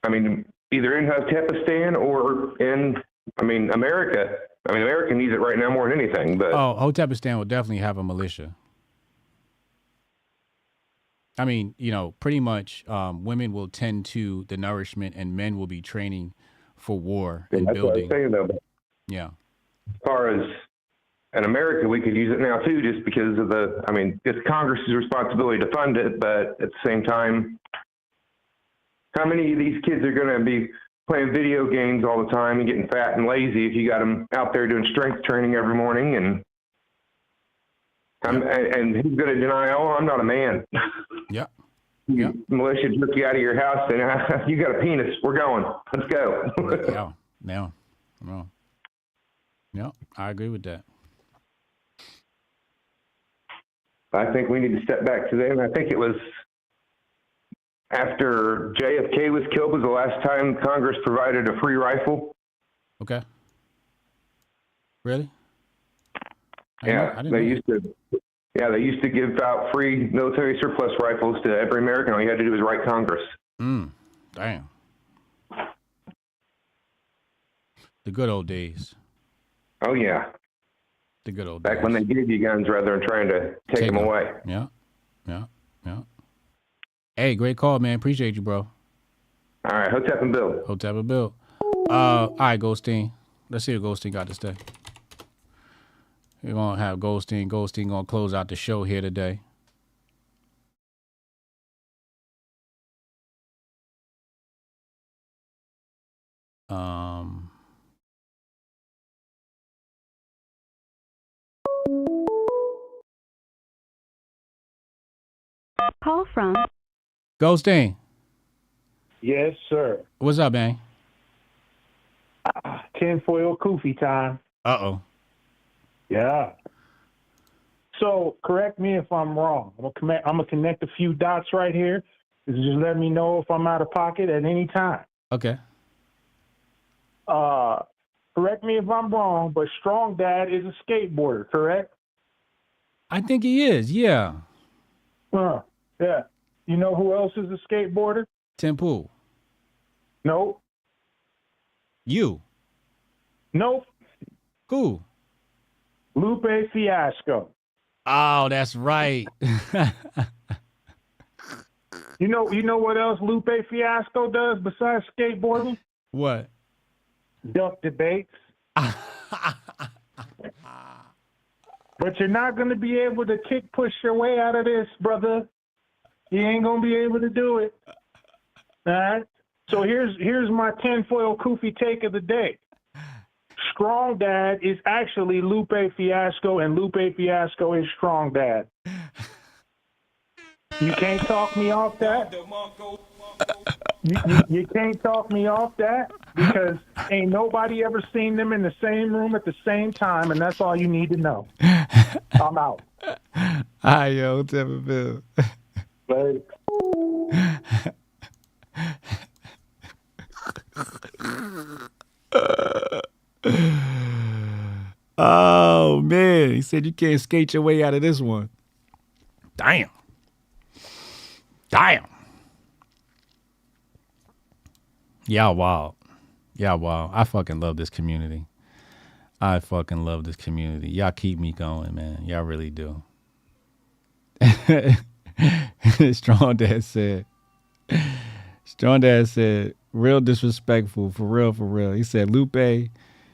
I mean, either in Hotepistan or in, America. America needs it right now more than anything. But Hotepistan will definitely have a militia. Pretty much women will tend to the nourishment and men will be training for war and that's building. What I was saying, though. But yeah. As far as in America, we could use it now, too, just because of it's Congress's responsibility to fund it. But at the same time, how many of these kids are going to be playing video games all the time and getting fat and lazy if you got them out there doing strength training every morning? And who's going to deny, I'm not a man. Yeah. Militia took you out of your house and you got a penis. We're going. Let's go. No. I agree with that. I think we need to step back to them. I think it was after JFK was killed was the last time Congress provided a free rifle. Okay. Really? They used to give out free military surplus rifles to every American. All you had to do was write Congress. Damn. The good old days. Oh, yeah. The good old days. Back when they gave you guns rather than trying to take them away. Yeah. Hey, great call, man. Appreciate you, bro. All right. Hotep and Bill. All right, Goldstein. Let's see what Goldstein got to say. We're going to have Goldstein. Goldstein going to close out the show here today. Call from Goldstein. Yes, sir. What's up, man? Tinfoil Koofy time. Uh-oh. Yeah. So correct me if I'm wrong. I'm gonna connect a few dots right here. Just let me know if I'm out of pocket at any time. Okay. Correct me if I'm wrong, but Strong Dad is a skateboarder, correct? I think he is, yeah. Yeah. You know who else is a skateboarder? Tim Pool. Nope. You. Nope. Who? Lupe Fiasco. Oh, that's right. You know what else Lupe Fiasco does besides skateboarding? What? Duck debates. But you're not going to be able to kick push your way out of this, brother. You ain't going to be able to do it. All right? So here's my tinfoil Koofy take of the day. Strong Dad is actually Lupe Fiasco, and Lupe Fiasco is Strong Dad. You can't talk me off that. You can't talk me off that because ain't nobody ever seen them in the same room at the same time, and that's all you need to know. I'm out. Hi, yo, Tim Bill. Oh, man. He said you can't skate your way out of this one. Damn. Y'all wild. I fucking love this community. Y'all keep me going, man. Y'all really do. Strong Dad said, real disrespectful, for real. He said, Lupe,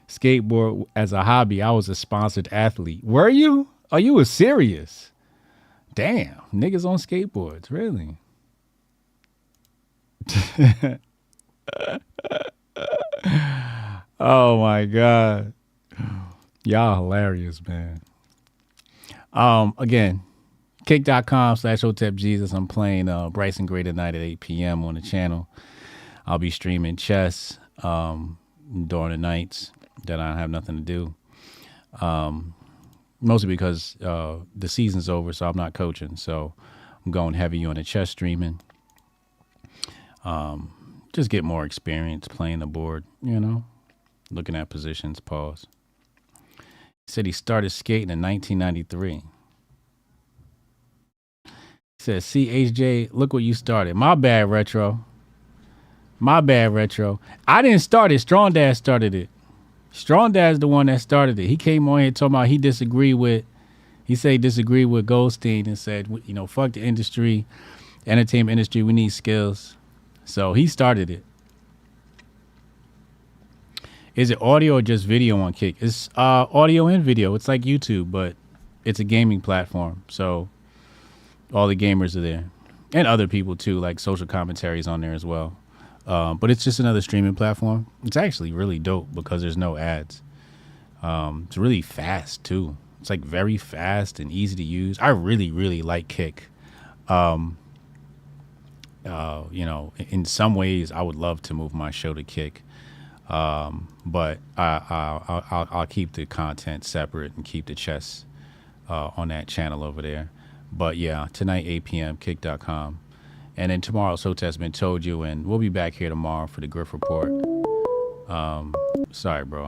skateboard as a hobby. I was a sponsored athlete. Were you? Oh, you were serious? Damn, niggas on skateboards, really? Oh my God. Y'all hilarious, man. Again, kick.com/Hotep Jesus. I'm playing Bryson Gray tonight at 8 p.m. on the channel. I'll be streaming chess during the nights that I have nothing to do. Mostly because the season's over, so I'm not coaching. So I'm going heavy on the chess streaming. Just get more experience playing the board, looking at positions, pause. He said he started skating in 1993. He said, see, HJ, look what you started. My bad, Retro. I didn't start it. Strong Dad started it. Strong Dad's the one that started it. He came on here talking about he disagreed with Goldstein and said, fuck the industry, entertainment industry, we need skills. So he started it. Is it audio or just video on Kick? It's audio and video. It's like YouTube, but it's a gaming platform. So all the gamers are there. And other people too, like social commentaries on there as well. But it's just another streaming platform. It's actually really dope because there's no ads. It's really fast too. It's like very fast and easy to use. I really, really like Kick. In some ways I would love to move my show to Kick. But I'll keep the content separate and keep the chess on that channel over there. But yeah, tonight 8 p.m. kick.com. And then tomorrow, Hotep's Been Told You, and we'll be back here tomorrow for the Grift Report. Sorry, bro,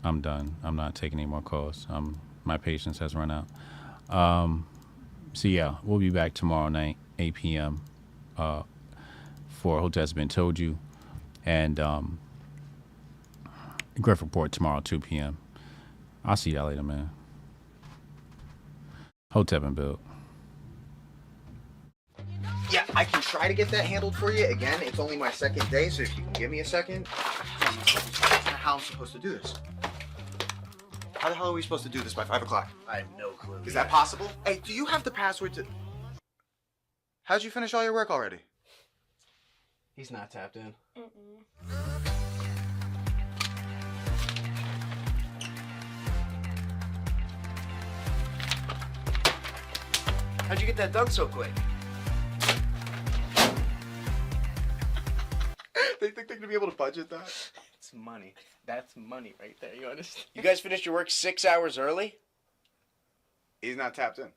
I'm done. I'm not taking any more calls. My patience has run out. So yeah, we'll be back tomorrow night, 8 p.m. For Hotep's Been Told You, and Grift Report tomorrow, 2 p.m. I'll see y'all later, man. Hotep and Bill. Yeah, I can try to get that handled for you. Again, it's only my second day, so if you can give me a second. How I'm supposed to do this? How the hell are we supposed to do this by 5 o'clock? I have no clue. Is that possible? Hey, do you have the password to... How'd you finish all your work already? He's not tapped in. How'd you get that done so quick? They think they're gonna be able to budget that? That's money. That's money right there. You understand? You guys finished your work 6 hours early? He's not tapped in.